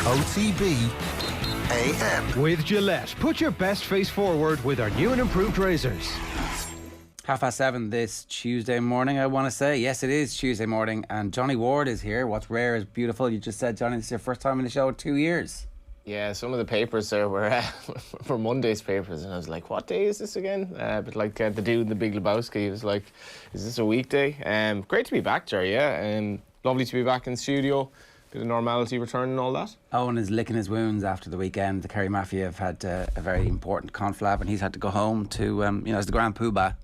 OTB AM. With Gillette, put your best face forward with our new and improved razors. 7:30 this Tuesday morning, I want to say. Yes, it is Tuesday morning, and Johnny Ward is here. What's rare is beautiful. You just said, Johnny, this is your first time in the show in 2 years. Yeah, some of the papers there were for Monday's papers, and I was like, what day is this again? But like the dude in the Big Lebowski, he was like, is this a weekday? Great to be back, Jerry, yeah. Lovely to be back in the studio. Bit of normality return and all that. Owen is licking his wounds after the weekend. The Kerry Mafia have had a very important conflab, and he's had to go home to, as the Grand Poobah,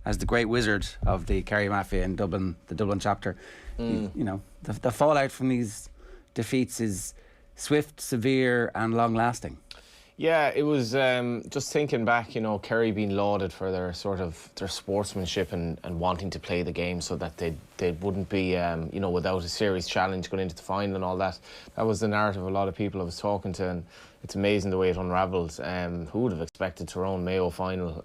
as the great wizard of the Kerry Mafia in Dublin, the Dublin chapter. The fallout from these defeats is swift, severe and long-lasting. Yeah, it was just thinking back, Kerry being lauded for their sportsmanship and wanting to play the game so that they wouldn't be, without a serious challenge going into the final and all that. That was the narrative a lot of people I was talking to, and it's amazing the way it unravels. Who would have expected Tyrone Mayo final?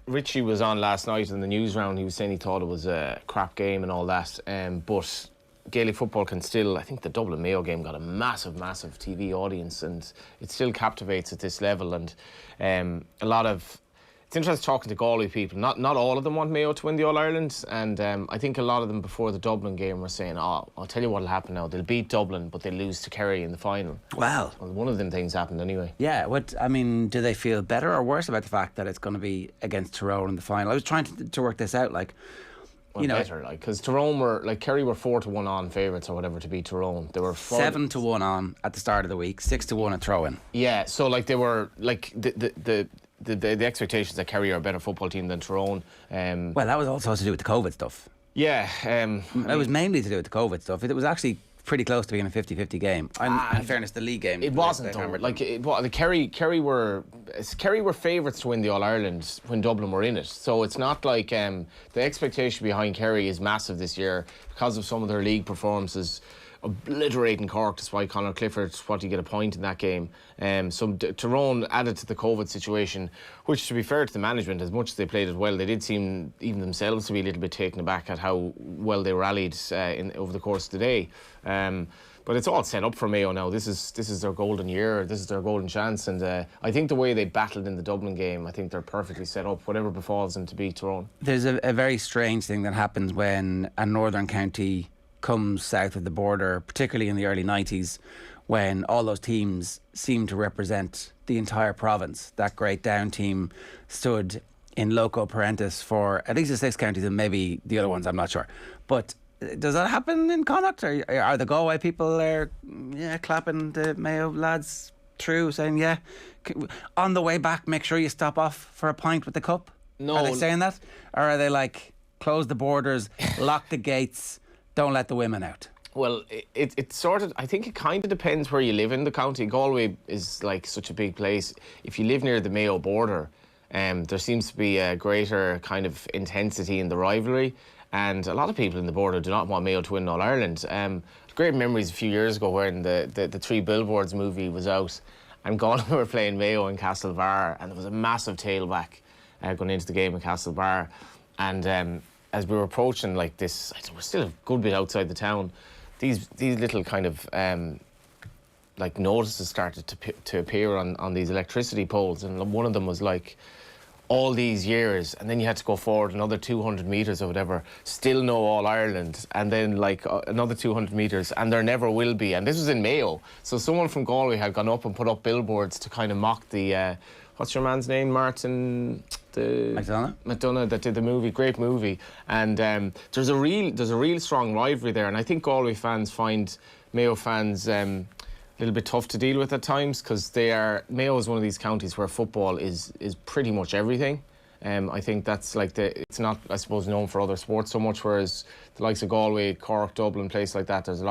Richie was on last night in the news round. He was saying he thought it was a crap game and all that, but Gaelic football can still, I think the Dublin Mayo game got a massive TV audience, and it still captivates at this level. And it's interesting talking to Galway people. Not all of them want Mayo to win the All-Ireland, and I think a lot of them before the Dublin game were saying, I'll tell you what'll happen now. They'll beat Dublin, but they'll lose to Kerry in the final. Well, one of them things happened anyway. Yeah, do they feel better or worse about the fact that it's going to be against Tyrone in the final? I was trying to work this out, better, because Tyrone were, Kerry were 4-1 on favourites or whatever to beat Tyrone. They were 7-1 on at the start of the week, 6-1 at throw-in. Yeah, so they were the expectations that Kerry are a better football team than Tyrone. Well, that was also to do with the COVID stuff. Yeah, it was mainly to do with the COVID stuff. It was actually pretty close to being a 50-50 game. In fairness, the league game, it wasn't though. The Kerry were favourites to win the All-Ireland when Dublin were in it. So it's not like the expectation behind Kerry is massive this year because of some of their league performances, obliterating Cork despite Conor Clifford. What do you get a point in that game? Tyrone added to the COVID situation, which, to be fair to the management, as much as they played it well, they did seem even themselves to be a little bit taken aback at how well they rallied over the course of the day. But it's all set up for Mayo now. This is their golden year. This is their golden chance. And I think the way they battled in the Dublin game, I think they're perfectly set up, whatever befalls them, to beat Tyrone. There's a very strange thing that happens when a northern county comes south of the border, particularly in the early 90s, when all those teams seem to represent the entire province. That great down team stood in loco parentis for at least the 6 counties and maybe the other ones, I'm not sure. But does that happen in Connacht? Are the Galway people there clapping the Mayo lads through, saying, on the way back, make sure you stop off for a pint with the cup? No. Are they saying that? Or are they like, close the borders, lock the gates, don't let the women out? Well, I think it kind of depends where you live in the county. Galway is like such a big place. If you live near the Mayo border, there seems to be a greater kind of intensity in the rivalry. And a lot of people in the border do not want Mayo to win All-Ireland. Great memories a few years ago when the Three Billboards movie was out, and Galway were playing Mayo in Castlebar, and there was a massive tailback going into the game in Castlebar. And as we were approaching this, we're still a good bit outside the town, these little kind of notices started to appear on these electricity poles, and one of them was all these years, and then you had to go forward another 200 metres or whatever, still no All-Ireland, and then another 200 metres, and there never will be. And this was in Mayo, so someone from Galway had gone up and put up billboards to kind of mock the what's your man's name, Martin McDonagh, that did the movie. Great movie. And there's a real strong rivalry there, and I think Galway fans find Mayo fans a little bit tough to deal with at times, because Mayo is one of these counties where football is pretty much everything. I think that's it's not, I suppose, known for other sports so much, whereas the likes of Galway, Cork, Dublin, places like that, it's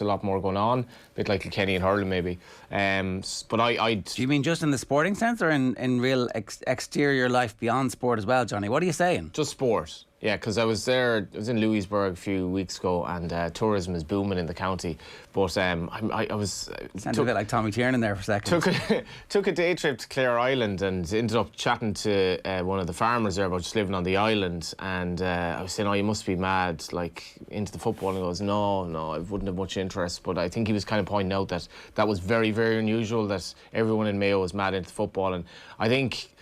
a lot more going on, a bit like Kilkenny and hurling maybe. But do you mean just in the sporting sense, or in real exterior life beyond sport as well, Johnny? What are you saying? Just sport. Yeah, because I was in Louisburg a few weeks ago, and tourism is booming in the county. But I was... Sounds a bit like Tommy Tiernan there for a second. Took a day trip to Clare Island and ended up chatting to one of the farmers there about just living on the island. And I was saying, oh, you must be mad, like, into the football. And he goes, no, I wouldn't have much interest. But I think he was kind of pointing out that was very, very unusual, that everyone in Mayo was mad into football. And I think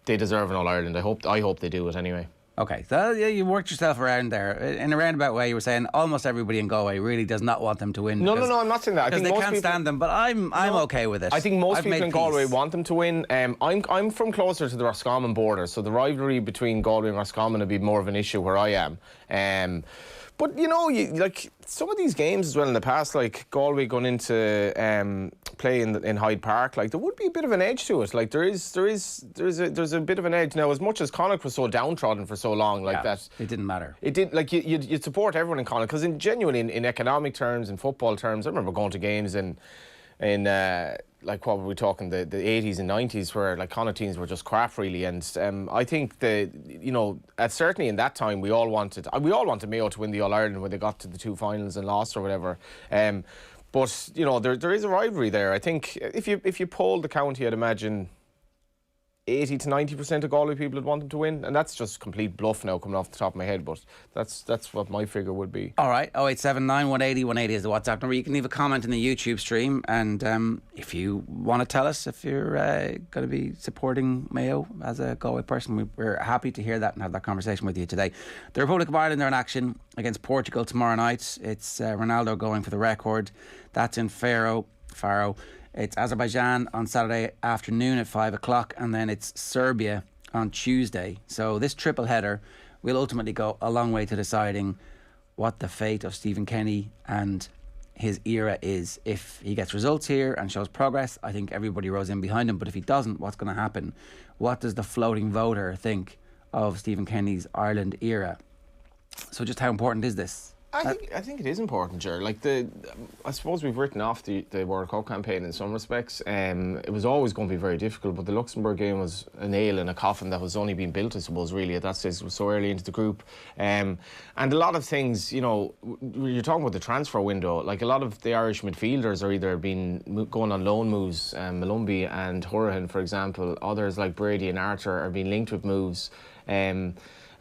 they deserve an All-Ireland. I hope they do it anyway. Okay, so yeah, you worked yourself around there. In a roundabout way, you were saying almost everybody in Galway really does not want them to win. No, I'm not saying that. I think they most can't people stand them, but I'm okay with it. I think most I've people in Galway want them to win. I'm from closer to the Roscommon border, so the rivalry between Galway and Roscommon would be more of an issue where I am. But you know, like some of these games as well in the past, like Galway going into play in Hyde Park, like there would be a bit of an edge to it. Like there's a bit of an edge now. As much as Connacht was so downtrodden for so long, like that, it didn't matter. It did. Like you'd support everyone in Connacht because genuinely in economic terms, in football terms, I remember going to games in like what were we talking, the 80s and 90s, where like Connacht teams were just crap really. And I think certainly in that time we all wanted Mayo to win the All-Ireland when they got to the two finals and lost or whatever. But you know, there is a rivalry there. I think if you polled the county, I'd imagine 80 to 90% of Galway people would want them to win, and that's just complete bluff now coming off the top of my head, but that's what my figure would be. All right, 0879 180 180 is the WhatsApp number. You can leave a comment in the YouTube stream, and if you want to tell us if you're going to be supporting Mayo as a Galway person, we're happy to hear that and have that conversation with you today. The Republic of Ireland are in action against Portugal tomorrow night. It's Ronaldo going for the record. That's in Faro. It's Azerbaijan on Saturday afternoon at 5 o'clock, and then it's Serbia on Tuesday. So this triple header will ultimately go a long way to deciding what the fate of Stephen Kenny and his era is. If he gets results here and shows progress, I think everybody rows in behind him. But if he doesn't, what's going to happen? What does the floating voter think of Stephen Kenny's Ireland era? So just how important is this? I think it is important, Ger. Like I suppose we've written off the World Cup campaign in some respects. It was always going to be very difficult, but the Luxembourg game was a nail in a coffin that was only being built, I suppose, really at that stage. It was so early into the group, and a lot of things. You know, you're talking about the transfer window. Like a lot of the Irish midfielders are either going on loan moves. Malumbi and Hourihan, for example. Others like Brady and Arthur are being linked with moves.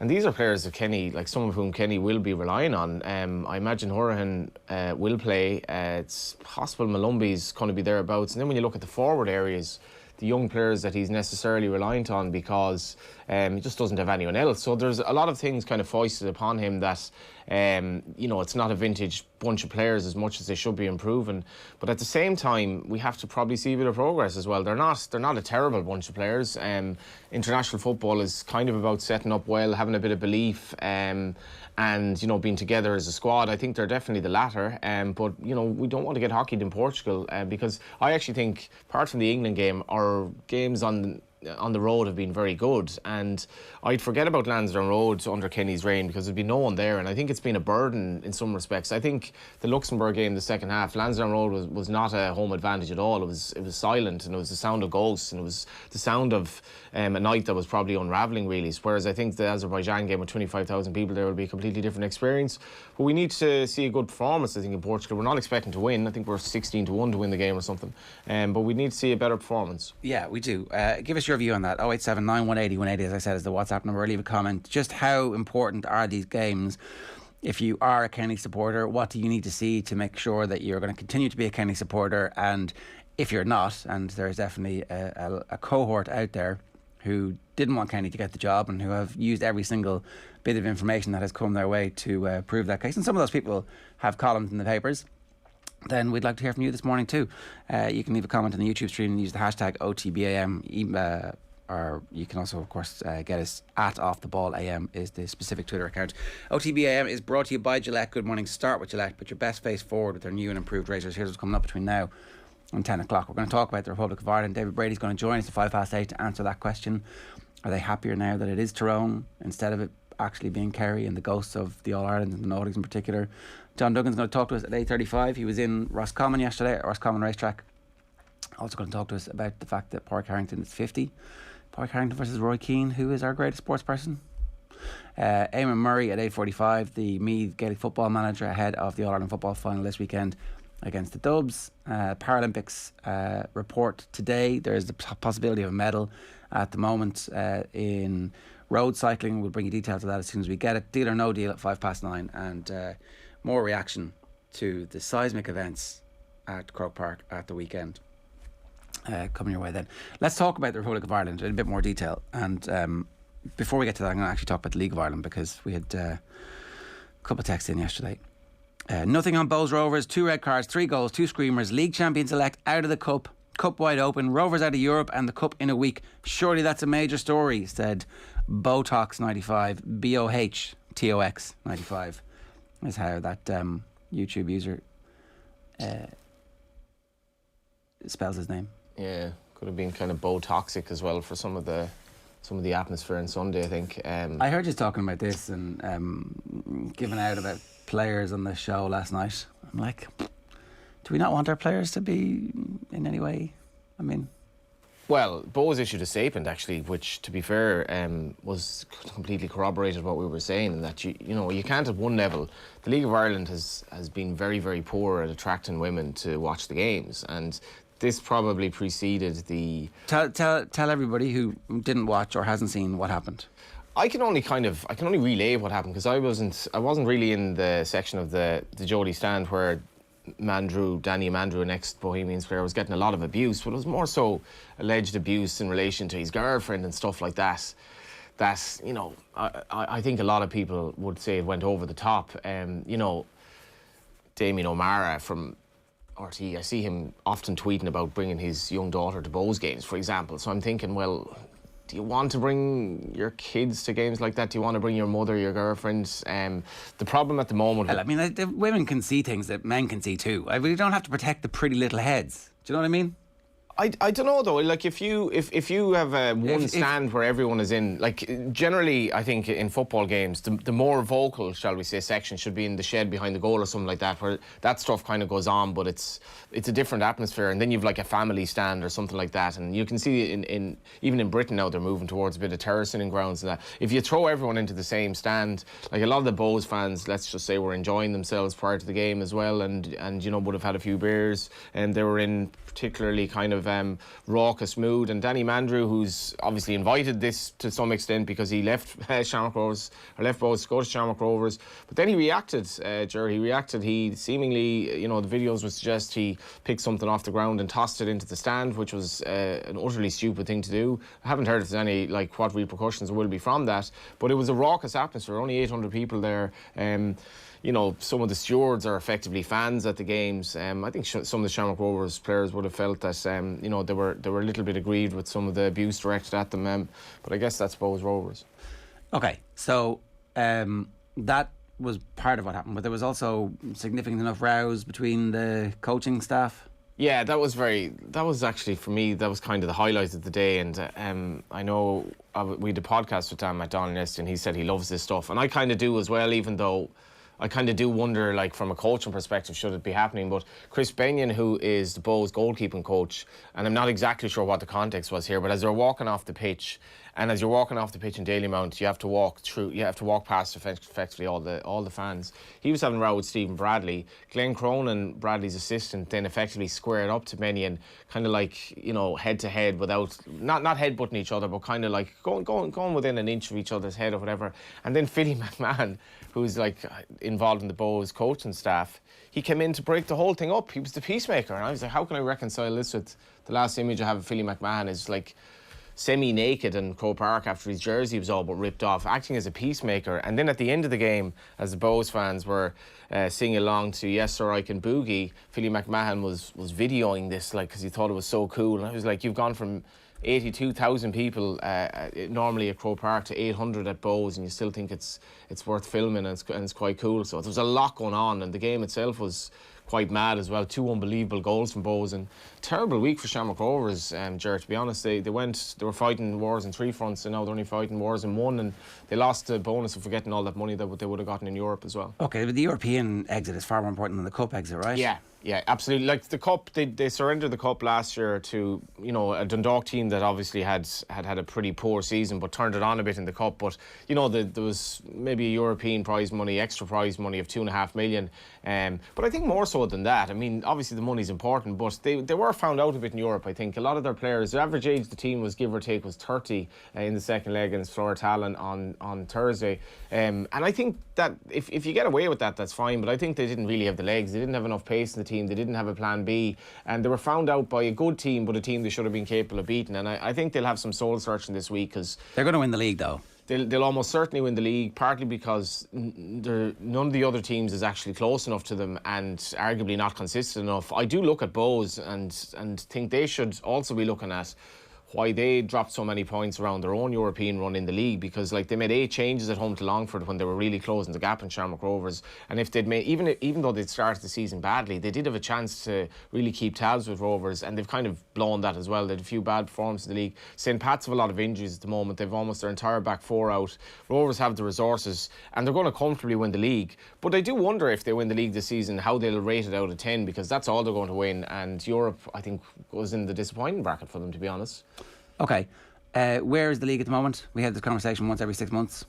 And these are players that Kenny, like some of whom Kenny will be relying on. I imagine Hourihan will play. It's possible Malumbi's going to be thereabouts. And then when you look at the forward areas, the young players that he's necessarily reliant on because he just doesn't have anyone else. So there's a lot of things kind of foisted upon him that, you know, it's not a vintage bunch of players as much as they should be improving. But at the same time, we have to probably see a bit of progress as well. They're not a terrible bunch of players. International football is kind of about setting up well, having a bit of belief, and you know, being together as a squad. I think they're definitely the latter. But you know, we don't want to get hockeyed in Portugal because I actually think, apart from the England game, our games on the road have been very good, and I'd forget about Lansdowne Road under Kenny's reign because there'd be no one there, and I think it's been a burden in some respects. I think the Luxembourg game, the second half, Lansdowne Road was not a home advantage at all. It was silent, and it was the sound of ghosts, and it was the sound of a night that was probably unravelling really, whereas I think the Azerbaijan game with 25,000 people there will be a completely different experience. But we need to see a good performance, I think, in Portugal. We're not expecting to win. I think we're 16-1 to win the game or something, but we need to see a better performance. Yeah, we do. Give us your view on that. 0879 180 180, as I said, is the WhatsApp number. Leave a comment. Just how important are these games? If you are a Kenny supporter, what do you need to see to make sure that you're going to continue to be a Kenny supporter? And if you're not, and there's definitely a cohort out there who didn't want Kenny to get the job and who have used every single bit of information that has come their way to prove that case, and some of those people have columns in the papers, then we'd like to hear from you this morning too. You can leave a comment on the YouTube stream and use the hashtag OTBAM, or you can also, of course, get us at Off The Ball AM is the specific Twitter account. OTB AM is brought to you by Gillette. Good morning. Start with Gillette. Put your best face forward with their new and improved razors. Here's what's coming up between now and 10 o'clock. We're going to talk about the Republic of Ireland. David Brady's going to join us at 8:05 to answer that question. Are they happier now that it is Tyrone instead of it actually being Kerry and the ghosts of the All-Ireland and the Nordics in particular? John Duggan's going to talk to us at 8:35. He was in Roscommon yesterday at Roscommon Racetrack. Also going to talk to us about the fact that Padraig Harrington is 50. Padraig Harrington versus Roy Keane. Who is our greatest sports person? Eamon Murray at 8:45, the Meath Gaelic football manager ahead of the All-Ireland football final this weekend against the Dubs. Paralympics report today. There is the possibility of a medal at the moment in road cycling. We'll bring you details of that as soon as we get it. Deal or no deal at 9:05, and more reaction to the seismic events at Croke Park at the weekend coming your way then. Let's talk about the Republic of Ireland in a bit more detail, and before we get to that, I'm going to actually talk about the League of Ireland, because we had a couple of texts in yesterday. Nothing on Bowes Rovers, 2 red cards, 3 goals, 2 screamers, league champions elect out of the cup wide open, Rovers out of Europe and the cup in a week. Surely that's a major story, said Botox95, BOHTOX95 is how that YouTube user spells his name. Yeah, could have been kind of Botoxic as well for some of the atmosphere on Sunday, I think. I heard you talking about this and giving out about players on the show last night. I'm like, do we not want our players to be in any way? I mean... Well, Bowes issued a statement, actually, which, to be fair, was completely corroborated what we were saying, and that you can't at one level. The League of Ireland has been very, very poor at attracting women to watch the games, and this probably preceded the... Tell everybody who didn't watch or hasn't seen what happened. I can only relay what happened, because I wasn't really in the section of the Jodie stand where Danny Mandrew, an ex-Bohemians player, was getting a lot of abuse, but it was more so alleged abuse in relation to his girlfriend and stuff like that. That, I think a lot of people would say it went over the top. Damien O'Mara from RT, I see him often tweeting about bringing his young daughter to Bowes games, for example. So I'm thinking, well, do you want to bring your kids to games like that? Do you want to bring your mother, your girlfriend? The problem at the moment... Well, I mean, the women can see things that men can see too. I really don't have to protect the pretty little heads. Do you know what I mean? I don't know though. Like if you have one stand where everyone is in, like generally, I think in football games, the more vocal, shall we say, section should be in the shed behind the goal or something like that, where that stuff kind of goes on, but it's a different atmosphere. And then you've like a family stand or something like that, and you can see in even in Britain now they're moving towards a bit of terracing and grounds and that. If you throw everyone into the same stand, like a lot of the Bowes fans, let's just say, were enjoying themselves prior to the game as well, and would have had a few beers, and they were in particularly kind of raucous mood. And Danny Mandrew, who's obviously invited this to some extent because he left Shamrock Rovers, or left Bowes to go to Shamrock Rovers, but then he reacted, he seemingly, the videos would suggest he picked something off the ground and tossed it into the stand, which was an utterly stupid thing to do. I haven't heard if there's any, what repercussions will be from that, but it was a raucous atmosphere, only 800 people there. Some of the stewards are effectively fans at the games. I think some of the Shamrock Rovers players would have felt that, they were a little bit aggrieved with some of the abuse directed at them. But I guess that's Bowes Rovers. Okay, so that was part of what happened, but there was also significant enough rows between the coaching staff. Yeah, that was actually, for me, that was kind of the highlight of the day. And I know we did a podcast with Dan McDonald yesterday, and he said he loves this stuff. And I kind of do as well, even though I kind of do wonder, from a coaching perspective, should it be happening? But Chris Benyon, who is the Bowes goalkeeping coach, and I'm not exactly sure what the context was here, but as they're walking off the pitch, and as you're walking off the pitch in Dalymount, you have to walk past effectively all the fans. He was having a row with Stephen Bradley. Glenn Cronin, Bradley's assistant, then effectively squared up to Benyon, kind of head to head, without not headbutting each other, but kind of going within an inch of each other's head or whatever. And then Philly McMahon, who's involved in the Bowes coaching staff, he came in to break the whole thing up. He was the peacemaker, and I was like, how can I reconcile this with the last image I have of Philly McMahon is semi-naked in Croke Park after his jersey was all but ripped off, acting as a peacemaker. And then at the end of the game, as the Bowes fans were singing along to Yes Sir I Can Boogie, Philly McMahon was videoing this because he thought it was so cool. And I was like, you've gone from 82,000 people normally at Croke Park to 800 at Bowes, and you still think it's worth filming, and it's quite cool. So there was a lot going on, and the game itself was quite mad as well. 2 unbelievable goals from Bohs, and terrible week for Shamrock Rovers, Ger, to be honest. They were fighting wars in 3 fronts, and now they're only fighting wars in 1, and they lost the bonus of getting all that money that they would have gotten in Europe as well. Okay, but the European exit is far more important than the Cup exit, right? Yeah, absolutely. Like the Cup, they surrendered the Cup last year to, a Dundalk team that obviously had a pretty poor season, but turned it on a bit in the Cup. But, there was maybe a European prize money, extra prize money of 2.5 million. But I think more so than that. I mean, obviously the money's important, but they were found out a bit in Europe, I think. A lot of their players, the average age of the team was, give or take, was 30 in the second leg against Floretalan on Thursday. And I think that if you get away with that, that's fine. But I think they didn't really have the legs. They didn't have enough pace in the team. They didn't have a plan B. And they were found out by a good team, but a team they should have been capable of beating. And I think they'll have some soul searching this week, because they're going to win the league, though. They'll almost certainly win the league, partly because none of the other teams is actually close enough to them, and arguably not consistent enough. I do look at Bohs and think they should also be looking at why they dropped so many points around their own European run in the league, because they made 8 changes at home to Longford when they were really closing the gap in Shamrock Rovers. And if they'd made, even though they'd started the season badly, they did have a chance to really keep tabs with Rovers, and they've kind of blown that as well. They had a few bad performances in the league. St. Pat's have a lot of injuries at the moment. They've almost their entire back 4 out. Rovers have the resources, and they're going to comfortably win the league. But I do wonder, if they win the league this season, how they'll rate it out of 10, because that's all they're going to win. And Europe, I think, was in the disappointing bracket for them, to be honest. Okay, where is the league at the moment? We have this conversation once every 6 months.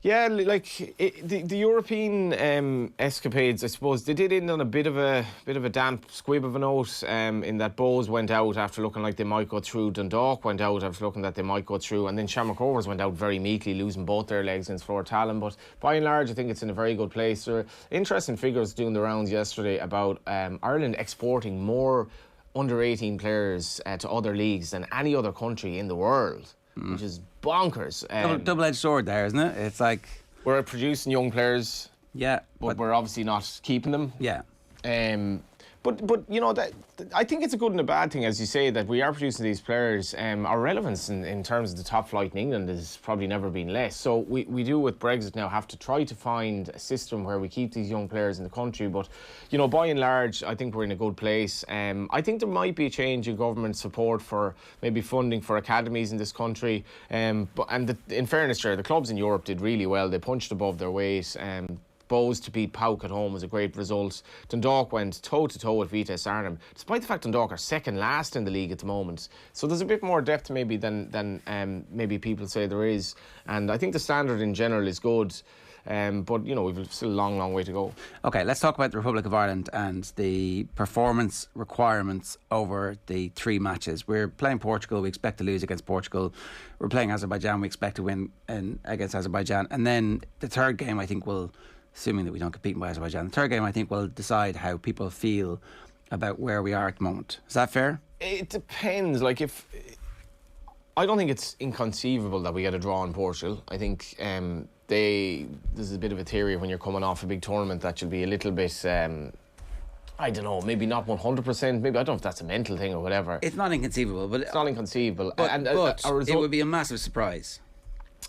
Yeah, the European escapades, I suppose, they did end on a bit of a damp squib of a note, in that Bohs went out after looking like they might go through. Dundalk went out after looking that they might go through, and then Shamrock Rovers went out very meekly, losing both their legs against Floretalan. But by and large, I think it's in a very good place. There are interesting figures doing the rounds yesterday about Ireland exporting more under-18 players to other leagues than any other country in the world, which is bonkers. Double-edged sword there, isn't it? It's like, we're producing young players, but we're obviously not keeping them. Yeah. But that I think it's a good and a bad thing, as you say, that we are producing these players. Our relevance in terms of the top flight in England has probably never been less. So we do, with Brexit now, have to try to find a system where we keep these young players in the country. But by and large, I think we're in a good place. I think there might be a change in government support for maybe funding for academies in this country. In fairness, the clubs in Europe did really well. They punched above their weight. Bohs to beat PAOK at home was a great result. Dundalk went toe-to-toe with Vitesse Arnhem, despite the fact Dundalk are second last in the league at the moment. So there's a bit more depth maybe than maybe people say there is. And I think the standard in general is good. But, we've still a long way to go. OK, let's talk about the Republic of Ireland and the performance requirements over the 3 matches. We're playing Portugal. We expect to lose against Portugal. We're playing Azerbaijan. We expect to win against Azerbaijan. And then the third game, I think, will, assuming that we don't compete by Azerbaijan, the third game, I think, will decide how people feel about where we are at the moment. Is that fair? It depends. I don't think it's inconceivable that we get a draw in Portugal. I think there's a bit of a theory when you're coming off a big tournament that you'll be a little bit, I don't know, maybe not 100%. Maybe, I don't know if that's a mental thing or whatever. It's not inconceivable, but it's not inconceivable. But it would be a massive surprise.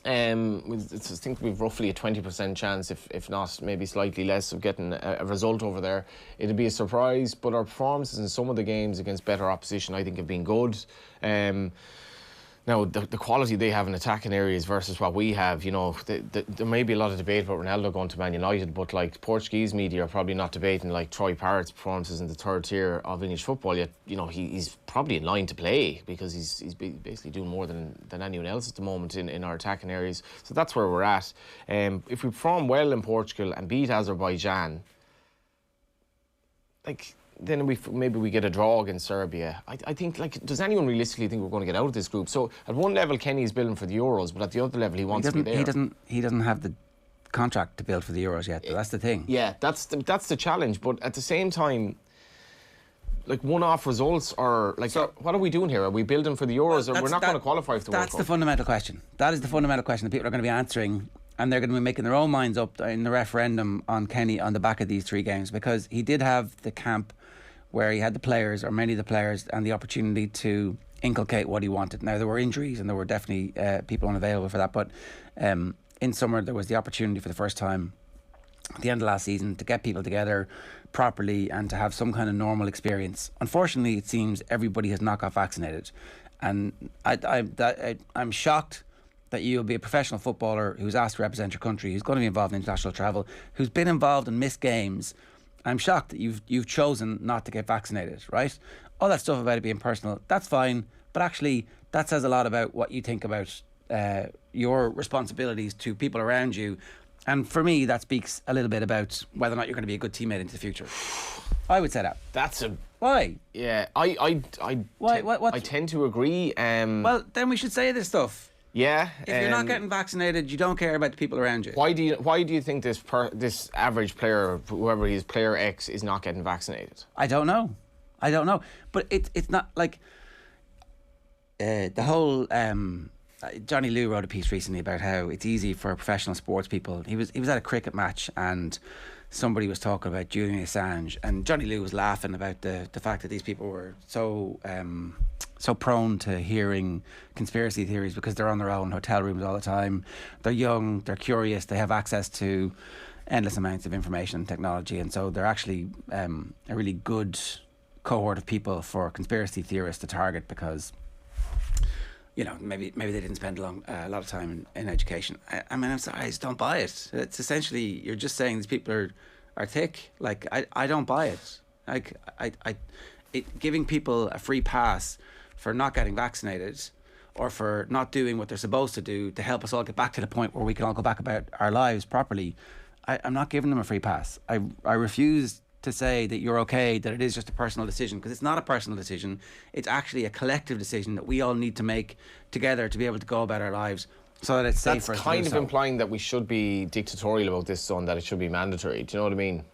I think we've roughly a 20% chance, if not maybe slightly less, of getting a result over there. It'd be a surprise, but our performances in some of the games against better opposition, I think, have been good. Now, the quality they have in attacking areas versus what we have, there may be a lot of debate about Ronaldo going to Man United, but Portuguese media are probably not debating Troy Parrott's performances in the third tier of English football. Yet, he's probably in line to play, because he's basically doing more than anyone else at the moment in our attacking areas. So that's where we're at. If we perform well in Portugal and beat Azerbaijan, then maybe we get a draw against Serbia. I think, does anyone realistically think we're going to get out of this group? So at one level, Kenny's building for the Euros, but at the other level, he wants to be there. He doesn't have the contract to build for the Euros yet. That's the thing. Yeah, that's the challenge. But at the same time, one-off results are so what are we doing here? Are we building for the Euros, or we're not going to qualify for the World Cup? That's the fundamental question. That is the fundamental question that people are going to be answering. And they're going to be making their own minds up in the referendum on Kenny on the back of these 3 games, because he did have the camp where he had the players, or many of the players, and the opportunity to inculcate what he wanted. Now, there were injuries and there were definitely people unavailable for that, but in summer there was the opportunity for the first time at the end of last season to get people together, properly and to have some kind of normal experience. Unfortunately, it seems everybody has not got vaccinated, and I'm shocked that you'll be a professional footballer who's asked to represent your country, who's going to be involved in international travel, who's been involved in missed games. I'm shocked that you've chosen not to get vaccinated, right? All that stuff about it being personal, that's fine, but actually that says a lot about what you think about your responsibilities to people around you. And for me, that speaks a little bit about whether or not you're going to be a good teammate into the future. I would say that. Why? Yeah, I tend to agree. Well, then we should say this stuff. Yeah. If you're not getting vaccinated, you don't care about the people around you. Why do you think this average player, whoever he is, player X, is not getting vaccinated? I don't know. But it's not like the whole. Johnny Lew wrote a piece recently about how it's easy for professional sports people. He was at a cricket match and somebody was talking about Julian Assange, and Johnny Lew was laughing about the fact that these people were so prone to hearing conspiracy theories because they're on their own hotel rooms all the time. They're young, they're curious, they have access to endless amounts of information and technology, and so they're actually a really good cohort of people for conspiracy theorists to target because, you know, maybe they didn't spend a lot of time in education. I mean, I'm sorry, I just don't buy it. It's essentially, you're just saying these people are thick. Like, I don't buy it. Like, giving people a free pass for not getting vaccinated or for not doing what they're supposed to do to help us all get back to the point where we can all go back about our lives properly, I'm not giving them a free pass. I refuse to say that you're okay, that it is just a personal decision, because it's not a personal decision. It's actually a collective decision that we all need to make together to be able to go about our lives so that it's safe for us to do so. That's kind of implying that we should be dictatorial about this, son, that it should be mandatory. Do you know what I mean?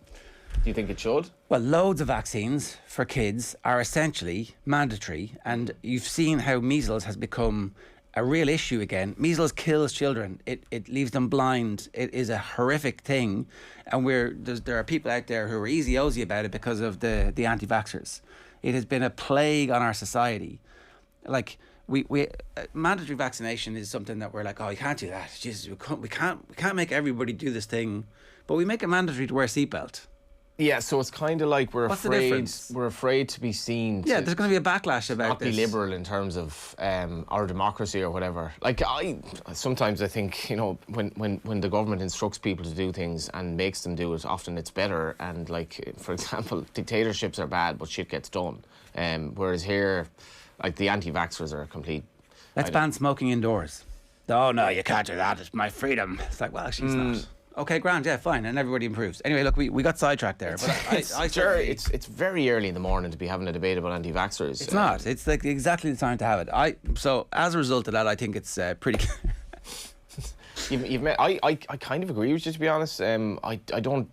Do you think it should? Well, loads of vaccines for kids are essentially mandatory, and you've seen how measles has become a real issue again. Measles kills children. It leaves them blind. It is a horrific thing, and there are people out there who are easy-ozy about it because of the anti-vaxxers. It has been a plague on our society. Like, we mandatory vaccination is something that we're like, oh, you can't do that. Jesus, we can't make everybody do this thing, but we make it mandatory to wear a seatbelt. Yeah, so it's kind of like we're What's the difference? afraid to be seen. Yeah, there's going to be a backlash about this. Not be liberal in terms of our democracy or whatever. Like, sometimes I think, you know, when the government instructs people to do things and makes them do it, often it's better. And like, for example, dictatorships are bad, but shit gets done. Whereas here, like, the anti-vaxxers are complete. Let's ban smoking indoors. Oh no, you can't do that. It's my freedom. It's like, well, actually, it's not. Okay, grand, yeah, fine, and everybody improves. Anyway, look, we got sidetracked there. But it's very early in the morning to be having a debate about anti-vaxxers. It's not. It's like exactly the time to have it. So as a result of that, I think it's pretty. I kind of agree with you, to be honest. I don't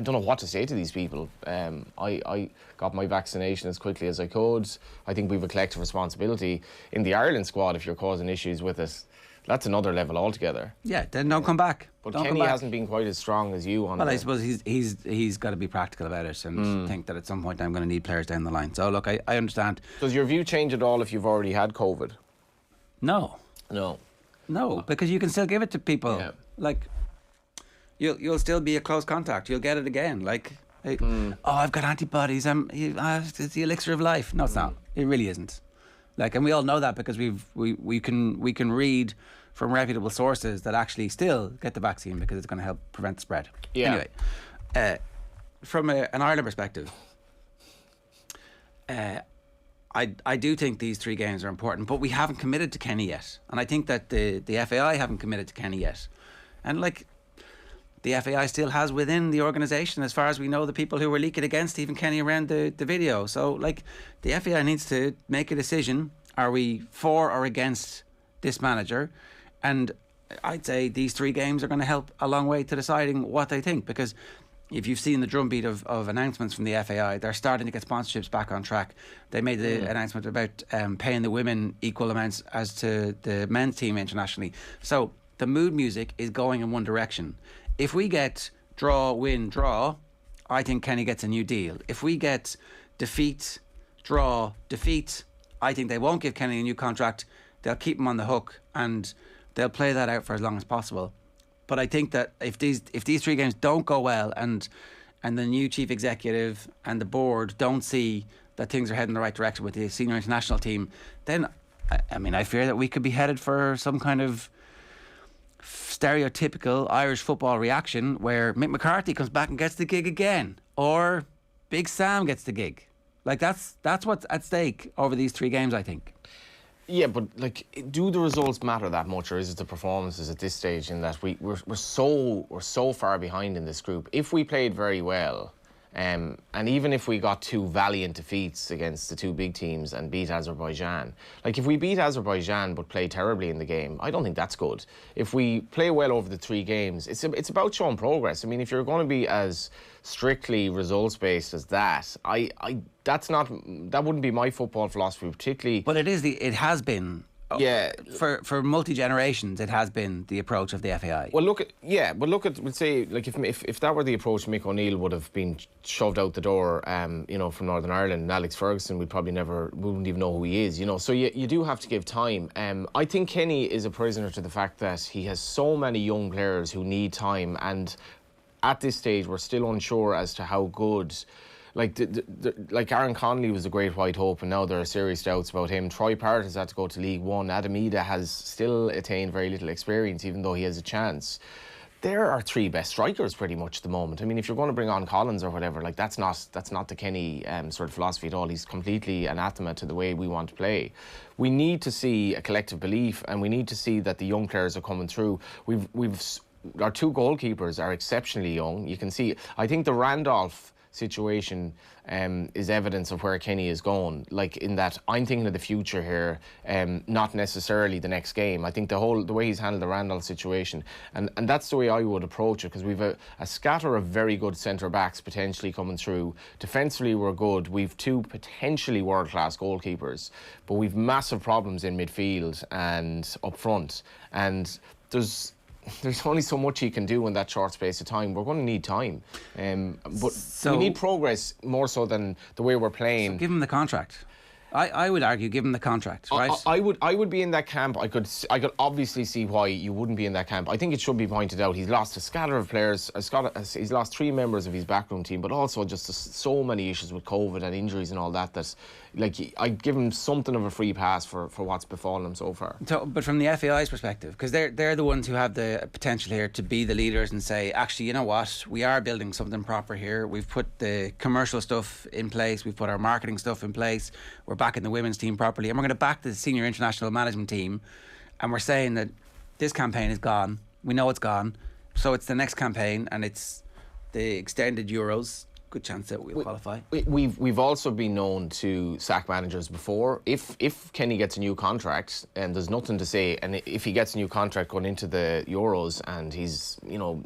know what to say to these people. I got my vaccination as quickly as I could. I think we have a collective responsibility in the Ireland squad. If you're causing issues with it, that's another level altogether. Yeah, then don't come back. But Kenny hasn't been quite as strong as you on. Well, I suppose he's got to be practical about it and think that at some point I'm going to need players down the line. So look, I understand. Does your view change at all if you've already had COVID? No, because you can still give it to people. Yeah. Like, you'll still be a close contact. You'll get it again. Like, oh, I've got antibodies. It's the elixir of life. No, it's not. It really isn't. Like, and we all know that because we can read from reputable sources that actually still get the vaccine because it's going to help prevent the spread. Yeah. Anyway, from an Ireland perspective, I do think these 3 games are important, but we haven't committed to Kenny yet, and I think that the FAI haven't committed to Kenny yet, and like, the FAI still has within the organisation, as far as we know, the people who were leaking against Stephen Kenny around the video. So, like, the FAI needs to make a decision. Are we for or against this manager? And I'd say these 3 games are going to help a long way to deciding what they think, because if you've seen the drumbeat of announcements from the FAI, they're starting to get sponsorships back on track. They made the announcement about paying the women equal amounts as to the men's team internationally. So the mood music is going in one direction. If we get draw, win, draw, I think Kenny gets a new deal. If we get defeat, draw, defeat, I think they won't give Kenny a new contract. They'll keep him on the hook and they'll play that out for as long as possible. But I think that if these 3 games don't go well and and the new chief executive and the board don't see that things are heading in the right direction with the senior international team, then I fear that we could be headed for some kind of stereotypical Irish football reaction where Mick McCarthy comes back and gets the gig again, or Big Sam gets the gig. Like that's what's at stake over these 3 games, I think. Yeah, but like, do the results matter that much, or is it the performances at this stage? In that we're so far behind in this group. If we played very well, and even if we got 2 valiant defeats against the 2 big teams and beat Azerbaijan, like if we beat Azerbaijan but play terribly in the game, I don't think that's good. If we play well over the 3 games, it's about showing progress. I mean, if you're going to be as strictly results based as that, that wouldn't be my football philosophy, particularly. But it has been. Yeah, for multi-generations, it has been the approach of the FAI. Well, we'll say, like, if that were the approach, Mick O'Neill would have been shoved out the door, from Northern Ireland, and Alex Ferguson, we wouldn't even know who he is, So you do have to give time. I think Kenny is a prisoner to the fact that he has so many young players who need time, and at this stage, we're still unsure as to how good. Like Aaron Connolly was a great white hope, and now there are serious doubts about him. Troy Parrott has had to go to League One. Adam Ida has still attained very little experience, even though he has a chance. There are 3 best strikers pretty much at the moment. I mean, if you're going to bring on Collins or whatever, like that's not the Kenny sort of philosophy at all. He's completely anathema to the way we want to play. We need to see a collective belief, and we need to see that the young players are coming through. Our 2 goalkeepers are exceptionally young. You can see. I think the Randolph situation is evidence of where Kenny is going. Like, in that, I'm thinking of the future here, not necessarily the next game. I think the way he's handled the Randall situation, and that's the way I would approach it, because we've a scatter of very good centre backs potentially coming through. Defensively, we're good. We've 2 potentially world-class goalkeepers, but we've massive problems in midfield and up front, and there's only so much he can do in that short space of time. We're going to need time. But we need progress more so than the way we're playing. So give him the contract. I would argue give him the contract, right? I would be in that camp. I could obviously see why you wouldn't be in that camp. I think it should be pointed out he's lost a scatter of players. He's lost 3 members of his backroom team, but also just so many issues with COVID and injuries and all that. Like, I'd give him something of a free pass for what's befallen him so far. So, but from the FAI's perspective, because they're the ones who have the potential here to be the leaders and say, actually, you know what, we are building something proper here. We've put the commercial stuff in place. We've put our marketing stuff in place. We're backing the women's team properly, and we're going to back the senior international management team. And we're saying that this campaign is gone. We know it's gone. So it's the next campaign, and it's the extended Euros. Good chance that we'll qualify. We've also been known to sack managers before. If Kenny gets a new contract, and there's nothing to say, and if he gets a new contract going into the Euros and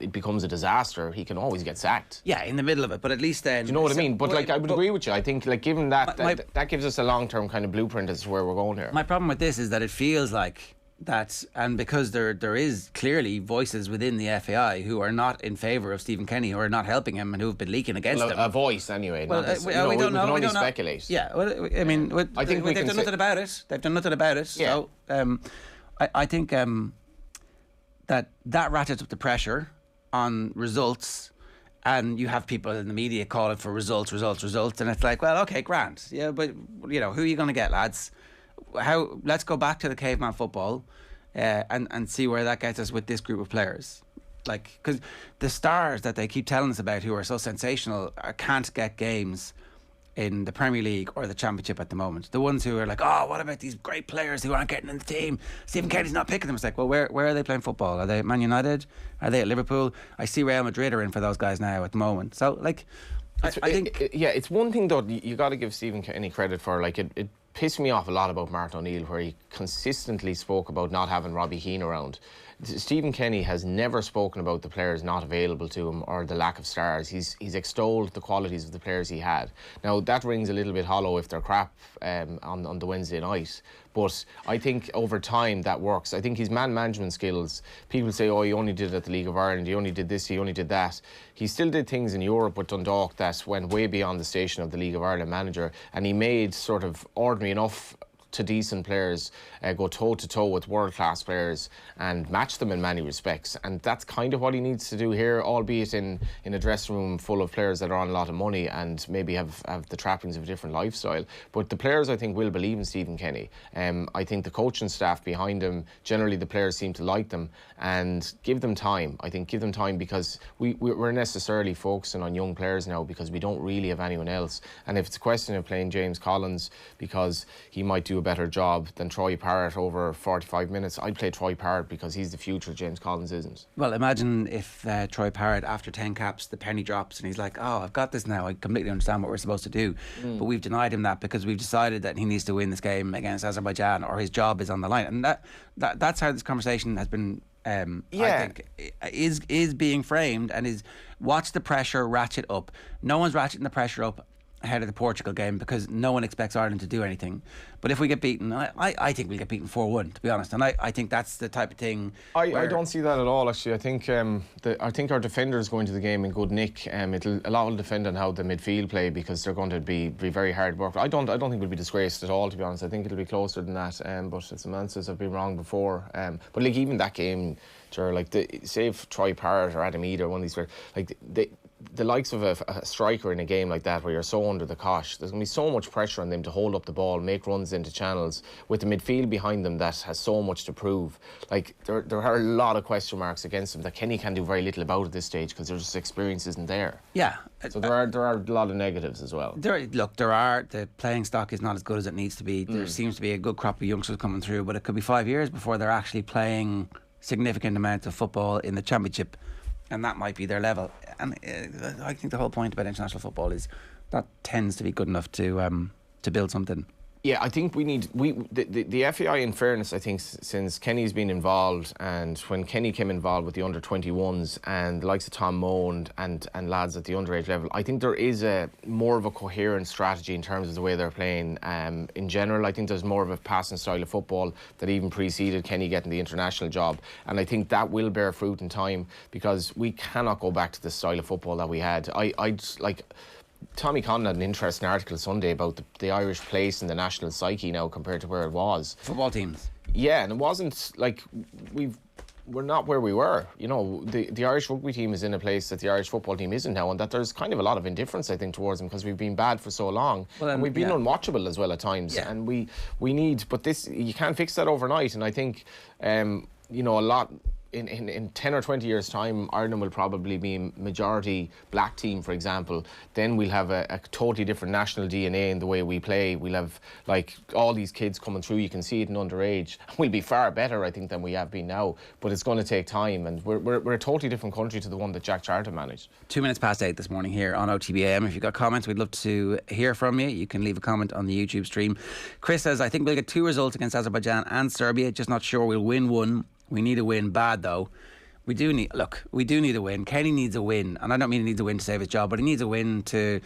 it becomes a disaster, he can always get sacked. Yeah, in the middle of it, but at least then. Do you know what I mean? But I would agree with you. I think, like, given that gives us a long-term kind of blueprint as to where we're going here. My problem with this is that it feels like that, and because there is clearly voices within the FAI who are not in favour of Stephen Kenny, who are not helping him, and who have been leaking against him. A voice, anyway. Well, we don't know. We can only speculate. Yeah, well, I mean, I think they've done nothing about it. They've done nothing about it. Yeah. So, I think that ratchets up the pressure on results, and you have people in the media calling for results, and it's like, well, okay, grand. Yeah, but who are you going to get, lads? Let's go back to the caveman football and see where that gets us with this group of players. Like, because the stars that they keep telling us about who are so sensational can't get games in the Premier League or the Championship at the moment. The ones who are like, oh, what about these great players who aren't getting in the team? Stephen Kenny's not picking them. It's like, well, where are they playing football? Are they at Man United? Are they at Liverpool? I see Real Madrid are in for those guys now at the moment. So, like, I think... it's one thing, though, you got to give Stephen Kenny credit for. Like, it pissed me off a lot about Martin O'Neill, where he consistently spoke about not having Robbie Keane around. Stephen Kenny has never spoken about the players not available to him or the lack of stars. He's extolled the qualities of the players he had. Now, that rings a little bit hollow if they're crap on the Wednesday night. But I think over time that works. I think his man management skills, people say, oh, he only did it at the League of Ireland, he only did this, he only did that. He still did things in Europe with Dundalk that went way beyond the station of the League of Ireland manager, and he made sort of ordinary enough to decent players, go toe-to-toe with world-class players and match them in many respects. And that's kind of what he needs to do here, albeit in a dressing room full of players that are on a lot of money and maybe have the trappings of a different lifestyle. But the players, I think, will believe in Stephen Kenny. I think the coaching staff behind him, generally the players seem to like them, and give them time. I think give them time, because we're necessarily focusing on young players now because we don't really have anyone else. And if it's a question of playing James Collins because he might do a better job than Troy Parrott over 45 minutes, I'd play Troy Parrott because he's the future. James Collins isn't. Well, imagine if Troy Parrott, after 10 caps, the penny drops and he's like, oh, I've got this now. I completely understand what we're supposed to do. But we've denied him that because we've decided that he needs to win this game against Azerbaijan or his job is on the line. And that's how this conversation has been, I think, is being framed, and is watch the pressure ratchet up. No one's ratcheting the pressure up ahead of the Portugal game because no one expects Ireland to do anything. But if we get beaten, I think we'll get beaten 4-1, to be honest. And I think that's the type of thing. I don't see that at all, actually. I think our defenders going to the game in good nick. A lot will depend on how the midfield play, because they're going to be very hard work. I don't think we'll be disgraced at all, to be honest. I think it'll be closer than that. But some answers have been wrong before. But like even that game, sure, like say if Troy Parrott or Adam Eade or one of these, like the likes of a striker in a game like that where you're so under the cosh, there's going to be so much pressure on them to hold up the ball, make runs into channels with the midfield behind them that has so much to prove. Like there are a lot of question marks against them that Kenny can do very little about at this stage because their just experience isn't there. Yeah. So there are a lot of negatives as well. The playing stock is not as good as it needs to be. There seems to be a good crop of youngsters coming through, but it could be 5 years before they're actually playing significant amounts of football in the Championship, and that might be their level. And I think the whole point about international football is that tends to be good enough to build something. Yeah, I think the FAI, in fairness, I think since Kenny's been involved, and when Kenny came involved with the under-21s and the likes of Tom Moe and lads at the underage level, I think there is more of a coherent strategy in terms of the way they're playing. In general, I think there's more of a passing style of football that even preceded Kenny getting the international job, and I think that will bear fruit in time, because we cannot go back to the style of football that we had. Tommy Conlon had an interesting article Sunday about the Irish place in the national psyche now compared to where it was. Football teams. Yeah, and it wasn't like we're not where we were. You know, the Irish rugby team is in a place that the Irish football team isn't now, and that there's kind of a lot of indifference, I think, towards them because we've been bad for so long. And we've been unwatchable as well at times. Yeah. And we need, but this, you can't fix that overnight. And I think, a lot. In 10 or 20 years' time, Ireland will probably be a majority black team, for example. Then we'll have a totally different national DNA in the way we play. We'll have, like, all these kids coming through. You can see it in underage. We'll be far better, I think, than we have been now. But it's going to take time. And we're a totally different country to the one that Jack Charlton managed. 8:02 this morning here on OTB AM. If you've got comments, we'd love to hear from you. You can leave a comment on the YouTube stream. Chris says, I think we'll get 2 results against Azerbaijan and Serbia. Just not sure we'll win one. We need a win bad, though. We do need a win. Kenny needs a win, and I don't mean he needs a win to save his job, but he needs a win to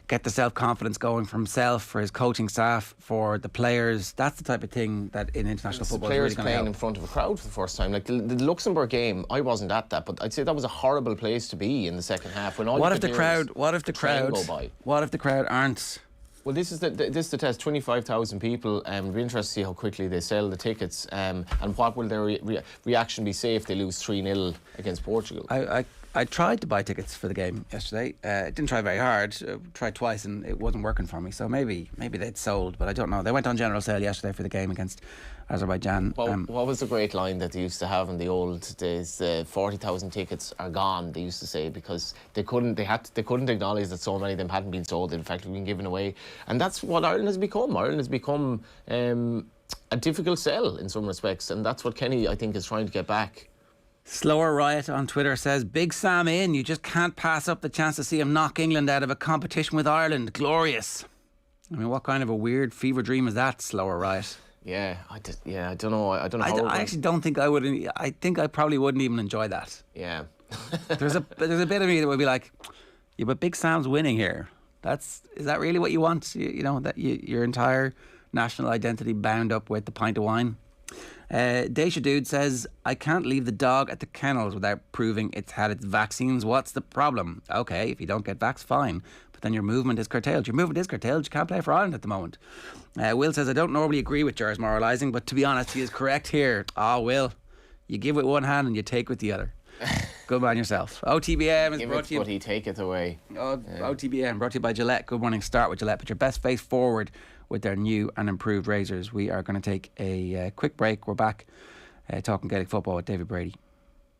get the self-confidence going for himself, for his coaching staff, for the players. That's the type of thing that in international football is really going to help. Players playing in front of a crowd for the first time. Like the Luxembourg game, I wasn't at that, but I'd say that was a horrible place to be in the second half. What if the crowd aren't? Well, this is the test. 25,000 people. It'll be interesting to see how quickly they sell the tickets, and what will their reaction be, say, if they lose 3-0 against Portugal. I tried to buy tickets for the game yesterday. Didn't try very hard. Tried twice and it wasn't working for me. So maybe they'd sold, but I don't know. They went on general sale yesterday for the game against Azerbaijan. What was the great line that they used to have in the old days? 40,000 tickets are gone, they used to say, because they couldn't acknowledge that so many of them hadn't been sold. In fact, been given away, and that's what Ireland has become. Ireland has become a difficult sell in some respects, and that's what Kenny, I think, is trying to get back. Slower Riot on Twitter says, Big Sam in, you just can't pass up the chance to see him knock England out of a competition with Ireland. Glorious. I mean, what kind of a weird fever dream is that, Slower Riot? Yeah, I don't know. I actually don't think I would. I think I probably wouldn't even enjoy that. Yeah. there's a bit of me that would be like, yeah, but Big Sam's winning here. Is that really what you want? You know, that your entire national identity bound up with the pint of wine? Deja Dude says, I can't leave the dog at the kennels without proving it's had its vaccines. What's the problem? Okay, if you don't get vax, fine. But then your movement is curtailed. Your movement is curtailed. You can't play for Ireland at the moment. Will says, I don't normally agree with Jar's moralising, but to be honest, he is correct here. Will, you give with one hand and you take with the other. Good man yourself. OTB AM is brought to you. But he take it away. OTB AM brought to you by Gillette. Good morning. Start with Gillette. Put your best face forward with their new and improved razors. We are going to take a quick break. We're back talking Gaelic football with David Brady.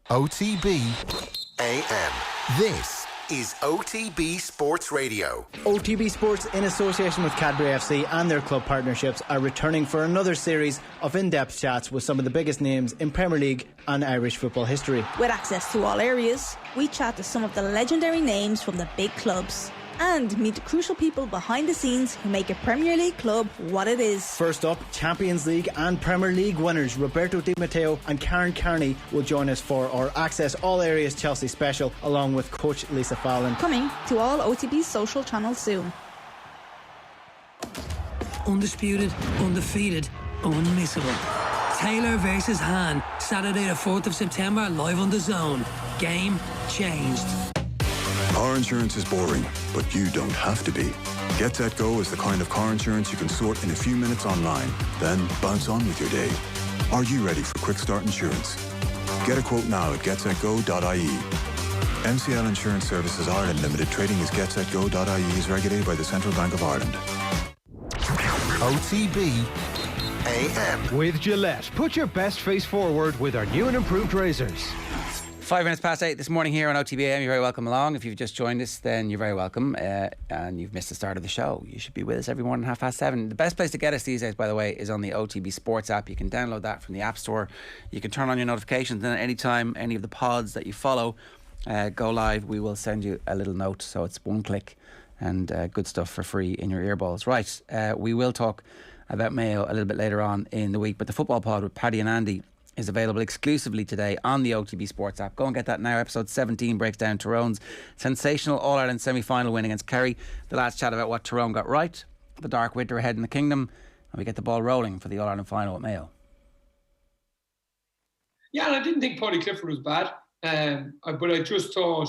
OTB AM. This is OTB Sports Radio. OTB Sports, in association with Cadbury FC and their club partnerships, are returning for another series of in-depth chats with some of the biggest names in Premier League and Irish football history. With access to all areas, we chat to some of the legendary names from the big clubs and meet the crucial people behind the scenes who make a Premier League club what it is. First up, Champions League and Premier League winners Roberto Di Matteo and Karen Carney will join us for our Access All Areas Chelsea special, along with coach Lisa Fallon. Coming to all OTB's social channels soon. Undisputed, undefeated, unmissable. Taylor versus Han, Saturday the 4th of September, live on The Zone. Game changed. Car insurance is boring, but you don't have to be. Get Set Go is the kind of car insurance you can sort in a few minutes online, then bounce on with your day. Are you ready for Quick Start Insurance? Get a quote now at getsetgo.ie. MCL Insurance Services Ireland Limited, trading as getsetgo.ie, is regulated by the Central Bank of Ireland. OTB AM. With Gillette. Put your best face forward with our new and improved razors. 5 minutes past 8 this morning here on OTB AM. You're very welcome along. If you've just joined us, then you're very welcome. And you've missed the start of the show, you should be with us every morning at 7:30. The best place to get us these days, by the way, is on the OTB Sports app. You can download that from the App Store. You can turn on your notifications, and at any time any of the pods that you follow go live, we will send you a little note. So it's one click and good stuff for free in your earballs. Right, we will talk about Mayo a little bit later on in the week, but the football pod with Paddy and Andy is available exclusively today on the OTB Sports app. Go and get that now. Episode 17 breaks down Tyrone's sensational All-Ireland semi-final win against Kerry. The lads chat about what Tyrone got right, the dark winter ahead in the kingdom, and we get the ball rolling for the All-Ireland final at Mayo. Yeah, and I didn't think Paddy Clifford was bad, but I just thought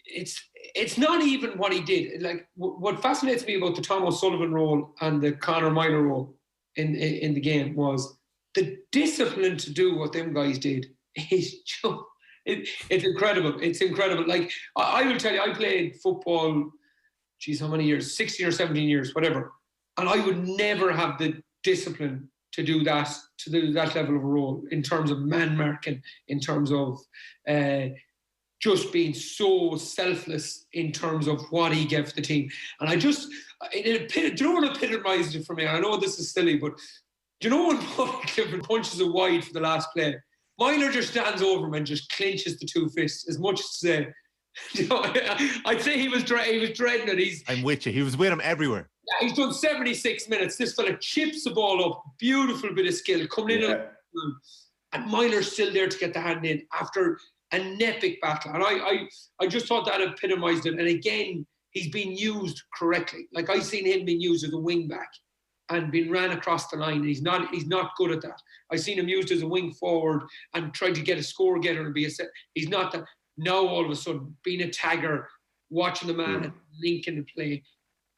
it's not even what he did. Like, what fascinates me about the Tom O'Sullivan role and the Conor Minor role in the game was the discipline to do what them guys did is just, it's incredible. It's incredible. Like, I will tell you, I played football, how many years? 16 or 17 years, whatever. And I would never have the discipline to do that level of a role in terms of man marking, in terms of just being so selfless in terms of what he gave the team. And do you know what epitomised it for me? I know this is silly, but do you know when Paddy Clifford punches it wide for the last play? Myler just stands over him and just clenches the two fists as much as to say, you know, I'd say he was dreading it. I'm with you. He was with him everywhere. Yeah, he's done 76 minutes. This fella chips the ball up. Beautiful bit of skill coming in. And Myler's still there to get the hand in after an epic battle. And I just thought that epitomised it. And again, he's been used correctly. Like, I've seen him being used as a wing back and been ran across the line. He's not good at that. I've seen him used as a wing forward and tried to get a score getter and be a set. He's not that. Now all of a sudden, being a tagger, watching the man and linking the play,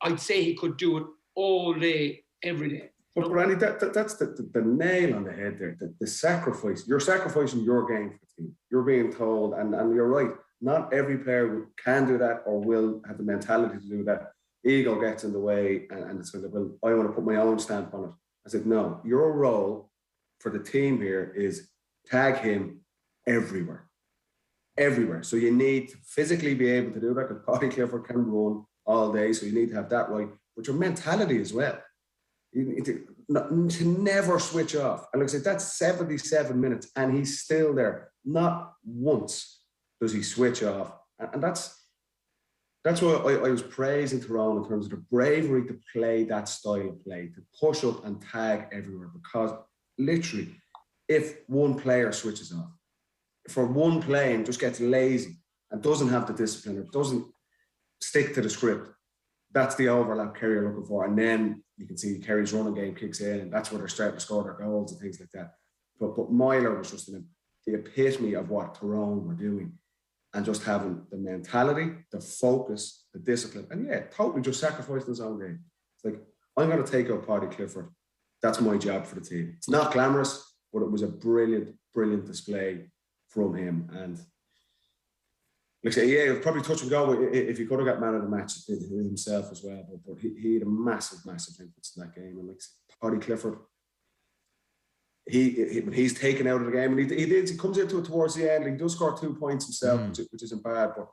I'd say he could do it all day, every day. But Randy, that's the nail on the head there. The sacrifice. You're sacrificing your game for the team. You're being told, and you're right, not every player can do that or will have the mentality to do that. Ego gets in the way, and it's like, well, I want to put my own stamp on it. I said, no, your role for the team here is tag him everywhere. Everywhere. So you need to physically be able to do that, because Paddy Clifford can run all day, so you need to have that right. But your mentality as well. You need to never switch off. And like I said, that's 77 minutes, and he's still there. Not once does he switch off. And that's what I was praising Tyrone in terms of the bravery to play that style of play, to push up and tag everywhere. Because literally, if one player switches off, for one play and just gets lazy and doesn't have the discipline, or doesn't stick to the script, that's the overlap Kerry are looking for. And then you can see Kerry's running game kicks in, and that's where they're starting to score their goals and things like that. But Myler was just the epitome of what Tyrone were doing, and just having the mentality, the focus, the discipline, and totally just sacrificing his own game. It's like, I'm going to take out Paddy Clifford. That's my job for the team. It's not glamorous, but it was a brilliant, brilliant display from him. And like I say, it was probably touch and go if he could have got man of the match himself as well. But he had a massive, massive influence in that game. And like Paddy Clifford, he's taken out of the game, and he comes into it towards the end. He does score 2 points himself, which isn't bad. But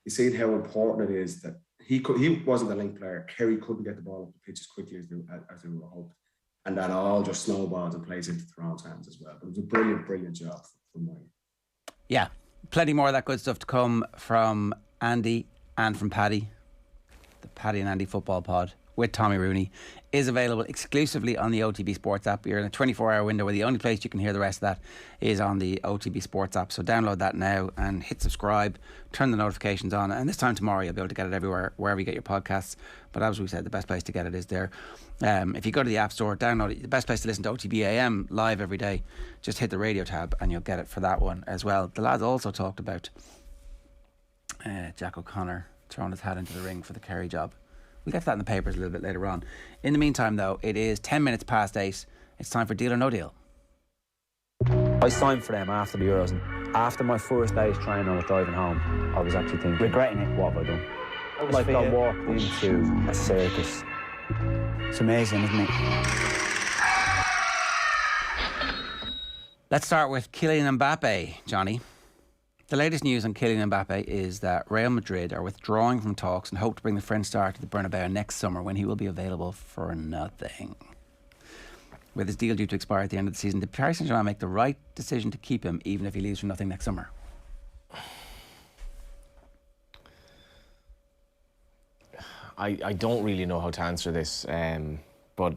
you see how important it is that he wasn't a link player. Kerry couldn't get the ball up the pitch as quickly as they were hoped, and that all just snowballs and plays into Tyrone's hands as well. But it was a brilliant, brilliant job from Mayo. Yeah, plenty more of that good stuff to come from Andy and from Paddy. The Paddy and Andy Football Pod with Tommy Rooney is available exclusively on the OTB Sports app. You're in a 24-hour window where the only place you can hear the rest of that is on the OTB Sports app. So download that now and hit subscribe, turn the notifications on, and this time tomorrow you'll be able to get it everywhere, wherever you get your podcasts. But as we said, the best place to get it is there. If you go to the App Store, download it. The best place to listen to OTB AM live every day, just hit the radio tab and you'll get it for that one as well. The lads also talked about Jack O'Connor throwing his hat into the ring for the Kerry job. We'll get to that in the papers a little bit later on. In the meantime, though, it is 10 minutes past 8. It's time for Deal or No Deal. I signed for them after the Euros, and after my first day's training, I was driving home. I was actually thinking, regretting it. What have I done? Like I walked into a circus. It's amazing, isn't it? Let's start with Kylian Mbappe, Johnny. The latest news on Kylian Mbappe is that Real Madrid are withdrawing from talks and hope to bring the French star to the Bernabeu next summer, when he will be available for nothing. With his deal due to expire at the end of the season, did Paris Saint-Germain make the right decision to keep him even if he leaves for nothing next summer? I don't really know how to answer this, but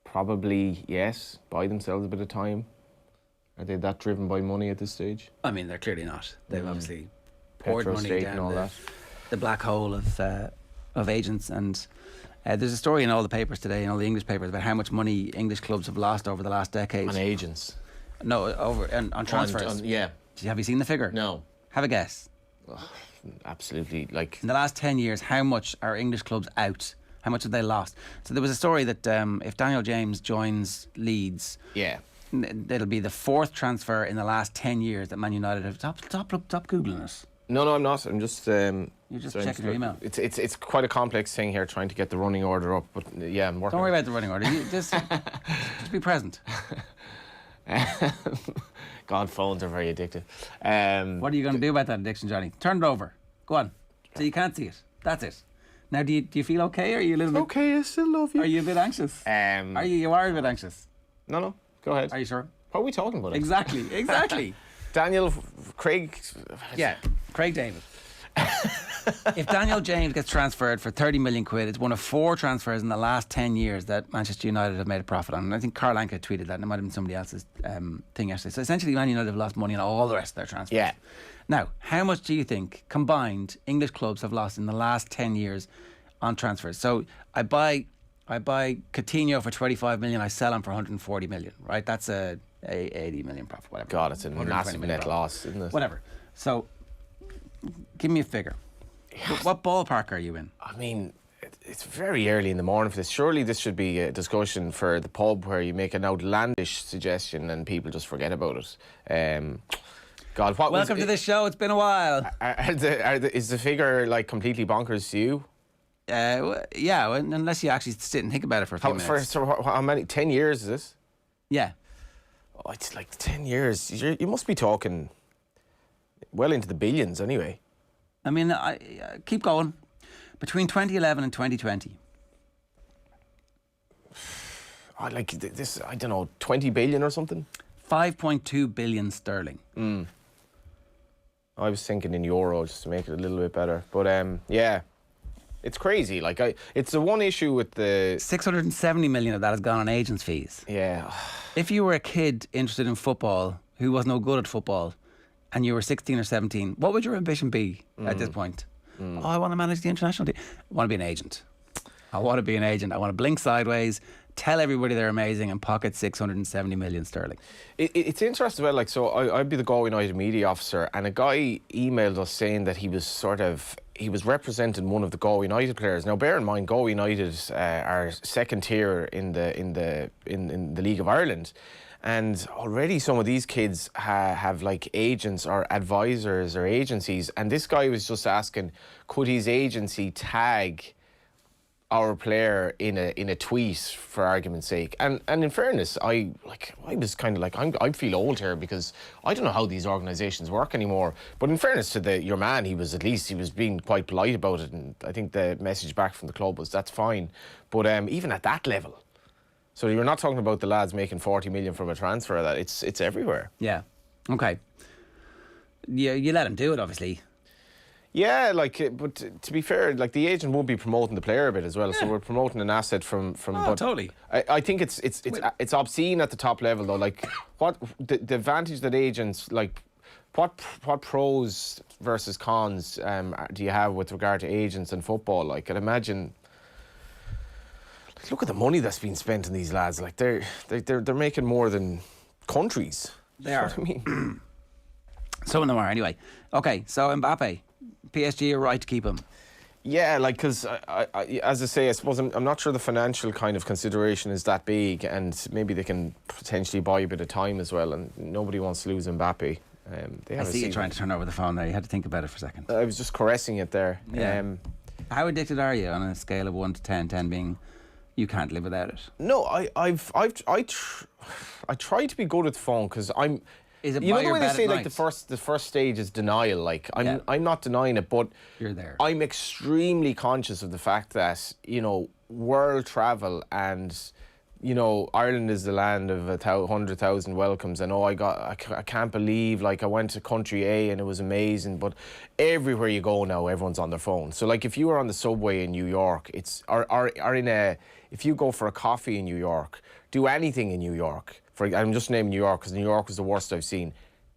probably yes, buy themselves a bit of time. Are they that driven by money at this stage? I mean, they're clearly not. They've obviously poured money State down and all that. the black hole of agents. And there's a story in all the papers today, in all the English papers, about how much money English clubs have lost over the last decade. On agents? No, on transfers. Yeah. Have you seen the figure? No. Have a guess. Absolutely. Like, in the last 10 years, how much are English clubs out? How much have they lost? So there was a story that if Daniel James joins Leeds... Yeah. It'll be the fourth transfer in the last 10 years that Man United have. Stop Googling us. No, I'm not. I'm just... You're just checking your email. It's quite a complex thing here, trying to get the running order up. But yeah, I'm working. Don't worry about the running order. You just be present. God, phones are very addictive. What are you going to do about that addiction, Johnny? Turn it over. Go on. So you can't see it. That's it. Now, do you feel okay? Or are you a little bit... Okay, I still love you. Are you a bit anxious? You are a bit anxious? No. Go ahead. Are you sure? What are we talking about? Exactly. Daniel, Craig... Yeah, Craig David. If Daniel James gets transferred for 30 million quid, it's one of 4 transfers in the last 10 years that Manchester United have made a profit on. And I think Karl Anka tweeted that, and it might have been somebody else's thing yesterday. So essentially, Man United have lost money on all the rest of their transfers. Yeah. Now, how much do you think combined English clubs have lost in the last 10 years on transfers? So I buy Coutinho for 25 million, I sell him for 140 million, right? That's a 80 million profit, whatever. God, it's a massive net loss, isn't it? Whatever. So, give me a figure. What ballpark are you in? I mean, it's very early in the morning for this. Surely this should be a discussion for the pub where you make an outlandish suggestion and people just forget about it. God, welcome to the show. It's been a while. Is the figure like completely bonkers to you? Yeah, unless you actually sit and think about it for a few minutes. How many? 10 years is this? Yeah. Oh, it's like 10 years. You must be talking well into the billions anyway. I mean, keep going. Between 2011 and 2020. Like this, I don't know, 20 billion or something? 5.2 billion sterling. I was thinking in euro just to make it a little bit better. But yeah. It's crazy. Like it's the one issue with the 670 million of that has gone on agents' fees. Yeah. If you were a kid interested in football who was no good at football, and you were 16 or 17, what would your ambition be at this point? Oh, I want to manage the international team. I want to be an agent. I want to blink sideways, tell everybody they're amazing and pocket 670 million sterling. It's interesting, well, like, so I'd be the Galway United media officer, and a guy emailed us saying that he was representing one of the Galway United players. Now, bear in mind, Galway United are second tier in the League of Ireland, and already some of these kids have like agents or advisors or agencies, and this guy was just asking, could his agency tag our player in a tweet, for argument's sake? And in fairness, I was kind of like, I feel old here because I don't know how these organisations work anymore. But in fairness to your man, he was being quite polite about it, and I think the message back from the club was that's fine. But even at that level, so you're not talking about the lads making 40 million from a transfer. That it's everywhere. Yeah. Okay. Yeah, you let him do it, obviously. Yeah, but to be fair, like, the agent won't be promoting the player a bit as well. Yeah. So we're promoting an asset from. Oh, totally. I think it's obscene at the top level though. Like, what the advantage that agents, like, what pros versus cons do you have with regard to agents and football? Like, I'd imagine. Like, look at the money that's been spent on these lads. Like, they're making more than countries. They are. What I mean. Some of them are anyway. Okay, so Mbappe. PSG are right to keep him. Yeah, like, because as I say, I suppose I'm not sure the financial kind of consideration is that big, and maybe they can potentially buy a bit of time as well, and nobody wants to lose Mbappe. I see you trying to turn over the phone there. You had to think about it for a second. I was just caressing it there. Yeah. How addicted are you on a scale of 1 to 10, 10 being you can't live without it? No, I try to be good at the phone because I'm. Is it you know the way they say, like, night? the first stage is denial. Like, I'm not denying it, but you're there. I'm extremely conscious of the fact that, you know, world travel and, you know, Ireland is the land of 100,000 welcomes. And I can't believe, like, I went to country A and it was amazing. But everywhere you go now, everyone's on their phone. So, like, if you were on the subway in New York, if you go for a coffee in New York, do anything in New York. I'm just naming New York because New York was the worst I've seen.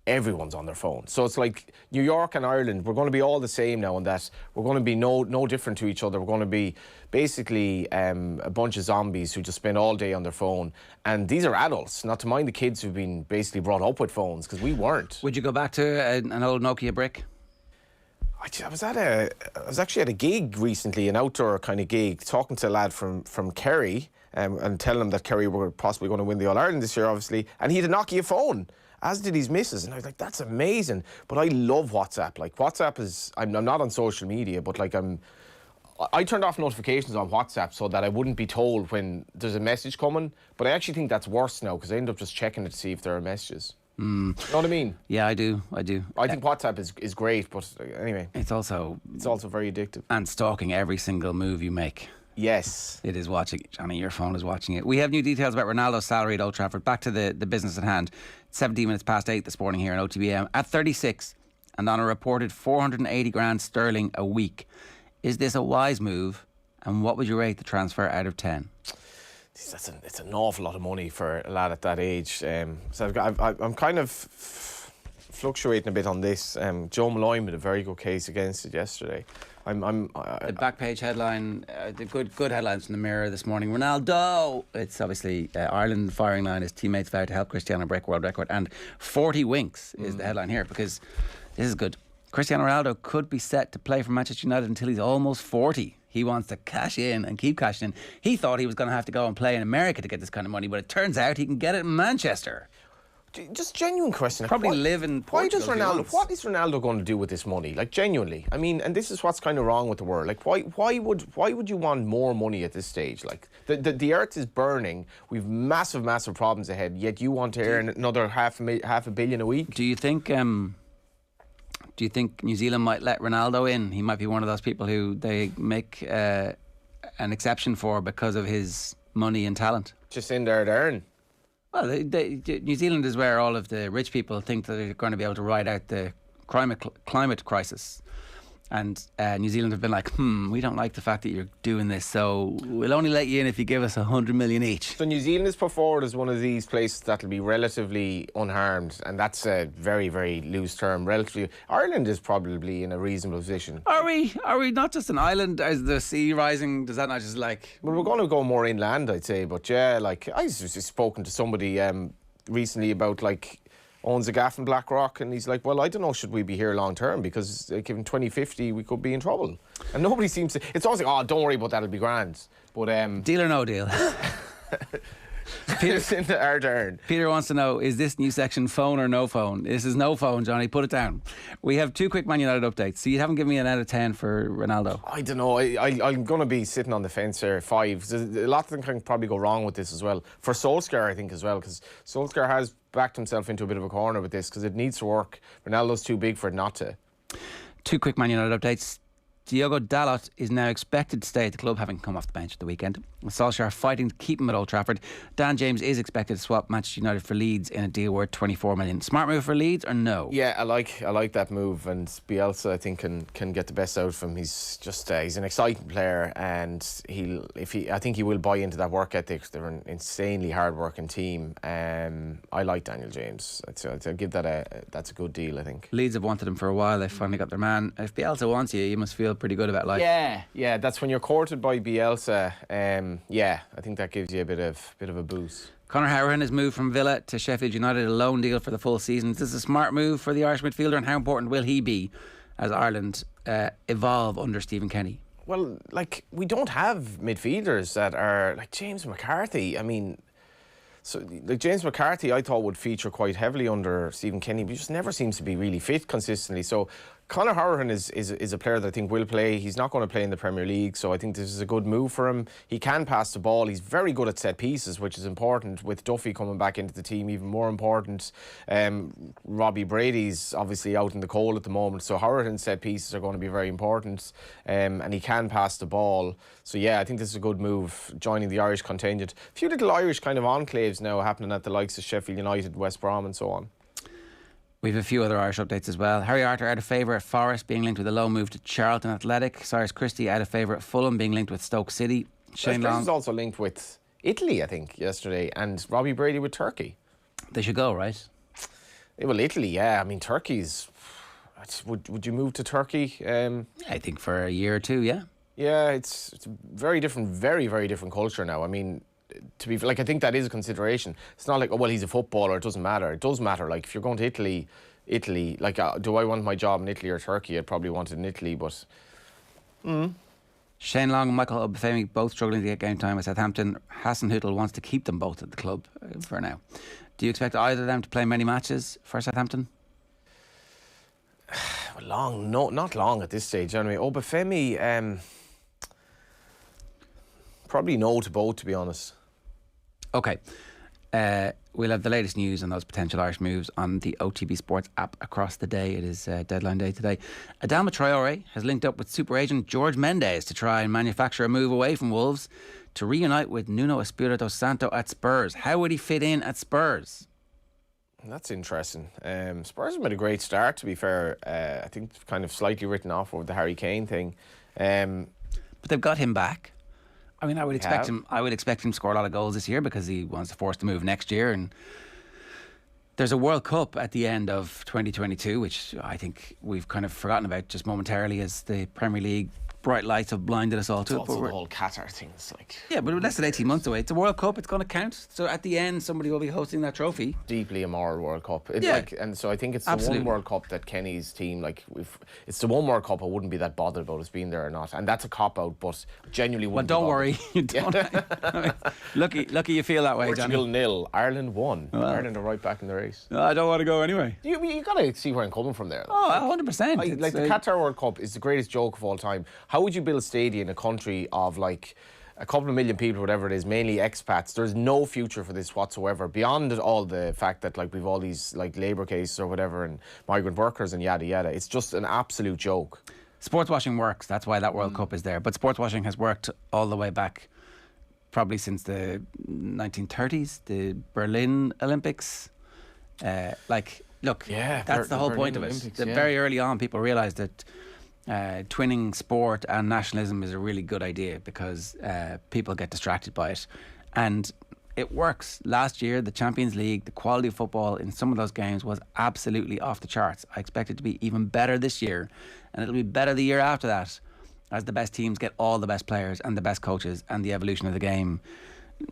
Everyone's on their phone. So it's like New York and Ireland, we're going to be all the same now, in that we're going to be no different to each other. We're going to be basically a bunch of zombies who just spend all day on their phone. And these are adults, not to mind the kids who've been basically brought up with phones, because we weren't. Would you go back to an old Nokia brick? I was actually at a gig recently, an outdoor kind of gig, talking to a lad from Kerry. And telling him that Kerry were possibly going to win the All-Ireland this year, obviously. And he had a Nokia phone, as did his missus. And I was like, that's amazing. But I love WhatsApp. Like, WhatsApp is... I'm not on social media, but, like, I turned off notifications on WhatsApp so that I wouldn't be told when there's a message coming. But I actually think that's worse now, because I end up just checking it to see if there are messages. You know what I mean? Yeah, I do. I think WhatsApp is great, but anyway. It's also very addictive. And stalking every single move you make. Yes. It is watching it, Johnny. Your phone is watching it. We have new details about Ronaldo's salary at Old Trafford. Back to the business at hand. 17 minutes past 8 this morning here on OTB AM. At 36 and on a reported 480 grand sterling a week. Is this a wise move? And what would you rate the transfer out of 10? It's an awful lot of money for a lad at that age. So I'm kind of fluctuating a bit on this. Joe Malloy made a very good case against it yesterday. The back page headline, the good headlines from the Mirror this morning. Ronaldo. It's obviously Ireland firing line. His teammates vowed to help Cristiano break world record, and 40 winks is the headline here, because this is good. Cristiano Ronaldo could be set to play for Manchester United until he's almost 40. He wants to cash in and keep cashing in. He thought he was going to have to go and play in America to get this kind of money, but it turns out he can get it in Manchester. Just genuine question. Probably live in Portugal. What is Ronaldo going to do with this money? Like, genuinely. I mean, and this is what's kind of wrong with the world. Like, why would you want more money at this stage? Like, the earth is burning. We've massive problems ahead. Yet you want to earn another half a billion a week. Do you think New Zealand might let Ronaldo in? He might be one of those people who they make an exception for because of his money and talent. Just in there to earn. Well, New Zealand is where all of the rich people think that they're going to be able to ride out the climate crisis. And New Zealand have been like, we don't like the fact that you're doing this, so we'll only let you in if you give us 100 million each. So New Zealand is put forward as one of these places that'll be relatively unharmed, and that's a very, very loose term. Relatively, Ireland is probably in a reasonable position. Are we not just an island? As the sea rising, does that not just like... Well, we're going to go more inland, I'd say. But yeah, like I was just spoken to somebody recently about like owns a gaff in Blackrock, and he's like, well, I don't know, should we be here long term, because like, in 2050 we could be in trouble. And nobody seems to... It's always like, oh, don't worry about that, it'll be grand. But deal or no deal? Peter's in the Artern. Peter wants to know, is this new section phone or no phone? This is no phone, Johnny. Put it down. We have 2 quick Man United updates. So you haven't given me an out of 10 for Ronaldo. I don't know. I'm going to be sitting on the fence here. 5. A lot of things can probably go wrong with this as well. For Solskjaer, I think, as well, because Solskjaer has backed himself into a bit of a corner with this, because it needs to work. Ronaldo's too big for it not to. 2 quick Man United updates. Diogo Dalot is now expected to stay at the club, having come off the bench at the weekend. Solskjaer fighting to keep him at Old Trafford. Dan James is expected to swap Manchester United for Leeds in a deal worth 24 million. Smart move for Leeds or no? Yeah, I like that move, and Bielsa I think can get the best out of him. He's just he's an exciting player, and I think he will buy into that work ethic. They're an insanely hard working team. I like Daniel James. I'd give that that's a good deal, I think. Leeds have wanted him for a while. They finally got their man. If Bielsa wants you, you must feel pretty good about life. Yeah, that's when you're courted by Bielsa. I think that gives you a bit of a boost. Conor Hourihane has moved from Villa to Sheffield United, a loan deal for the full season. Is this a smart move for the Irish midfielder, and how important will he be as Ireland evolve under Stephen Kenny? Well, like, we don't have midfielders that are like James McCarthy. I mean, so like James McCarthy, I thought would feature quite heavily under Stephen Kenny, but he just never seems to be really fit consistently. So Conor Hourihane is a player that I think will play. He's not going to play in the Premier League, so I think this is a good move for him. He can pass the ball. He's very good at set pieces, which is important. With Duffy coming back into the team, even more important. Robbie Brady's obviously out in the cold at the moment, so Hourihane's set pieces are going to be very important. And he can pass the ball. So yeah, I think this is a good move, joining the Irish contingent. A few little Irish kind of enclaves now happening at the likes of Sheffield United, West Brom and so on. We have a few other Irish updates as well. Harry Arter out of favour at Forest, being linked with a loan move to Charlton Athletic. Cyrus Christie out of favour at Fulham, being linked with Stoke City. Shane Long was also linked with Italy, I think, yesterday, and Robbie Brady with Turkey. They should go, right? Well, Italy, yeah. I mean, Turkey's... Would you move to Turkey? I think for a year or two, yeah. Yeah, it's a very different, very, very different culture now. I mean, to be like, I think that is a consideration. It's not like, oh, well, he's a footballer, it doesn't matter. It does matter. Like, if you're going to Italy, like, do I want my job in Italy or Turkey? I'd probably want it in Italy, but... Shane Long and Michael Obafemi both struggling to get game time at Southampton. Hassan Hüttl wants to keep them both at the club for now. Do you expect either of them to play many matches for Southampton? Long, no, not long at this stage. Anyway, Obafemi, probably no to both, to be honest. Okay. We'll have the latest news on those potential Irish moves on the OTB Sports app across the day. It is deadline day today. Adama Traore has linked up with super agent George Mendes to try and manufacture a move away from Wolves to reunite with Nuno Espirito Santo at Spurs. How would he fit in at Spurs? That's interesting. Spurs have made a great start, to be fair. I think kind of slightly written off over the Harry Kane thing. But they've got him back. I mean, I would expect him to score a lot of goals this year, because he wants to force the move next year. And there's a World Cup at the end of 2022, which I think we've kind of forgotten about just momentarily as the Premier League bright lights have blinded us all to it. It's also the whole Qatar thing. Yeah, but we're less than 18 months away. It's a World Cup, it's going to count. So at the end, somebody will be hosting that trophy. Deeply immoral World Cup. And so I think it's the Absolutely. one World Cup that Kenny's team, like, if it's the one World Cup I wouldn't be that bothered about us being there or not. And that's a cop-out, but genuinely wouldn't. Well, don't worry. You don't. Lucky you feel that way, Johnny. Portugal 0, Ireland 1. Well, Ireland are right back in the race. No, I don't want to go anyway. You got to see where I'm coming from there. Oh, 100%. Like the Qatar World Cup is the greatest joke of all time. How would you build a stadium in a country of like a couple of million people, whatever it is, mainly expats? There's no future for this whatsoever, beyond all the fact that like we've all these like labour cases or whatever and migrant workers and yada yada. It's just an absolute joke. Sports washing works. That's why that World Cup is there. But sports washing has worked all the way back, probably since the 1930s, the Berlin Olympics. Look, that's the whole point of it. Very early on, people realised that twinning sport and nationalism is a really good idea because people get distracted by it. And it works. Last year, the Champions League, the quality of football in some of those games was absolutely off the charts. I expect it to be even better this year, and it'll be better the year after that, as the best teams get all the best players and the best coaches, and the evolution of the game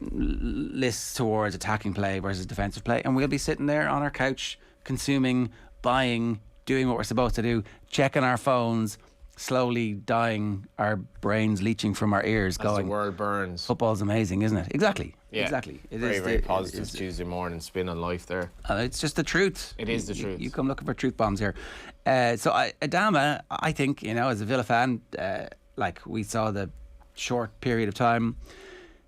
lists towards attacking play versus defensive play. And we'll be sitting there on our couch, consuming, buying, doing what we're supposed to do, checking our phones, slowly dying, our brains leaching from our ears, as going, the world burns. Football's amazing, isn't it? Exactly. Yeah. Exactly. It very, is very the, positive Tuesday morning spin on life there. It's just the truth. It is the truth. You come looking for truth bombs here. So Adama, I think, as a Villa fan, like we saw the short period of time,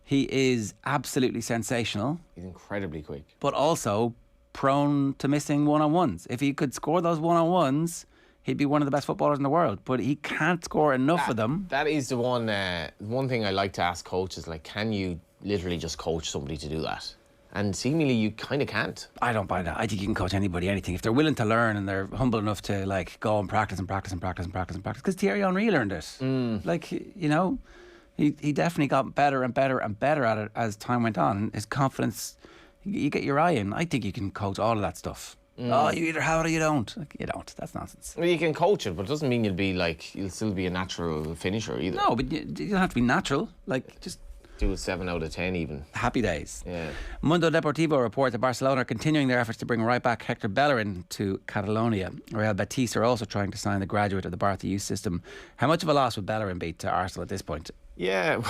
he is absolutely sensational. He's incredibly quick. But also prone to missing one-on-ones. If he could score those one-on-ones, he'd be one of the best footballers in the world. But he can't score enough of them. That is the one thing I like to ask coaches, like, can you literally just coach somebody to do that? And seemingly you kind of can't. I don't buy that. I think you can coach anybody anything if they're willing to learn and they're humble enough to like go and practice and practice and practice and practice and practice. Because Thierry Henry learned it. Like, he definitely got better and better and better at it as time went on. His confidence, you get your eye in. I think you can coach all of that stuff. Oh, you either have it or you don't. Like, you don't. That's nonsense. Well, you can coach it, but it doesn't mean you'll still be a natural finisher either. No, but you don't have to be natural. Like, just do a 7 out of 10 even. Happy days. Yeah. Mundo Deportivo report that Barcelona are continuing their efforts to bring right back Hector Bellerin to Catalonia. Real Betis are also trying to sign the graduate of the Barca youth system. How much of a loss would Bellerin be to Arsenal at this point? Yeah,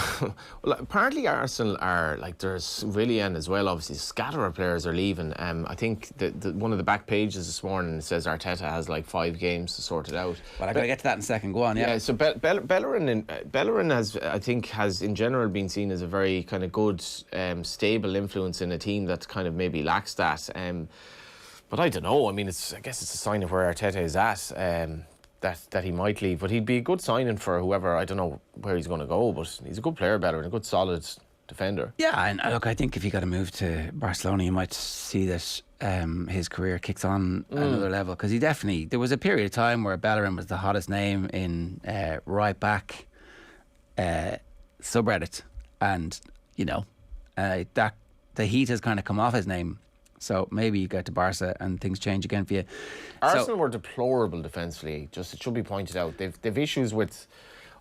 well, apparently Arsenal are, like, there's Willian as well, obviously. Scatter of players are leaving. I think one of the back pages this morning says Arteta has like 5 games to sort it out. Well, I'm going to get to that in a second. Go on, yeah. So Bellerin has in general been seen as a very kind of good, stable influence in a team that kind of maybe lacks that. But I don't know. I mean, I guess it's a sign of where Arteta is at. That he might leave, but he'd be a good signing for whoever. I don't know where he's going to go, but he's a good player, Bellerin, a good solid defender. Yeah, and look, I think if he got a move to Barcelona, you might see that his career kicks on another level, because there was a period of time where Bellerin was the hottest name in right back subreddit, and that the heat has kind of come off his name. So maybe you get to Barca and things change again for you. Arsenal were deplorable defensively. Just, it should be pointed out, they've issues with,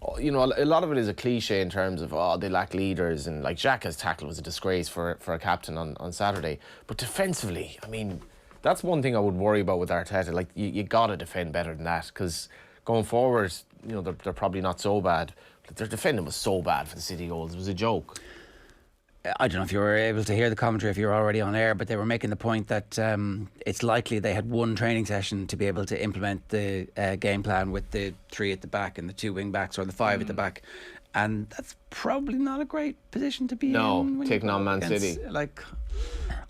a lot of it is a cliche in terms of they lack leaders, and like Xhaka's tackle was a disgrace for a captain on Saturday. But defensively, I mean, that's one thing I would worry about with Arteta. Like, you got to defend better than that, because going forward, they're probably not so bad. But their defending was so bad for the City goals. It was a joke. I don't know if you were able to hear the commentary if you were already on air, but they were making the point that it's likely they had one training session to be able to implement the game plan with the 3 at the back and the 2 wing backs, or the 5 at the back, and that's probably not a great position to be in. No, taking on Man City. Like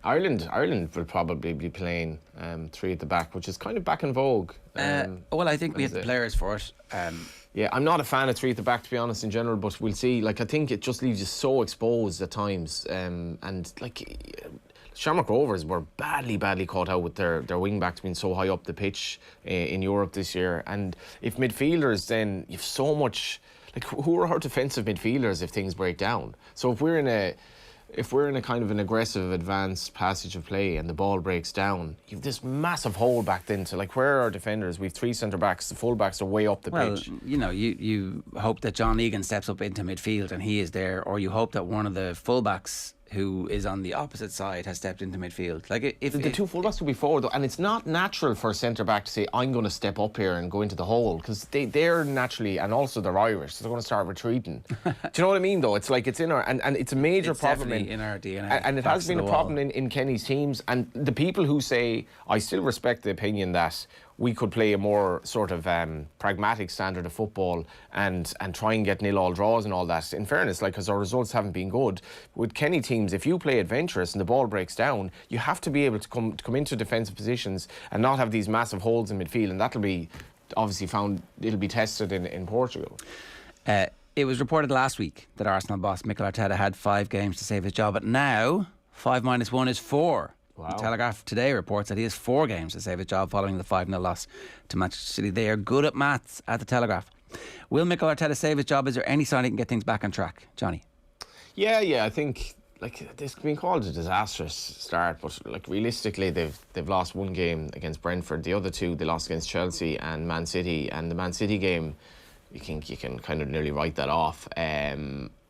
Ireland will probably be playing 3 at the back, which is kind of back in vogue. Well, I think we have the players for it. Yeah, I'm not a fan of 3 at the back, to be honest, in general, but we'll see. Like, I think it just leaves you so exposed at times. And like, Shamrock Rovers were badly caught out with their wing backs being so high up the pitch in Europe this year. And if midfielders, then you've so much. Like, who are our defensive midfielders if things break down? So if we're in a kind of an aggressive advanced passage of play and the ball breaks down, you've this massive hole back then to, like, where are our defenders? We've 3 centre backs, the full backs are way up the pitch. You hope that John Egan steps up into midfield and he is there, or you hope that one of the full backs who is on the opposite side has stepped into midfield. Like, if the 2 fullbacks will be forward, though, and it's not natural for a centre back to say, I'm going to step up here and go into the hole, because they're naturally, and also they're Irish, so they're going to start retreating. Do you know what I mean, though? It's like, it's in our, and it's a major problem in our DNA, and it has been a problem in Kenny's teams. And the people who say, I still respect the opinion that we could play a more sort of pragmatic standard of football and try and get 0-0 draws and all that. In fairness, like, because our results haven't been good. With Kenny teams, if you play adventurous and the ball breaks down, you have to be able to come into defensive positions and not have these massive holes in midfield, and that'll be obviously it'll be tested in Portugal. It was reported last week that Arsenal boss Mikel Arteta had 5 games to save his job, but now 5 minus 1 is 4. The Telegraph today reports that he has 4 games to save his job following the 5-0 loss to Manchester City. They are good at maths at the Telegraph. Will Mikel Arteta save his job? Is there any sign he can get things back on track? Johnny? Yeah, I think this has been called a disastrous start, but realistically they've lost 1 game against Brentford. The other 2 they lost against Chelsea and Man City, and the Man City game you can kind of nearly write that off.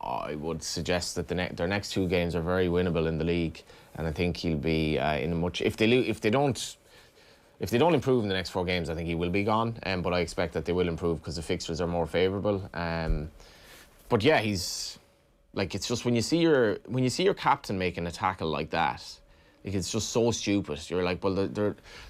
I would suggest that their next 2 games are very winnable in the league, and I think he'll be in a much if they don't improve in the next 4 games, I think he will be gone. But I expect that they will improve because the fixtures are more favourable. But yeah, he's it's just when you see your captain making a tackle like that, it's just so stupid. You're like, well,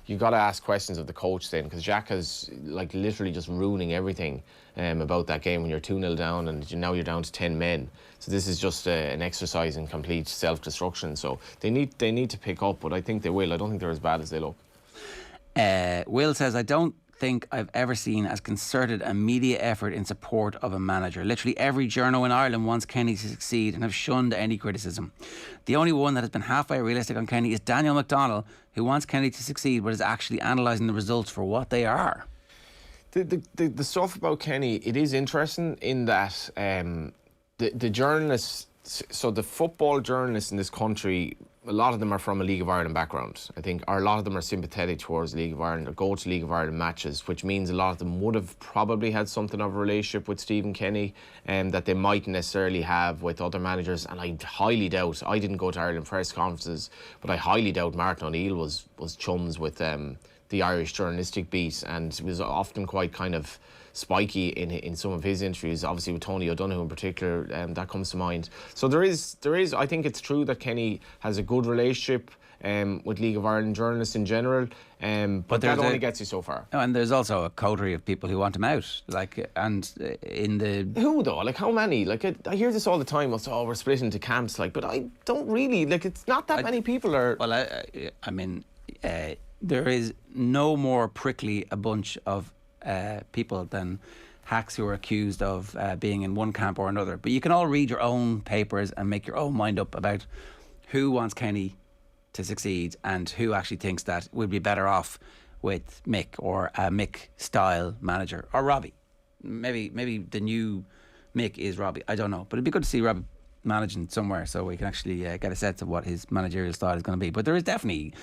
you got to ask questions of the coach then, because Xhaka's literally just ruining everything about that game when you're 2-0 down and now you're down to 10 men. So this is just an exercise in complete self-destruction. So they need to pick up, but I think they will. I don't think they're as bad as they look. Will says, I don't think I've ever seen as concerted a media effort in support of a manager. Literally every journo in Ireland wants Kenny to succeed and have shunned any criticism. The only one that has been halfway realistic on Kenny is Daniel McDonnell, who wants Kenny to succeed but is actually analysing the results for what they are. The stuff about Kenny, it is interesting in that the journalists, so the football journalists in this country, a lot of them are from a League of Ireland background, I think, or a lot of them are sympathetic towards League of Ireland or go to League of Ireland matches, which means a lot of them would have probably had something of a relationship with Stephen Kenny that they mightn't necessarily have with other managers. And I highly doubt, I didn't go to Ireland press conferences, but I highly doubt Martin O'Neill was chums with the Irish journalistic beat, and was often quite kind of spiky in some of his interviews, obviously with Tony O'Donoghue in particular, that comes to mind. So there is. I think it's true that Kenny has a good relationship with League of Ireland journalists in general, but that only gets you so far. Oh, and there's also a coterie of people who want him out, who though? How many? I hear this all the time. We're split into camps, but I don't really it's not that many people are. Well, I mean, there is no more prickly a bunch of people than hacks who are accused of being in one camp or another. But you can all read your own papers and make your own mind up about who wants Kenny to succeed and who actually thinks that would be better off with Mick or a Mick-style manager. Or Robbie. Maybe the new Mick is Robbie. I don't know. But it'd be good to see Robbie managing somewhere so we can actually get a sense of what his managerial style is going to be. But there is definitely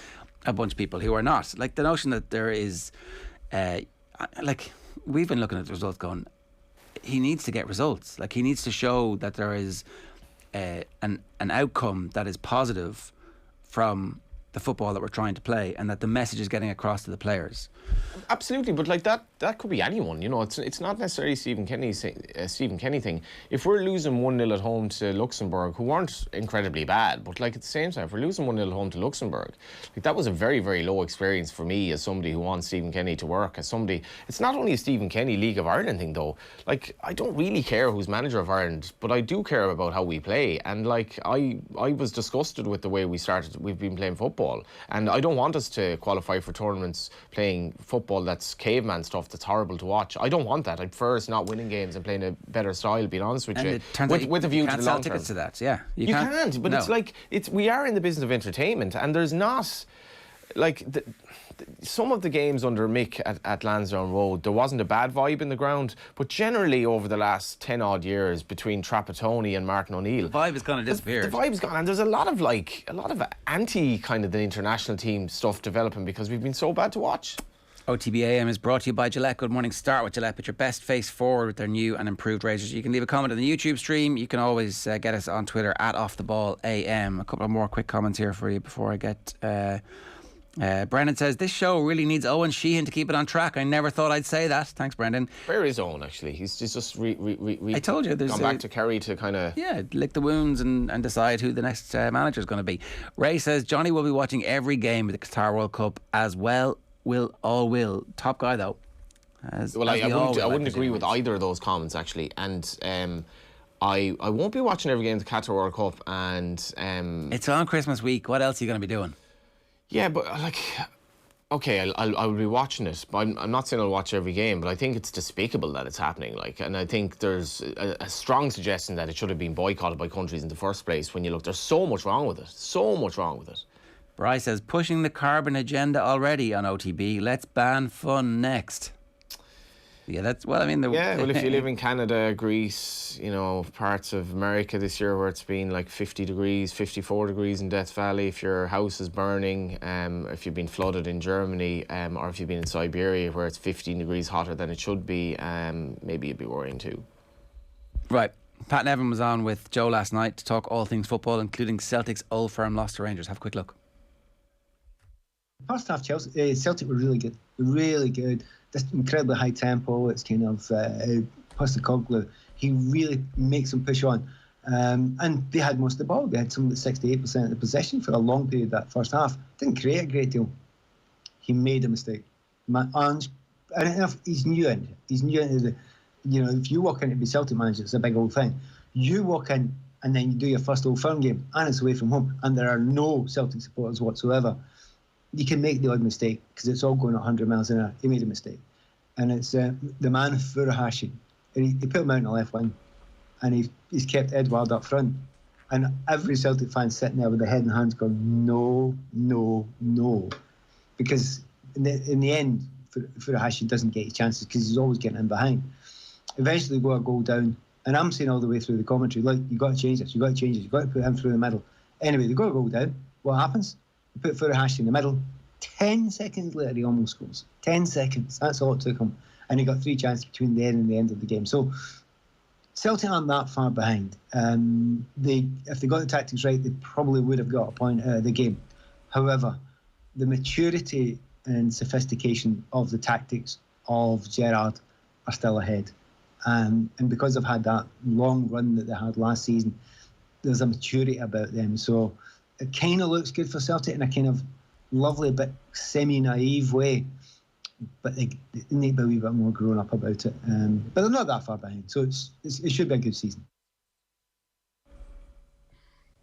a bunch of people who are not. The notion that there is... we've been looking at the results going, he needs to get results. He needs to show that there is an outcome that is positive from the football that we're trying to play, and that the message is getting across to the players. Absolutely, but that could be anyone. It's not necessarily Stephen Kenny thing. If we're losing 1-0 at home to Luxembourg, who aren't incredibly bad, but at the same time, if we're losing 1-0 at home to Luxembourg, that was a very, very low experience for me as somebody who wants Stephen Kenny to work. It's not only a Stephen Kenny League of Ireland thing though. I don't really care who's manager of Ireland, but I do care about how we play. And I was disgusted with the way we've been playing football, and I don't want us to qualify for tournaments playing football that's caveman stuff that's horrible to watch. I don't want that. I prefer us not winning games and playing a better style, being honest with you. With a view to the long term. You can't sell tickets to that, yeah. You can't, but no. We are in the business of entertainment, and there's not... some of the games under Mick at Lansdowne Road, there wasn't a bad vibe in the ground, but generally over the last 10 odd years between Trapattoni and Martin O'Neill, the vibe has kind of disappeared. The vibe's gone, and there's a lot of anti kind of the international team stuff developing because we've been so bad to watch. OTB AM is brought to you by Gillette. Good morning. Start with Gillette. Put your best face forward with their new and improved razors. You can leave a comment on the YouTube stream. You can always get us on Twitter at OffTheBallAM. A couple of more quick comments here for you before I get... Brendan says, this show really needs Owen Sheehan to keep it on track. I never thought I'd say that. Thanks, Brendan. Where is Owen, actually? He's just I told you. There's gone back to Kerry to kind of... Yeah, lick the wounds and decide who the next manager is going to be. Ray says, Johnny will be watching every game of the Qatar World Cup as well. Will. Top guy, though. I wouldn't agree with either of those comments, actually. And... I won't be watching every game of the Qatar World Cup, and... It's on Christmas week. What else are you going to be doing? Yeah, but okay, I'll be watching it, but I'm not saying I'll watch every game, but I think it's despicable that it's happening. And I think there's a strong suggestion that it should have been boycotted by countries in the first place. When you look, there's so much wrong with it. Bryce says, pushing the carbon agenda already on OTB. Let's ban fun next. Yeah, that's, well, I mean... well, if you live in Canada, Greece, you know, parts of America this year where it's been like 50 degrees, 54 degrees in Death Valley, if your house is burning, if you've been flooded in Germany, or if you've been in Siberia where it's 15 degrees hotter than it should be, maybe you'd be worrying too. Right. Pat Nevin was on with Joe last night to talk all things football, including Celtic's Old Firm loss to Rangers. Have a quick look. First half, Celtic were really good. Really good. This incredibly high tempo. It's kind of Postecoglou. He really makes them push on. And they had most of the ball. They had something like 68% of the possession for a long period that first half. Didn't create a great deal. He made a mistake. And enough, he's new into the... You know, if you walk in to be Celtic manager, it's a big old thing. You walk in and then you do your first Old Firm game and it's away from home and there are no Celtic supporters whatsoever. You can make the odd mistake because it's all going at 100 miles an hour. He made a mistake. And it's the man Furuhashi. And he put him out in the left wing and he's kept Edouard up front. And every Celtic fan sitting there with their head and hands going, no, no, no. Because in the end, Furuhashi doesn't get his chances because he's always getting in behind. Eventually go a goal down, and I'm saying all the way through the commentary, like, you've got to change this, you've got to put him through the middle. Anyway, they got a goal down. What happens? They put Furuhashi in the middle. 10 seconds later, he almost scores. 10 seconds. That's all it took him. And he got 3 chances between the end and the end of the game. So, Celtic aren't that far behind. If they got the tactics right, they probably would have got a point out of the game. However, the maturity and sophistication of the tactics of Gerrard are still ahead. And because they've had that long run that they had last season, there's a maturity about them. So it kind of looks good for Celtic in a kind of lovely but semi-naive way. But they need to be a wee bit more grown up about it. But they're not that far behind. So it should be a good season.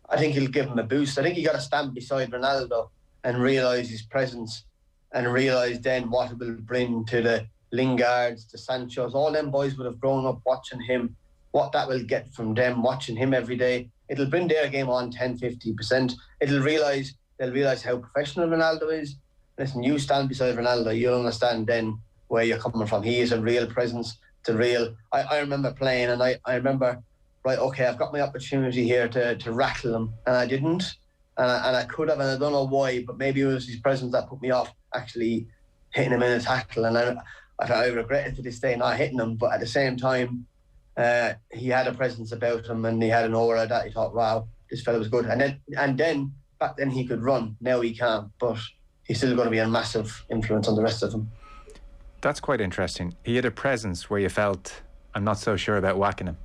I think he'll give him a boost. I think you got to stand beside Ronaldo and realise his presence and realise then what it will bring to the Lingards, the Sanchos, all them boys would have grown up watching him, what that will get from them, watching him every day. It'll bring their game on 10-15%. They'll realise how professional Ronaldo is. Listen, you stand beside Ronaldo, you'll understand then where you're coming from. He is a real presence. It's a real... I remember playing and I remember, right, okay, I've got my opportunity here to rattle him, and I didn't. And I could have, and I don't know why, but maybe it was his presence that put me off actually hitting him in a tackle. And I regret it to this day not hitting him, but at the same time, he had a presence about him and he had an aura that he thought, wow, this fella was good. And then back then he could run. Now he can't, but he's still going to be a massive influence on the rest of them. That's quite interesting. He had a presence where you felt, I'm not so sure about whacking him.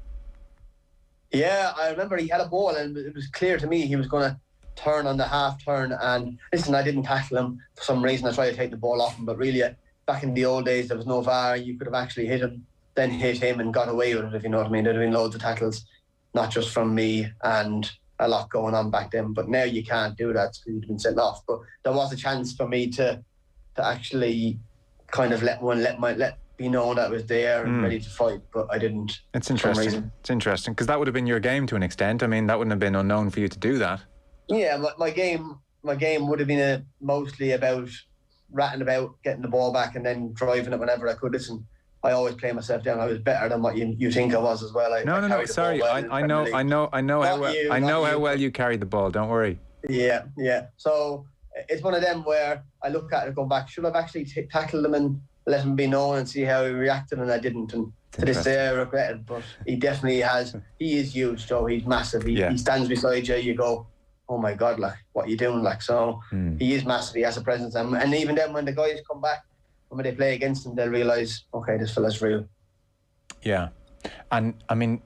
Yeah, I remember he had a ball and it was clear to me he was going to turn on the half turn. And listen, I didn't tackle him for some reason. I tried to take the ball off him, but really back in the old days, there was no VAR. You could have actually hit him, then hit him and got away with it, if you know what I mean. There'd have been loads of tackles, not just from me, and a lot going on back then. But now you can't do that because you've been sent off. But there was a chance for me to actually kind of let be known that I was there and ready to fight, but I didn't. It's interesting. It's interesting because that would have been your game to an extent. I mean, that wouldn't have been unknown for you to do that. Yeah, my game would have been mostly about ratting about, getting the ball back and then driving it whenever I could. Listen, I always play myself down. I was better than what you think I was as well. No. Sorry, I know how well you carried the ball. Don't worry. Yeah. So it's one of them where I look at it and go back, should I've actually tackled him and let him be known and see how he reacted, and I didn't. And to this day I regret it, but he definitely has. He is huge, Joe. He's massive. He stands beside you. You go, oh my God, like, what are you doing? Like, so he is massive. He has a presence. And even then, when the guys come back, when they play against him, they'll realise, okay, this fella's real. Yeah. And, I mean,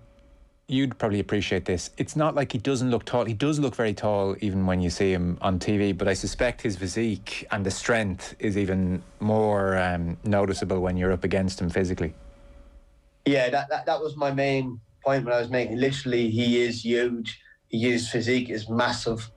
you'd probably appreciate this. It's not like he doesn't look tall. He does look very tall, even when you see him on TV, but I suspect his physique and the strength is even more noticeable when you're up against him physically. Yeah, that was my main point when I was making. Literally, he is huge. His physique is massive.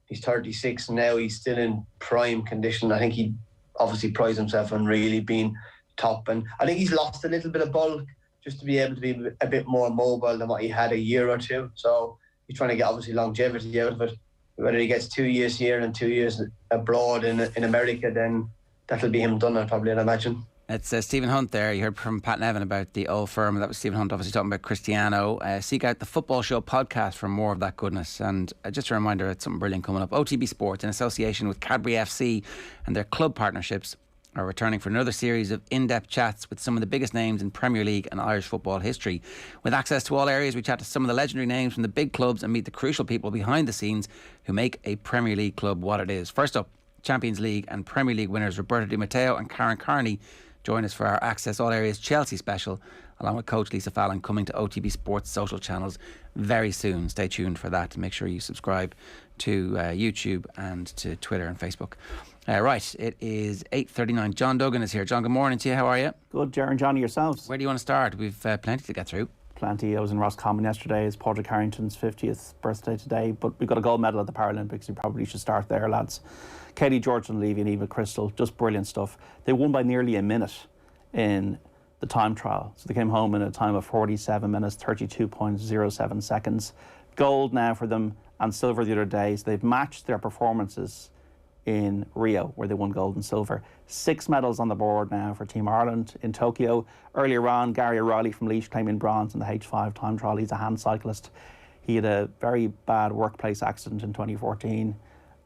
He's 36 now. He's still in prime condition. I think he obviously prides himself on really being top. And I think he's lost a little bit of bulk just to be able to be a bit more mobile than what he had a year or two. So he's trying to get obviously longevity out of it. whether he gets 2 years here and 2 years abroad in America, then that'll be him done, I'd imagine. It's Stephen Hunt there. You heard from Pat Nevin about the old firm. That was Stephen Hunt, obviously talking about Cristiano. Seek out the Football Show podcast for more of that goodness. And just a reminder, it's something brilliant coming up. OTB Sports, in association with Cadbury FC and their club partnerships, are returning for another series of in-depth chats with some of the biggest names in Premier League and Irish football history. With access to all areas, we chat to some of the legendary names from the big clubs and meet the crucial people behind the scenes who make a Premier League club what it is. First up, Champions League and Premier League winners Roberto Di Matteo and Karen Carney join us for our Access All Areas Chelsea special, along with coach Lisa Fallon, coming to OTB Sports social channels very soon. Stay tuned for that. Make sure you subscribe to YouTube and to Twitter and Facebook. Right, it is 8:39. John Duggan is here. John, good morning to you. How are you? Good, Ger and Johnny, yourselves. Where do you want to start? We've plenty to get through. Plenty. I was in Roscommon yesterday. It's Padraig Harrington's 50th birthday today, but we've got a gold medal at the Paralympics. You probably should start there, lads. Katie George-Levy and Eva Crystal, just brilliant stuff. They won by nearly a minute in the time trial. So they came home in a time of 47 minutes, 32.07 seconds. Gold now for them, and silver the other day. So they've matched their performances in Rio, where they won gold and silver. 6 medals on the board now for Team Ireland in Tokyo. Earlier on, Gary O'Reilly from Laois claiming bronze in the H5 time trial. He's a hand cyclist. He had a very bad workplace accident in 2014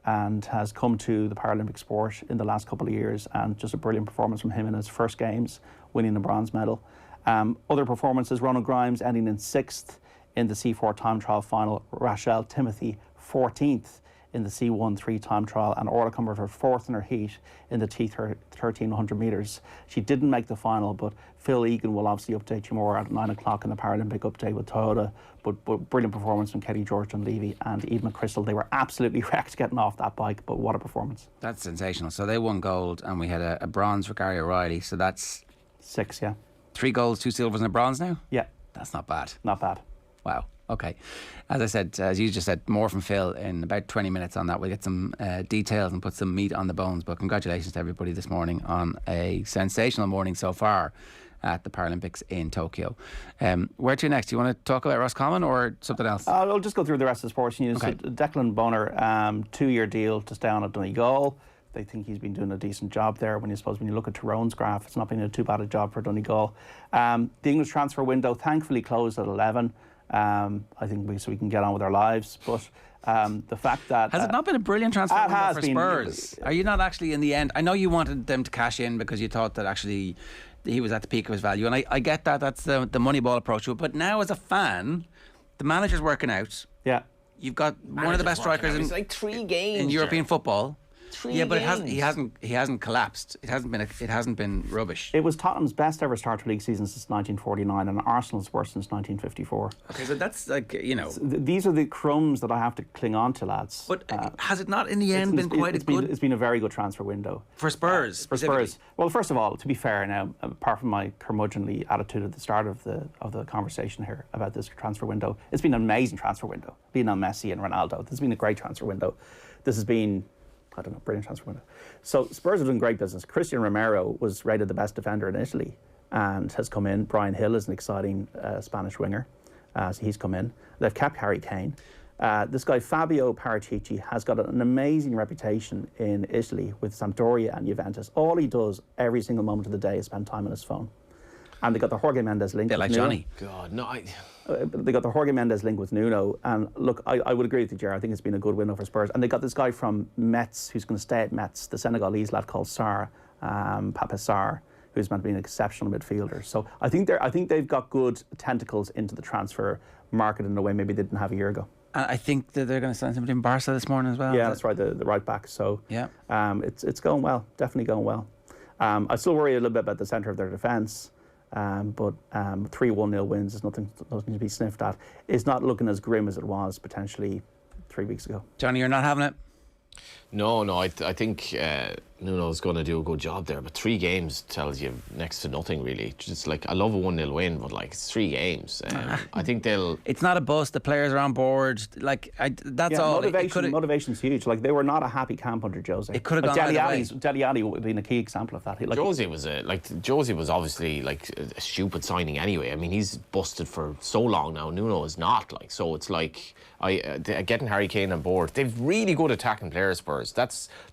and has come to the Paralympic sport in the last couple of years, and just a brilliant performance from him in his first games, winning a bronze medal. Other performances, Ronald Grimes ending in 6th in the C4 time trial final, Rachel Timothy 14th in the C1-3 time trial, and Orla Cumberford 4th in her heat in the T1300 metres. She didn't make the final, but Phil Egan will obviously update you more at 9 o'clock in the Paralympic update with Toyota. But brilliant performance from Katie George-Levy and Edmund Crystal. They were absolutely wrecked getting off that bike, but what a performance. That's sensational. So they won gold, and we had a bronze for Gary O'Reilly. So that's 6, yeah. 3 golds, 2 silvers and a bronze now? Yeah. That's not bad. Not bad. Wow. Okay. As I said, as you just said, more from Phil in about 20 minutes on that. We'll get some details and put some meat on the bones. But congratulations to everybody this morning on a sensational morning so far at the Paralympics in Tokyo. Where to next? Do you want to talk about Roscommon or something else? I'll just go through the rest of the sports news. Okay. Declan Bonner, 2-year deal to stay on at Donegal. They think he's been doing a decent job there. When you look at Tyrone's graph, it's not been too bad a job for Donegal. The English transfer window thankfully closed at 11. I think we can get on with our lives, but the fact that has it not been a brilliant transfer window for been, Spurs? Are you not actually in the end? I know you wanted them to cash in because you thought that actually he was at the peak of his value, and I get that. That's the Moneyball approach to it. But now, as a fan, the manager's working out. Yeah, you've got one of the best strikers in like 3 games in European football. 3 yeah, but games. he hasn't collapsed. It hasn't been rubbish. It was Tottenham's best ever start to league season since 1949, and Arsenal's worst since 1954. Okay, so that's these are the crumbs that I have to cling on to, lads. But has it not in the end been quite good? It's been a very good transfer window for Spurs. For Spurs. Well, first of all, to be fair, now apart from my curmudgeonly attitude at the start of the conversation here about this transfer window, it's been an amazing transfer window. Being on Messi and Ronaldo, this has been a great transfer window. This has been, I don't know, brilliant transfer window. So Spurs have done great business. Cristian Romero was rated the best defender in Italy and has come in. Brian Hill is an exciting Spanish winger. So he's come in. They've kept Harry Kane. This guy, Fabio Paratici, has got an amazing reputation in Italy with Sampdoria and Juventus. All he does every single moment of the day is spend time on his phone. And they got the Jorge Mendes link. A bit like Johnny. God, no. They got the Jorge Mendes link with Nuno, and look, I would agree with you, Gerard. I think it's been a good window for Spurs. And they got this guy from Metz who's going to stay at Metz, the Senegalese lad called Sarr, Papa Sarr, who's meant to be an exceptional midfielder. So I think they've got good tentacles into the transfer market in a way maybe they didn't have a year ago. I think that they're going to sign somebody in Barca this morning as well. Yeah, that's right, the right back. So yeah, it's going well, definitely going well. I still worry a little bit about the centre of their defence. But 3-1-0 wins is nothing to be sniffed at. It's not looking as grim as it was potentially 3 weeks ago. Johnny, you're not having it? No, I think Nuno's going to do a good job there, but 3 games tells you next to nothing, really. Just like, I love a 1-0 win, but like, it's 3 games. I think they'll... It's not a bust. The players are on board. Like, that's all. Motivation's huge. Like, they were not a happy camp under Jose. It could have gone either way. Dele Alli would have been a key example of that. Jose was obviously like a stupid signing anyway. I mean, he's busted for so long now. Nuno is not, like, so it's like getting Harry Kane on board. They've really good attacking players, Spurs.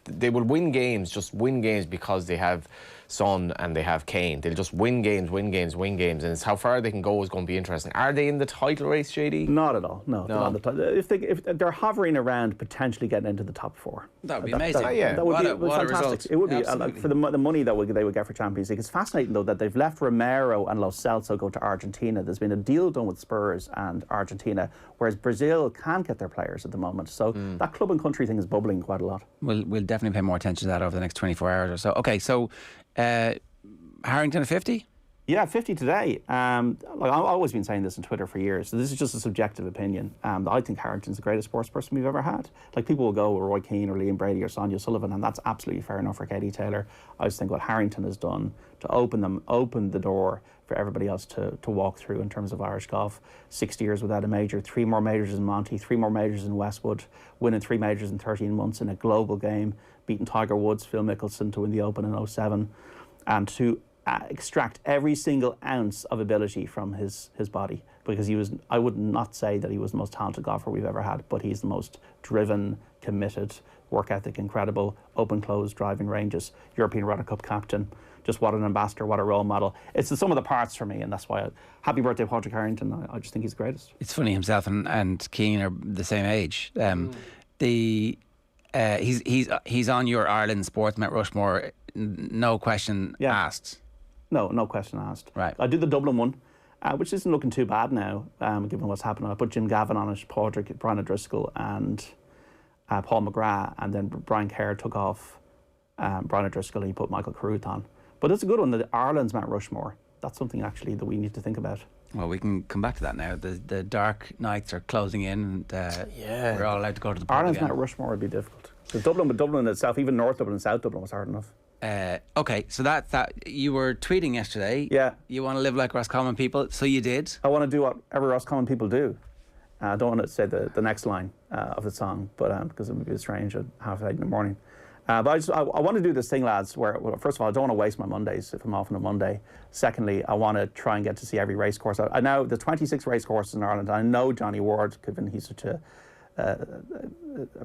They will win games, just win games because they have Son and they have Kane. They'll just win games, and it's how far they can go is going to be interesting. Are they in the title race, JD? Not at all. No. They're not in the if they're hovering around potentially getting into the top 4. That would be amazing. That would be fantastic. Result. It would be Absolutely. For the money that they would get for Champions League. It's fascinating though that they've left Romero and Lo Celso go to Argentina. There's been a deal done with Spurs and Argentina, whereas Brazil can't get their players at the moment. So that club and country thing is bubbling quite a lot. We'll definitely pay more attention to that over the next 24 hours or so. Okay, so Harrington at 50? Yeah, 50 today. I've always been saying this on Twitter for years, so this is just a subjective opinion. I think Harrington's the greatest sports person we've ever had. Like, people will go with Roy Keane or Liam Brady or Sonia Sullivan, and that's absolutely fair enough for Katie Taylor. I just think what Harrington has done to open the door for everybody else to walk through in terms of Irish golf. 60 years without a major, 3 more majors in Monty, 3 more majors in Westwood, winning 3 majors in 13 months in a global game, beating Tiger Woods, Phil Mickelson to win the Open in 07, and to extract every single ounce of ability from his body, because I would not say that he was the most talented golfer we've ever had, but he's the most driven, committed, work ethic incredible, open close driving ranges, European Ryder Cup captain. Just what an ambassador, what a role model. It's the sum of the parts for me, and that's why happy birthday Padraig Harrington. I just think he's the greatest. It's funny, himself and Keane are the same age. He's on your Ireland sports Mount Rushmore, no question asked. No question asked. Right. I do the Dublin one, which isn't looking too bad now, given what's happened. I put Jim Gavin on it, Padraig, Brian O'Driscoll and Paul McGrath, and then Brian Kerr took off Brian O'Driscoll and he put Michael Carruth on. But it's a good one, the Ireland's Mount Rushmore. That's something actually that we need to think about. Well, we can come back to that now. The dark nights are closing in, and we're all allowed to go to the pub Ireland's again. Mount Rushmore would be difficult. The Dublin itself, even North Dublin and South Dublin was hard enough. Okay, so that you were tweeting yesterday. Yeah. You want to live like Roscommon people, so you did. I want to do whatever Roscommon people do. I don't want to say the next line of the song, but because it would be strange at 8:30 in the morning. But I want to do this thing, lads, where, first of all, I don't want to waste my Mondays if I'm off on a Monday. Secondly, I want to try and get to see every race course. I know the 26 race courses in Ireland. I know Johnny Ward, given he's such a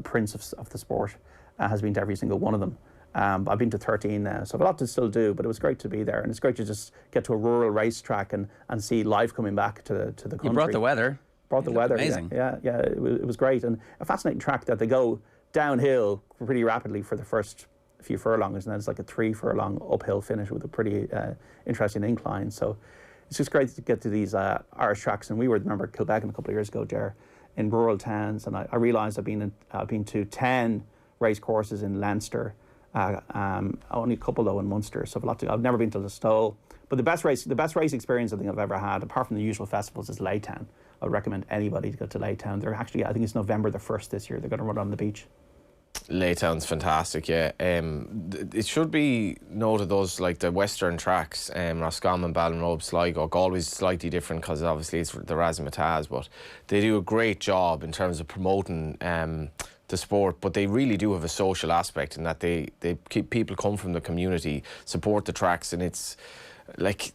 prince of the sport, has been to every single one of them. I've been to 13 now, so I've a lot to still do, but it was great to be there. And it's great to just get to a rural racetrack and see life coming back to the country. You brought the weather. Brought the weather. Amazing. Yeah, it was great. And a fascinating track that they go downhill pretty rapidly for the first few furlongs, and then it's like a 3 furlong uphill finish with a pretty interesting incline. So it's just great to get to these Irish tracks. And we were, remember, Kilbeggan a couple of years ago, Ger, in rural towns, and I realised I've been to 10 race courses in Leinster, only a couple though in Munster. So I've never been to the Stole. But the best race experience I think I've ever had, apart from the usual festivals, is Laytown. I would recommend anybody to go to Laytown. They're actually, I think it's November the 1st this year. They're going to run on the beach. Laytown's fantastic, yeah. It should be noted, those like the western tracks, Roscommon, Ballinrobe, Sligo, Galway's slightly different because obviously it's the razzmatazz, but they do a great job in terms of promoting the sport, but they really do have a social aspect in that they keep people come from the community, support the tracks, and it's like,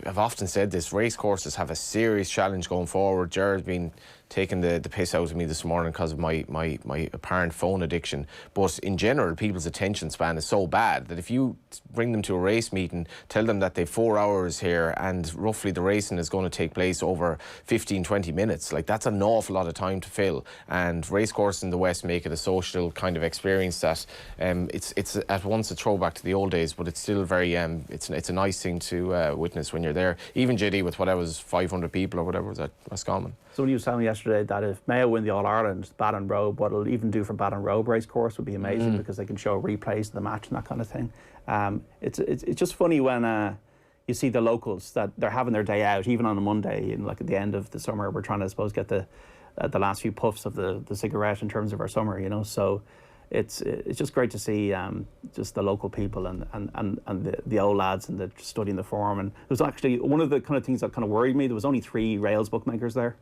I've often said this, race courses have a serious challenge going forward. Jared's been taking the piss out of me this morning because of my apparent phone addiction. But in general, people's attention span is so bad that if you bring them to a race meeting, tell them that they've 4 hours here and roughly the racing is going to take place over 15-20 minutes, like that's an awful lot of time to fill. And race courses in the West make it a social kind of experience that it's at once a throwback to the old days, but it's still very it's a nice thing to witness when you're there. Even JD with whatever was 500 people or whatever was at Roscommon. Somebody was telling me yesterday that if Mayo win the All-Ireland, Ballinrobe, what it'll even do for Ballinrobe race course would be amazing, because they can show replays of the match and that kind of thing. It's just funny when you see the locals that they're having their day out, even on a Monday, and like at the end of the summer, we're trying to, I suppose, get the last few puffs of the cigarette in terms of our summer, you know. So it's just great to see just the local people and the old lads and the studying the form. And it was actually one of the kind of things that kind of worried me. There was only 3 rails bookmakers there.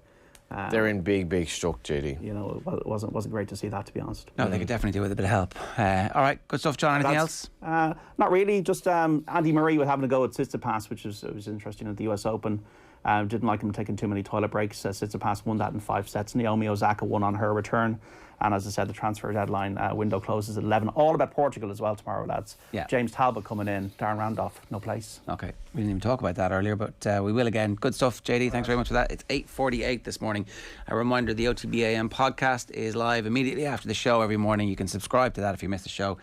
They're in big struck, JD. You know, it wasn't great to see that, to be honest. No, they could definitely do with a bit of help. All right, good stuff, John. Anything else? Not really. Just Andy Murray was having a go at Tsitsipas, which was interesting at the US Open. Didn't like him taking too many toilet breaks. Tsitsipas won that in 5 sets. Naomi Osaka won on her return. And as I said, the transfer deadline window closes at 11. All about Portugal as well tomorrow, lads. Yeah. James Talbot coming in. Darren Randolph, no place. Okay, we didn't even talk about that earlier, but we will again. Good stuff, JD. Thanks very much for that. It's 8:48 this morning. A reminder, the OTB AM podcast is live immediately after the show every morning. You can subscribe to that if you missed the show.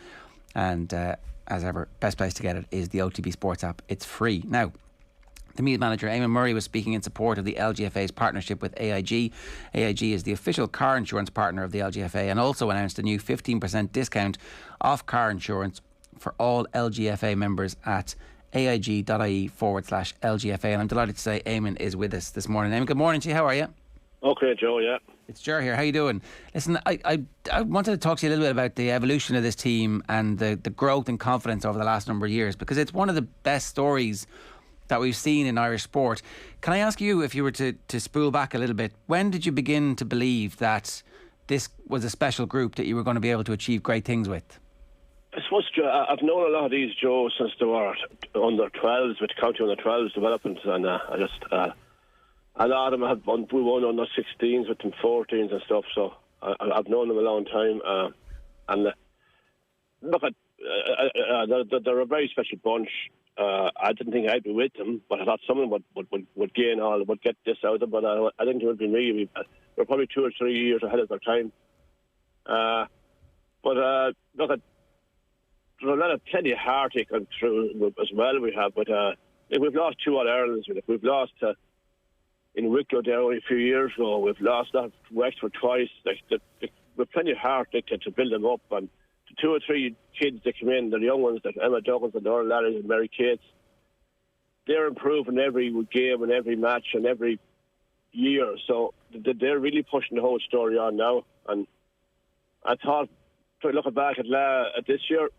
And as ever, best place to get it is the OTB Sports app. It's free. Now, the Meath manager, Eamon Murray, was speaking in support of the LGFA's partnership with AIG. AIG is the official car insurance partner of the LGFA and also announced a new 15% discount off car insurance for all LGFA members at aig.ie/LGFA. And I'm delighted to say Eamon is with us this morning. Eamon, good morning to you. How are you? Okay, Joe, yeah. It's Ger here. How you doing? Listen, I wanted to talk to you a little bit about the evolution of this team and the growth and confidence over the last number of years, because it's one of the best stories that we've seen in Irish sport. Can I ask you, if you were to spool back a little bit, when did you begin to believe that this was a special group that you were going to be able to achieve great things with? I suppose, I've known a lot of these, Joe, since they were under 12s, with county under 12s development, and I just a lot of them we won under 16s with them 14s and stuff, so I've known them a long time, and look at they're a very special bunch. I didn't think I'd be with them, but I thought someone would gain all, would get this out of them. But I think it would be me. We're probably 2 or 3 years ahead of their time. But look, there's a lot of plenty of heartache through as well. We have, but we've lost 2 All-Irelands. We've lost in Wicklow there only a few years ago. We've lost that Wexford twice. We've plenty of heartache to build them up, and 2 or 3 kids that come in, the young ones, like Emma Douglas and Laura Larry and Mary Cates, they're improving every game and every match and every year. So they're really pushing the whole story on now. And I thought, looking back at this year,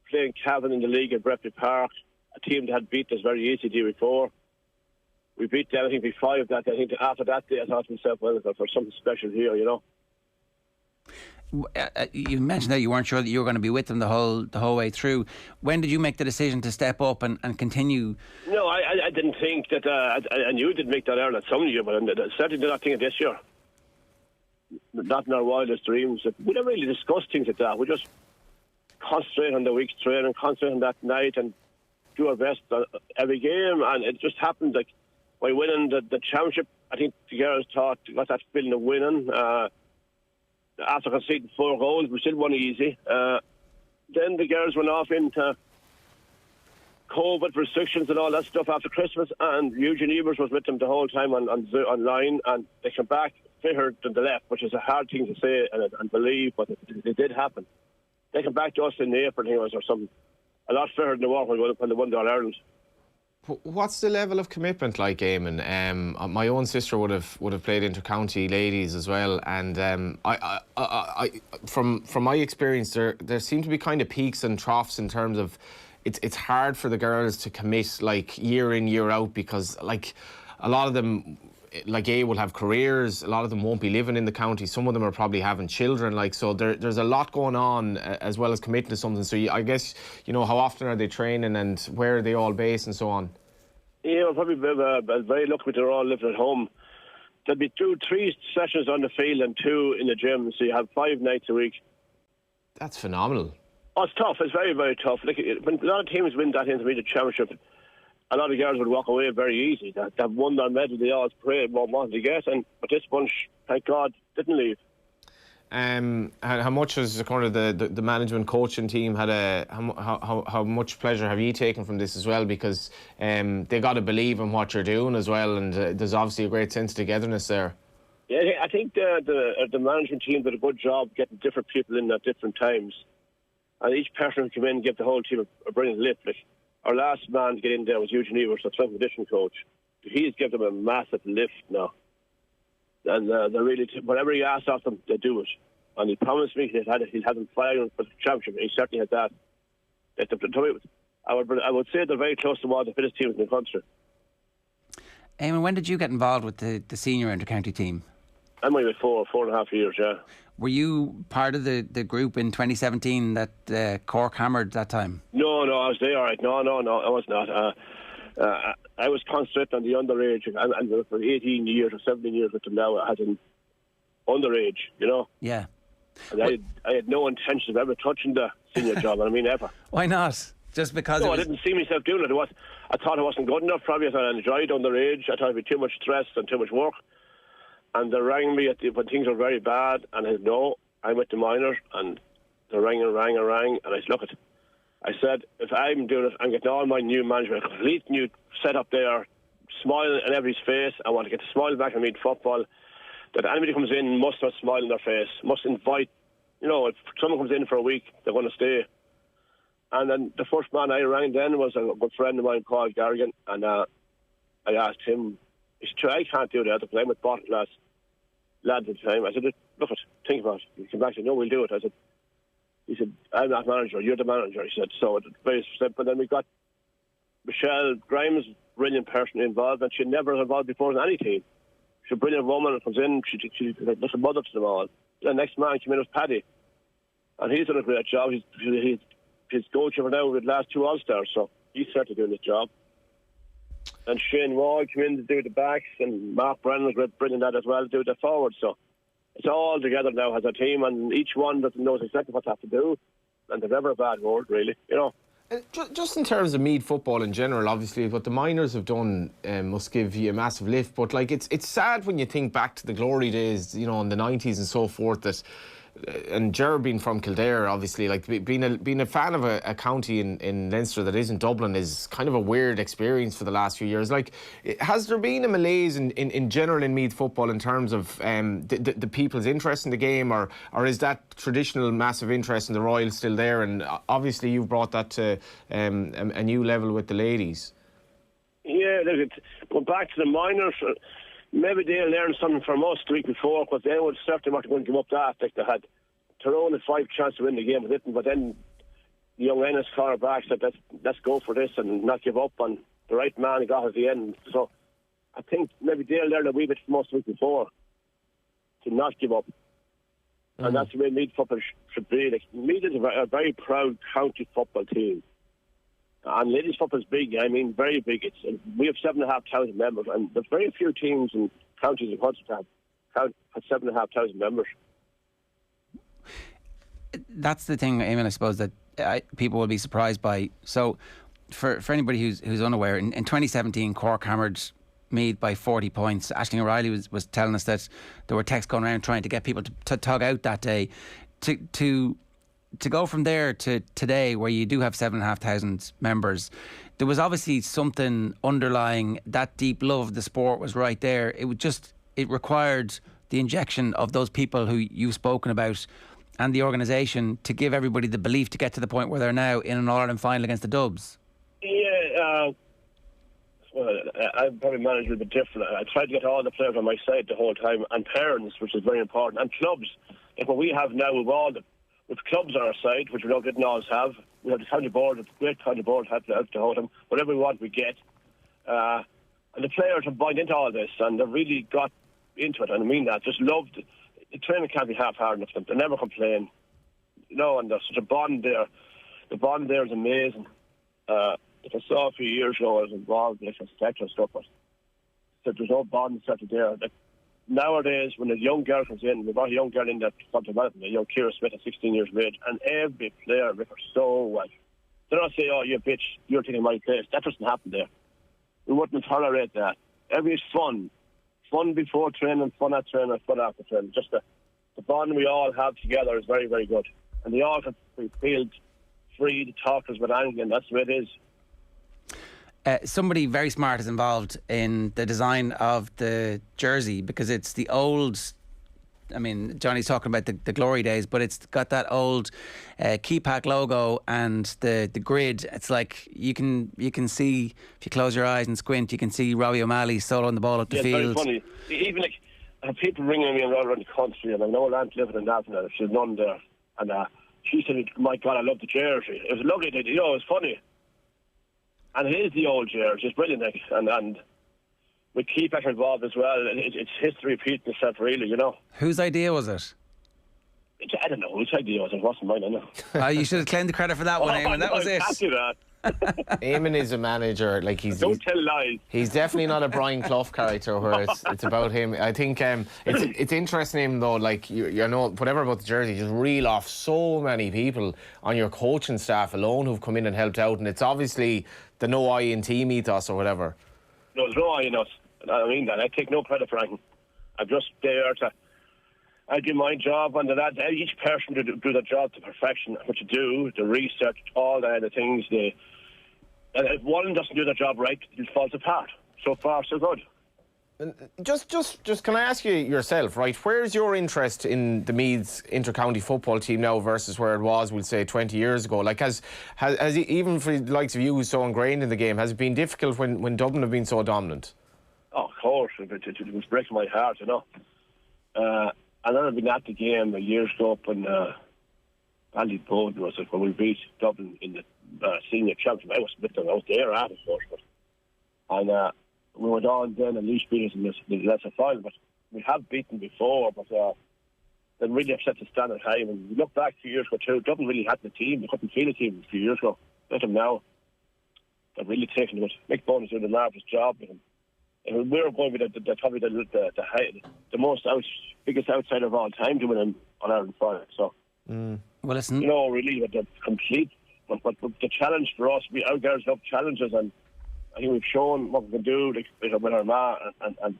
playing Cavan in the league at Breffni Park, a team that had beat us very easy the year before. We beat them, I think, by 5 that. I think after that day, I thought to myself, well, for something special here, you know. You mentioned that you weren't sure that you were going to be with them the whole way through. When did you make the decision to step up and continue? No, I didn't think that. I knew did make that error at some year, but I certainly did not think of this year. Not in our wildest dreams. We never really discussed things like that. We just concentrate on the week's training, concentrate on that night, and do our best every game. And it just happened, like by winning the championship, I think the girls thought got that feeling of winning. After conceding 4 goals, we still won easy. Then the girls went off into COVID restrictions and all that stuff after Christmas, and Eugene Evers was with them the whole time online, and they came back fitter than the left, which is a hard thing to say and believe, but it did happen. They came back to us in April, I think it was, or something, a lot fitter than they were when they won the All-Ireland. What's the level of commitment like, Eamon? My own sister would have played inter-county ladies as well, and I from my experience, there seem to be kind of peaks and troughs in terms of it's hard for the girls to commit like year in, year out, because like a lot of them, like will have careers, a lot of them won't be living in the county, some of them are probably having children, like, so there's a lot going on as well as committing to something. So I guess, you know, how often are they training and where are they all based and so on? Yeah, we're probably very lucky they're all living at home. There'll be 2-3 sessions on the field and 2 in the gym, so you have 5 nights a week. That's phenomenal. Oh, it's tough. It's very, very tough. Like, when a lot of teams win that intermediate championship, a lot of girls would walk away very easy. They've won their medal, they always prayed what wanted to get, but this bunch, thank God, didn't leave. How much has kind of the management coaching team had how much pleasure have you taken from this as well? Because they got to believe in what you're doing as well, and there's obviously a great sense of togetherness there. Yeah, I think the management team did a good job getting different people in at different times, and each person who came in gave the whole team a brilliant lift. Like, our last man to get in there was Eugene Evers, the strength conditioning coach. He's given them a massive lift now. And they're really, whatever you ask of them, they do it. And he promised me he'd have them firing for the championship. He certainly had that. I would say they're very close to one of the fittest teams in the country. Eamon, when did you get involved with the senior inter-county team? I'm only about 4.5 years, yeah. Were you part of the group in 2017 that Cork hammered that time? No, I was there, all right. No, I was not. I was concentrating on the underage, and for 18 years or 17 years with them now as an underage, you know. Yeah. And I had no intention of ever touching the senior job, and I mean ever. Why not? Just because? No, I didn't see myself doing it. I thought it wasn't good enough. Probably I thought I enjoyed underage. I thought it'd be too much stress and too much work. And they rang me when things were very bad, and I said no. I'm with the minors, and they rang, and I said, look, I said, if I'm doing it, I'm getting all my new management, a complete new setup there, smile in everybody's face. I want to get the smile back and Meath football. That anybody comes in must have a smile on their face, must invite. You know, if someone comes in for a week, they're going to stay. And then the first man I rang then was a good friend of mine, Paul Garrigan, and I asked him, I can't do that because I'm with bottom lads at the time. I said, look, think about it. He came back and said, no, we'll do it. He said, I'm not manager, you're the manager. He said, so it's very simple. Then we got Michelle Grimes, brilliant person involved, and she never was involved before in any team. She's a brilliant woman and comes in, she's a mother to them all. The next man came in was Paddy, and he's done a great job. He's goalkeeper now with the last 2 All-Stars, so he's certainly doing his job. And Shane Wall came in to do the backs, and Mark Brennan was brilliant at as well to do the forwards. So it's all together now as a team, and each one knows exactly what they have to do, and there's never a bad word, really, you know. Just in terms of Meath football in general, obviously what the minors have done must give you a massive lift. But like it's sad when you think back to the glory days, you know, in the 90s and so forth. That and Gerard being from Kildare, obviously, like being a fan of a county in Leinster that isn't Dublin is kind of a weird experience for the last few years. Like, has there been a malaise in general in Meath football in terms of the people's interest in the game, or is that traditional massive interest in the Royals still there? And obviously you've brought that to a new level with the ladies. Yeah, look, going back to the minors, maybe they'll learn something from us the week before, because they would certainly want to go and give up that. Like they had Tyrone had 5 chances to win the game, but then the young Ennis called back, said let's go for this and not give up, and the right man got at the end. So I think maybe they'll learn a wee bit from us the week before to not give up. And that's the way Meath football should be. Like, Meath is a very proud county football team. And ladies football is big. I mean, very big. We have 7,500 members, and there's very few teams and counties in the country that have 7,500 members. That's the thing, Eamon, I suppose, that people will be surprised by. So, for anybody who's unaware, in 2017, Cork hammered Meath by 40 points. Aisling O'Reilly was telling us that there were texts going around trying to get people to tug out that day. To go from there to today, where you do have 7,500 members, there was obviously something underlying. That deep love of the sport was right there. It required the injection of those people who you've spoken about and the organisation to give everybody the belief to get to the point where they're now in an All-Ireland final against the Dubs. Yeah, well, I probably managed a little bit different. I tried to get all the players on my side the whole time, and parents, which is very important, and clubs. Like what we have now with clubs on our side, which we didn't always have. We have the county board, a great county board, have to hold them. Whatever we want, we get. And the players have bought into all this, and they've really got into it, and I mean that. Just loved it. The training can't be half hard enough for them. They never complain. You know, and there's such a bond there. The bond there is amazing. If I saw a few years ago, I was involved in like, sexual stuff, but there's no bond set there. Like, nowadays, when a young girl comes in, we've got a young girl in that from development, a young Kira Smith at 16 years of age, and every player with her so well. They don't say, oh, you bitch, you're taking my place. That doesn't happen there. We wouldn't tolerate that. Everything's fun. Fun before training, fun at training, fun after training. Just the bond we all have together is very, very good. And they all can feel free to talk to us about anything, and that's the way it is. Somebody very smart is involved in the design of the jersey, because it's the old, I mean, Johnny's talking about the glory days, but it's got that old Keypack logo and the grid. It's like you can see, if you close your eyes and squint, you can see Robbie O'Malley soloing the ball up the field. Very funny. Even like have people ringing me all around the country, and I know Aunt living in Dublin, and she's none there. And she said, my God, I love the jersey. It was lovely, it was funny. And it is the old jersey, it's brilliant, like, and we keep it involved as well. It's history repeating itself, really, Whose idea was it? I don't know whose idea was it. It wasn't mine, I know. You should have claimed the credit for that one, Eamon. That was it. Can't do that. Eamon is a manager, like don't tell lies. He's definitely not a Brian Clough character where it's about him. I think it's interesting, though, like you know, whatever about the jersey, just reel off so many people on your coaching staff alone who've come in and helped out, and it's obviously the no I in team ethos or whatever. No, there's no I in us. I mean that. I take no credit for anything. I'm just there to. I do my job, and that each person do their job to perfection. What you do, the research, all the other things. And if one doesn't do their job right, it falls apart. So far, so good. Just can I ask you yourself, right? Where's your interest in the Meath's inter-county football team now versus where it was, we'll say, 20 years ago? Like, has even for the likes of you who's so ingrained in the game, has it been difficult when Dublin have been so dominant? Oh, of course. It was breaking my heart, And then I've been at the game years ago up in Ballyboden, was it, when we beat Dublin in the senior championship. I was with them out there at it, of course. And we went on then and Leash beat us in the lesser final. But we have beaten before, but they really upset the standard high. When we look back a few years ago too, Dublin really had the team. They couldn't feel the team a few years ago. Let them now. They're really taking it. Mick Bowen is doing a marvellous job with them. And we're going with probably the most biggest outsider of all time doing an All-Ireland final. So, well, listen, really, the complete. But the challenge for us, our girls love challenges, and I think we've shown what we can do with our ma. And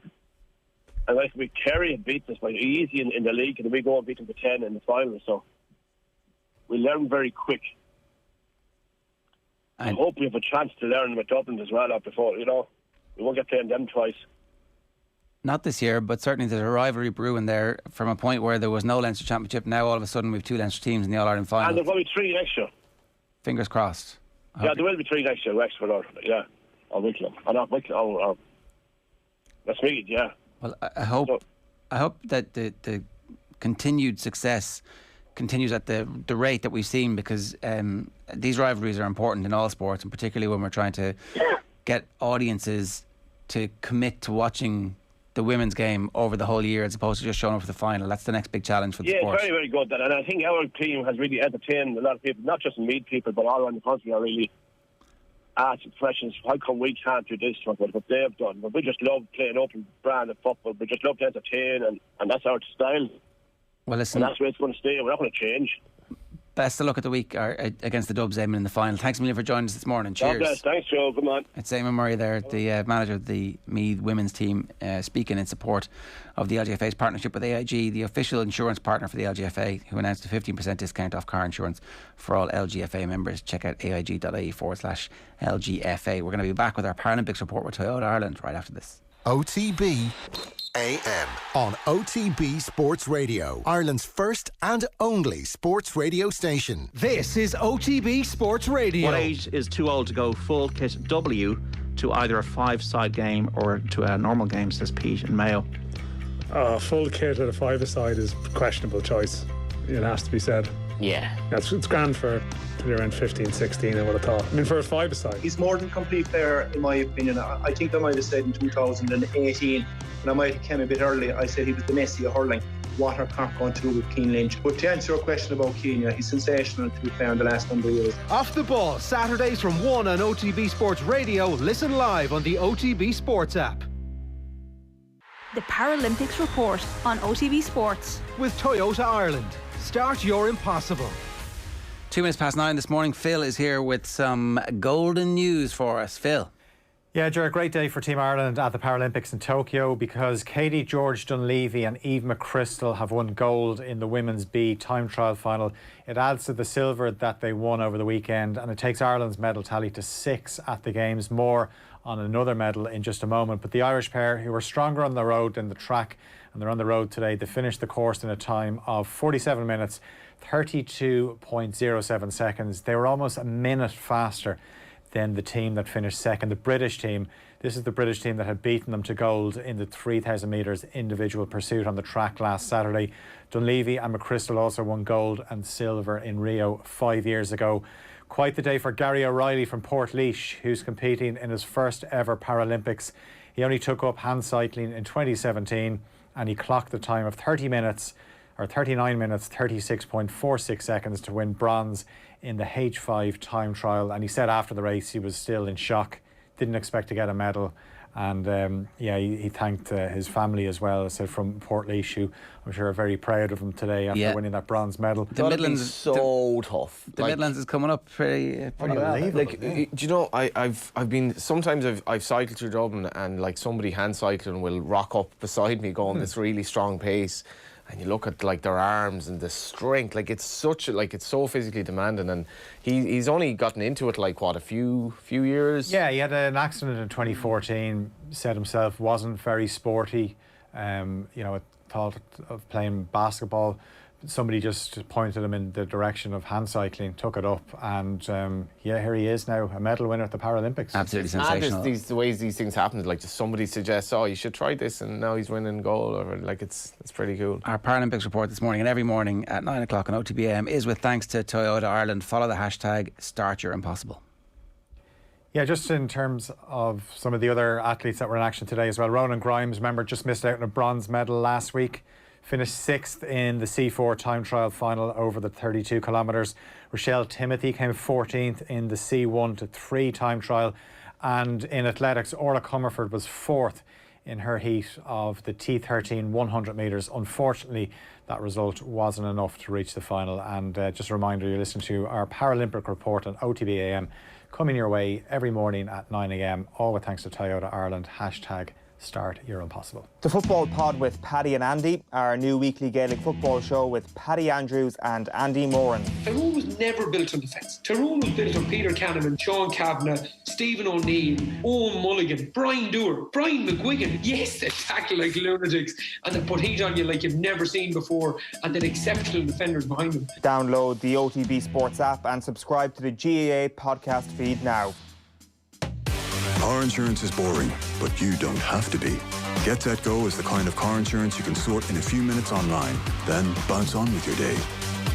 like we Kerry and beat us by easy in the league, and we go and beat them for 10 in the final. So we learn very quick. I hope we have a chance to learn with Dublin as well. Before we won't get playing them twice. Not this year, but certainly there's a rivalry brewing there from a point where there was no Leinster Championship. Now all of a sudden we have two Leinster teams in the All-Ireland final. And there's going to be 3 next year. Fingers crossed. Yeah, there will be 3 next year, Wexford or Wicklow. Or not Wicklow, or that's Meath, yeah. Well, I hope that the continued success continues at the rate that we've seen, because these rivalries are important in all sports, and particularly when we're trying to get audiences to commit to watching the women's game over the whole year as opposed to just showing up for the final. That's the next big challenge for the sport. Yeah, very, very good. And I think our team has really entertained a lot of people, not just Meath people, but all around the country are really asking questions. How come we can't do this? What they've done. But we just love playing open brand of football. We just love to entertain, and that's our style. Well, listen, and that's where it's going to stay. We're not going to change. Best of luck at the week against the Dubs, Eamon, in the final. Thanks a million for joining us this morning. Cheers. God bless. Thanks, Joe. Good man. It's Eamon Murray there, the manager of the Meath women's team, speaking in support of the LGFA's partnership with AIG, the official insurance partner for the LGFA, who announced a 15% discount off car insurance for all LGFA members. Check out aig.ie/LGFA. We're going to be back with our Paralympics report with Toyota Ireland right after this. OTB AM on OTB Sports Radio, Ireland's first and only sports radio station. This is OTB Sports Radio. What age is too old to go full kit W to either a 5-side game or to a normal game, says Pete in Mayo? Full kit at a 5-a-side is a questionable choice. It has to be said. Yeah. It's grand for around 15, 16, I would have thought. I mean, for a 5-a-side. He's more than complete player, in my opinion. I think I might have said in 2018, and I might have came a bit early, I said he was the Messi of hurling. What are Cork going to do with Cian Lynch? But to answer your question about Cian, he's sensational to be fair in the last number of years. Off the Ball, Saturdays from 1 on OTB Sports Radio. Listen live on the OTB Sports app. The Paralympics report on OTB Sports. With Toyota Ireland. Start your impossible. 2 minutes past 9 this morning. Phil is here with some golden news for us. Phil. Yeah, Ger, great day for Team Ireland at the Paralympics in Tokyo, because Katie George Dunleavy and Eve McChrystal have won gold in the women's B time trial final. It adds to the silver that they won over the weekend, and it takes Ireland's medal tally to 6 at the Games. More on another medal in just a moment. But the Irish pair, who are stronger on the road than the track, and they're on the road today, they finished the course in a time of 47 minutes, 32.07 seconds. They were almost a minute faster than the team that finished second, the British team. This is the British team that had beaten them to gold in the 3,000 metres individual pursuit on the track last Saturday. Dunleavy and McChrystal also won gold and silver in Rio 5 years ago. Quite the day for Gary O'Reilly from Portlaoise, who's competing in his first ever Paralympics. He only took up hand cycling in 2017 and he clocked the time of 39 minutes, 36.46 seconds to win bronze in the H5 time trial. And he said after the race he was still in shock, didn't expect to get a medal. And he thanked his family as well, said from Portlaoise, who I'm sure are very proud of him today after winning that bronze medal. The Midlands is so tough. The Midlands is coming up pretty well. Do you know, I've been, sometimes I've cycled through Dublin and like somebody hand cycling will rock up beside me going this really strong pace. And you look at like their arms and the strength, like it's so physically demanding. And he's only gotten into it like what, a few years? Yeah, he had an accident in 2014. Said himself wasn't very sporty. Thought of playing basketball. Somebody just pointed him in the direction of hand cycling, took it up, and here he is now, a medal winner at the Paralympics. Absolutely sensational. The ways these things happen, like just somebody suggests, oh, you should try this, and now he's winning gold, or like it's pretty cool. Our Paralympics report this morning and every morning at 9 o'clock on OTB AM is with thanks to Toyota Ireland. Follow the hashtag #StartYourImpossible. Yeah, just in terms of some of the other athletes that were in action today as well. Ronan Grimes, remember, just missed out on a bronze medal last week. Finished 6th in the C4 time trial final over the 32 kilometres. Rochelle Timothy came 14th in the C1 to 3 time trial. And in athletics, Orla Comerford was 4th in her heat of the T13 100 metres. Unfortunately, that result wasn't enough to reach the final. And just a reminder, you're listening to our Paralympic report on OTB AM, coming your way every morning at 9 a.m, all with thanks to Toyota Ireland, #StartYourImpossible. The Football Pod with Paddy and Andy, our new weekly Gaelic football show with Paddy Andrews and Andy Moran. Tyrone was never built on defence. Tyrone was built on Peter Cannon, Sean Kavanagh, Stephen O'Neill, Owen Mulligan, Brian Dewar, Brian McGuigan. Yes, they tackle like lunatics and they put heat on you like you've never seen before, and then exceptional defenders behind them. Download the OTB Sports app and subscribe to the GAA podcast feed now. Car insurance is boring, but you don't have to be. Get Set Go is the kind of car insurance you can sort in a few minutes online, then bounce on with your day.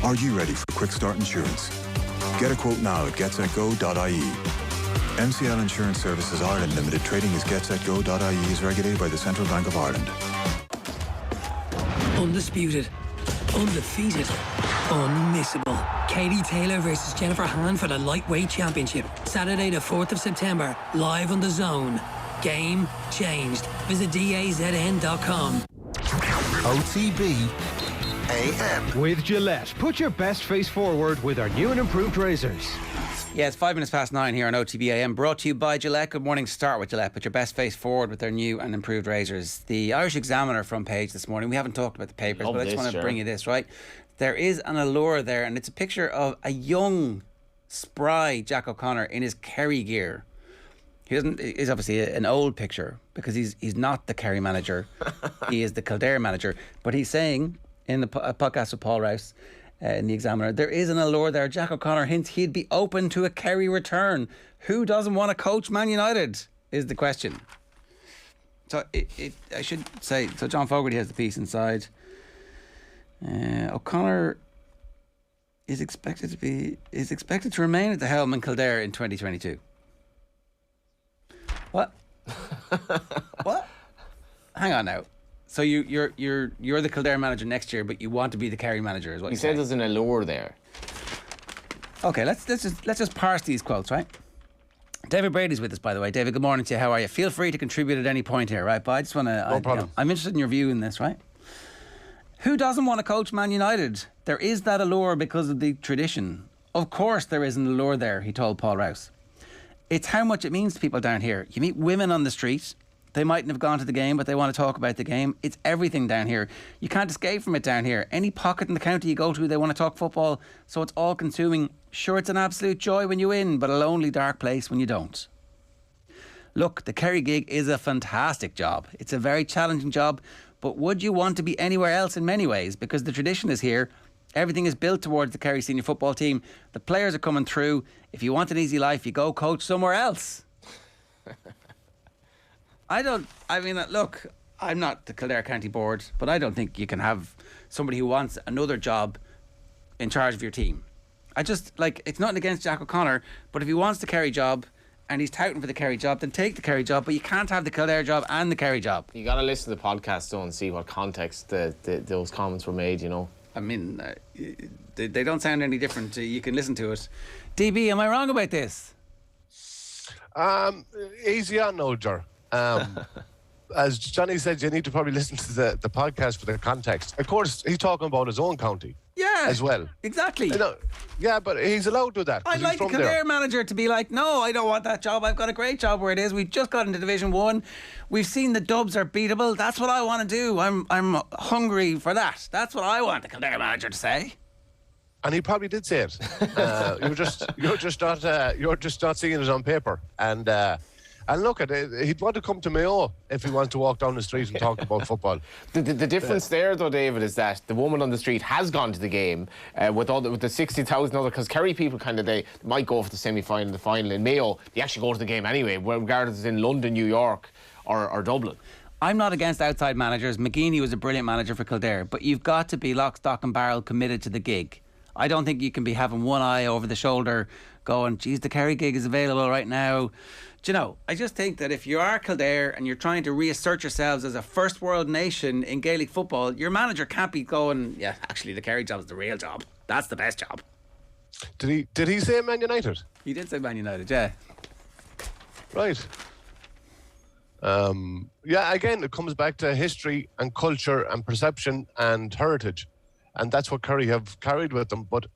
Are you ready for Quick Start Insurance? Get a quote now at getsetgo.ie. MCL Insurance Services Ireland Limited, trading as getsetgo.ie, is regulated by the Central Bank of Ireland. Undisputed, undefeated, unmissable. Katie Taylor versus Jennifer Hahn for the Lightweight Championship. Saturday the 4th of September, live on The Zone. Game changed. Visit dazn.com. OTB AM. With Gillette, put your best face forward with our new and improved razors. Yeah, it's 9:05 here on OTB AM, brought to you by Gillette. Good morning. Start with Gillette. Put your best face forward with their new and improved razors. The Irish Examiner front page this morning. We haven't talked about the papers, but I just want to bring you this, right? There is an allure there, and it's a picture of a young, spry Jack O'Connor in his Kerry gear. He's obviously an old picture because he's not the Kerry manager. He is the Kildare manager. But he's saying in the podcast with Paul Rouse in the Examiner, there is an allure there. Jack O'Connor hints he'd be open to a Kerry return. Who doesn't want to coach Man United is the question. So I should say, so John Fogarty has the piece inside. O'Connor is expected to remain at the helm in Kildare in 2022. What? What? Hang on now. So you're the Kildare manager next year, but you want to be the Kerry manager, is what he said. There's an allure there. Okay, let's just parse these quotes, right? David Brady's with us, by the way. David, good morning to you. How are you? Feel free to contribute at any point here, right? But I just want to. No problem. I'm interested in your view in this, right? Who doesn't want to coach Man United? There is that allure because of the tradition. Of course there is an allure there, he told Paul Rouse. It's how much it means to people down here. You meet women on the street. They mightn't have gone to the game, but they want to talk about the game. It's everything down here. You can't escape from it down here. Any pocket in the county you go to, they want to talk football. So it's all consuming. Sure, it's an absolute joy when you win, but a lonely, dark place when you don't. Look, the Kerry gig is a fantastic job. It's a very challenging job. But would you want to be anywhere else in many ways? Because the tradition is here. Everything is built towards the Kerry senior football team. The players are coming through. If you want an easy life, you go coach somewhere else. Look, I'm not the Kildare County Board, but I don't think you can have somebody who wants another job in charge of your team. It's nothing against Jack O'Connor, but if he wants the Kerry job and he's touting for the Kerry job, then take the Kerry job, but you can't have the Kildare job and the Kerry job. You got to listen to the podcast, though, and see what context those comments were made, you know. I mean, they don't sound any different. You can listen to it. DB, am I wrong about this? Easy on, Olger. As Johnny said, you need to probably listen to the podcast for the context. Of course, he's talking about his own county. Yeah. As well. Exactly. Yeah, but he's allowed to do that. I'd like the Kildare manager to be like, no, I don't want that job. I've got a great job where it is. We've just got into Division 1. We've seen the Dubs are beatable. That's what I want to do. I'm hungry for that. That's what I want the Kildare manager to say. And he probably did say it. You're just not seeing it on paper. And look at it, he'd want to come to Mayo if he wants to walk down the street and talk about football. The difference there, though, David, is that the woman on the street has gone to the game with the 60,000 other. Because Kerry people they might go for the semi-final, the final. In Mayo, they actually go to the game anyway, regardless in London, New York, or Dublin. I'm not against outside managers. McGeaney was a brilliant manager for Kildare, but you've got to be lock, stock, and barrel committed to the gig. I don't think you can be having one eye over the shoulder, going, "Geez, the Kerry gig is available right now." Do you know, I just think that if you are Kildare and you're trying to reassert yourselves as a first world nation in Gaelic football, your manager can't be going, "Yeah, actually the Kerry job is the real job. That's the best job." Did he say Man United? He did say Man United, yeah. Right. Yeah, again, it comes back to history and culture and perception and heritage. And that's what Kerry have carried with them. But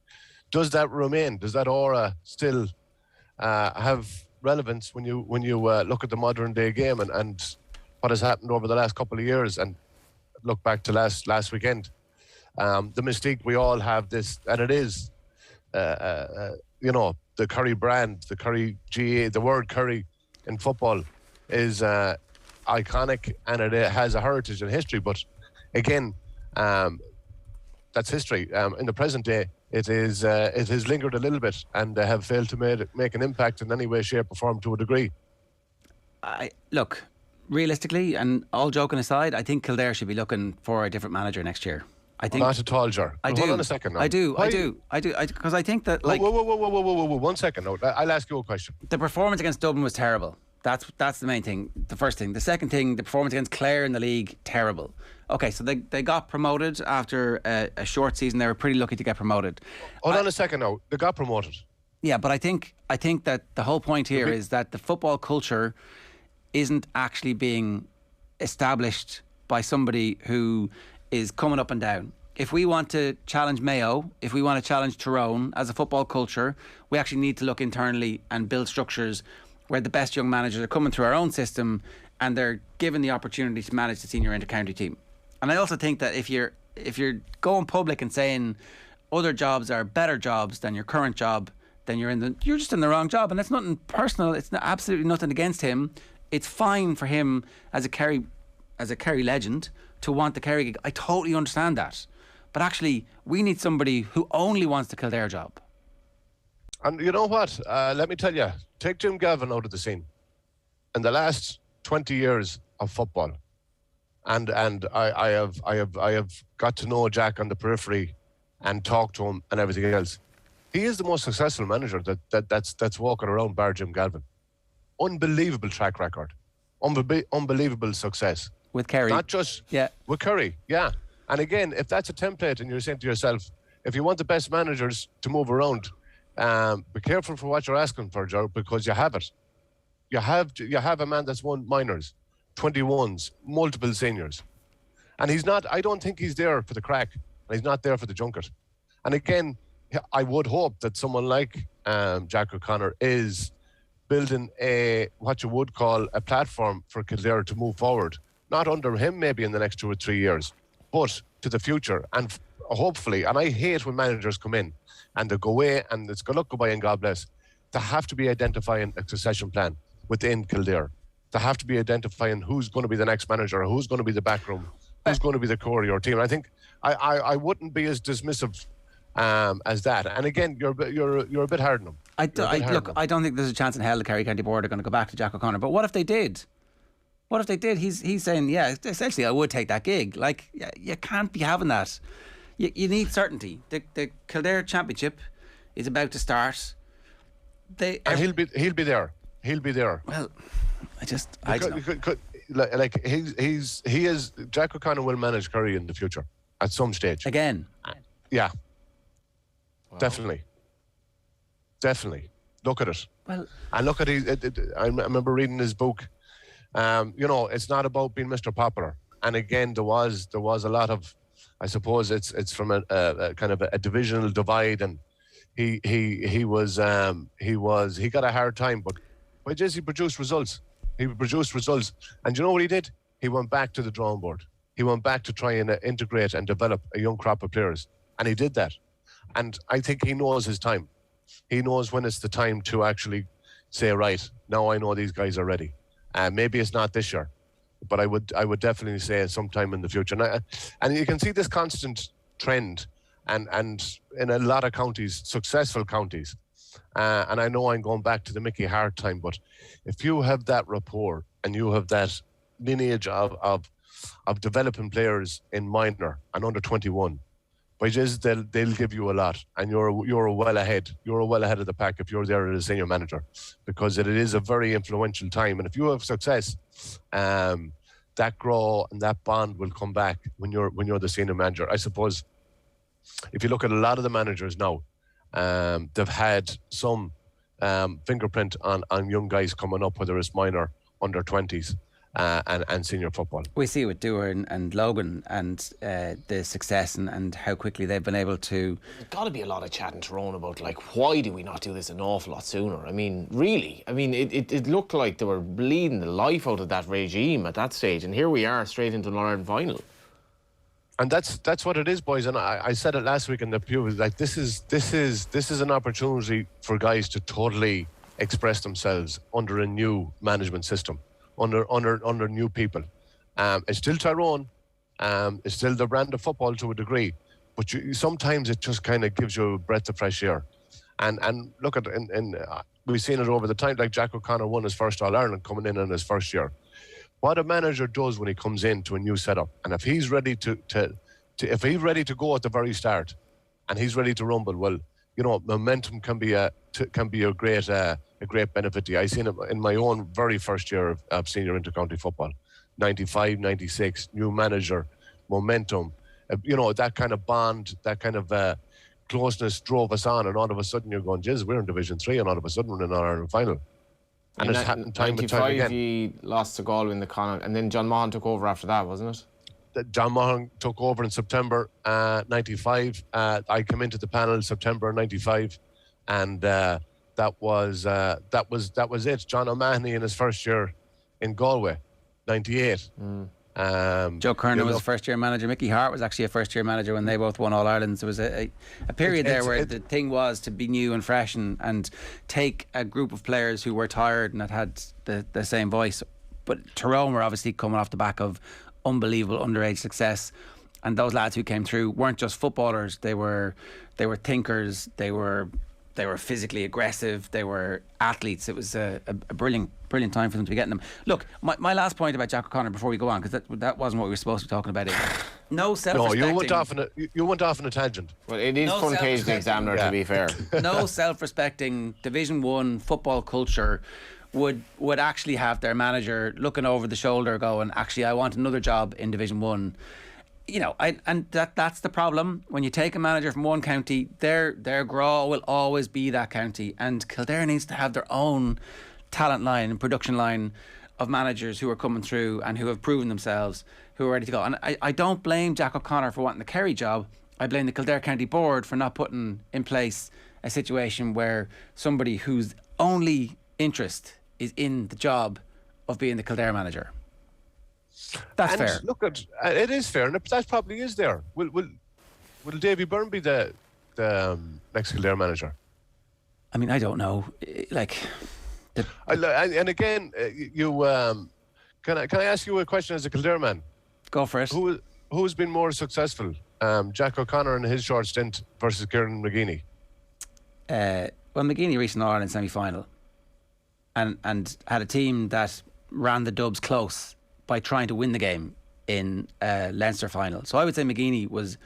does that remain? Does that aura still have relevance when you look at the modern day game and what has happened over the last couple of years, and look back to last weekend? The mystique we all have this, and it is, the Kerry brand, the Kerry GA, the word Kerry in football is iconic, and it has a heritage and history. But again, that's history. In the present day, it has lingered a little bit and have failed to make an impact in any way, shape or form to a degree. Look, realistically, and all joking aside, I think Kildare should be looking for a different manager next year. I think not at all, Ger. Hold on a second now. I do, because I think that, like... Whoa, 1 second now. I'll ask you a question. The performance against Dublin was terrible. That's the main thing, the first thing. The second thing, the performance against Clare in the league, terrible. Okay, so they got promoted after a short season. They were pretty lucky to get promoted. Hold on a second now. They got promoted. Yeah, but I think that the whole point here is that the football culture isn't actually being established by somebody who is coming up and down. If we want to challenge Mayo, if we want to challenge Tyrone as a football culture, we actually need to look internally and build structures where the best young managers are coming through our own system and they're given the opportunity to manage the senior inter-county team. And I also think that if you're going public and saying other jobs are better jobs than your current job, then you're just in the wrong job. And that's nothing personal. It's absolutely nothing against him. It's fine for him as a Kerry legend to want the Kerry gig. I totally understand that. But actually, we need somebody who only wants the Kildare job. And you know what? Let me tell you, take Jim Gavin out of the scene. In the last 20 years of football, and I have got to know Jack on the periphery and talk to him and everything else. He is the most successful manager that's walking around, bar Jim Galvin. Unbelievable track record, unbelievable success with Kerry. Not just with Kerry, yeah. And again, if that's a template, and you're saying to yourself, if you want the best managers to move around, be careful for what you're asking for, Joe, because you have it. You have a man that's won minors, 21s, multiple seniors, and he's not. I don't think he's there for the crack, and he's not there for the junket. And again, I would hope that someone like Jack O'Connor is building what you would call a platform for Kildare to move forward, not under him maybe in the next 2 or 3 years, but to the future. And hopefully, and I hate when managers come in and they go away and it's goodbye and God bless. They have to be identifying a succession plan within Kildare. They have to be identifying who's going to be the next manager, who's going to be the backroom, who's going to be the core of your team. I think I wouldn't be as dismissive as that. And again, you're a bit hard on them. I don't think there's a chance in hell the Kerry County Board are going to go back to Jack O'Connor. But what if they did? What if they did? He's saying, yeah, essentially, I would take that gig. Like, you can't be having that. You need certainty. The Kildare Championship is about to start. And he'll be there. He'll be there. Well, I don't know. He is. Jack O'Connor will manage Kerry in the future at some stage. Again. Yeah. Wow. Definitely. Look at it. Well, and look at I remember reading his book. It's not about being Mr. Popular. And again, there was a lot of, I suppose it's from a kind of a divisional divide, and he got a hard time, but he produced results. And you know what he did? He went back to the drawing board. He went back to try and integrate and develop a young crop of players, and he did that. And I think he knows his time. He knows when it's the time to actually say, right, now I know these guys are ready. Maybe it's not this year, but I would definitely say sometime in the future. And you can see this constant trend, and in a lot of counties, successful counties. And I know I'm going back to the Mickey Hart time, but if you have that rapport and you have that lineage of developing players in minor and under 21, they'll give you a lot, and you're well ahead. You're well ahead of the pack if you're there as a senior manager, because it is a very influential time. And if you have success, that grow and that bond will come back when you're the senior manager. I suppose if you look at a lot of the managers now, they've had some fingerprint on young guys coming up, whether it's minor, under 20s. And senior football. We see with Dewar and Logan and the success and how quickly they've been able to. There's got to be a lot of chat in Tyrone about, like, why do we not do this an awful lot sooner? I mean, really? I mean, it looked like they were bleeding the life out of that regime at that stage, and here we are straight into an Ireland final. And that's what it is, boys. And I said it last week in the pew. Like, this is an opportunity for guys to totally express themselves under a new management system. Under new people. It's still Tyrone. It's still the brand of football to a degree. But sometimes it just kind of gives you a breath of fresh air. And look at, we've seen it over the time, like Jack O'Connor won his first All-Ireland coming in his first year. What a manager does when he comes into a new setup, and if he's ready to go at the very start, and he's ready to rumble, well, momentum can be a great benefit to you. I seen it in my own very first year of senior intercounty football, 95, 96, new manager, momentum, that kind of bond, that kind of closeness drove us on, and all of a sudden you're going, geez, we're in Division 3, and all of a sudden we're in our Ireland final. And it's happened time and time again. 95 he lost to Galway in the Connacht, and then John Mahon took over after that, wasn't it? John Mahon took over in September 95. I came into the panel September 95, and that was it. John O'Mahony in his first year in Galway, 98. Joe Kernan was a first-year manager. Mickey Hart was actually a first-year manager when they both won All-Ireland. There was a period there where the thing was to be new and fresh and take a group of players who were tired and had the same voice. But Tyrone were obviously coming off the back of unbelievable underage success, and those lads who came through weren't just footballers. They were thinkers. They were physically aggressive. They were athletes. It was a brilliant time for them to be getting them. Look, my last point about Jack O'Connor before we go on, because that wasn't what we were supposed to be talking about. No self-respecting. No, you went off on a tangent. Well, it is front page the Examiner, to be fair. No self-respecting Division 1 football culture would actually have their manager looking over the shoulder going, actually, I want another job in Division 1. That's the problem. When you take a manager from one county, their grow will always be that county, and Kildare needs to have their own talent line and production line of managers who are coming through and who have proven themselves, who are ready to go. And I don't blame Jack O'Connor for wanting the Kerry job. I blame the Kildare County Board for not putting in place a situation where somebody whose only interest is in the job of being the Kildare manager. That's fair. Look, it is fair, and that probably is there. Will Davy Byrne be the next Kildare manager? I mean, I don't know. And again, can I ask you a question as a Kildare man? Go for it. Who's been more successful, Jack O'Connor in his short stint versus Kieran McGeeney? Well, McGeeney reached an All-Ireland semi-final and had a team that ran the Dubs close by trying to win the game in a Leinster final. So I would say McGeeney was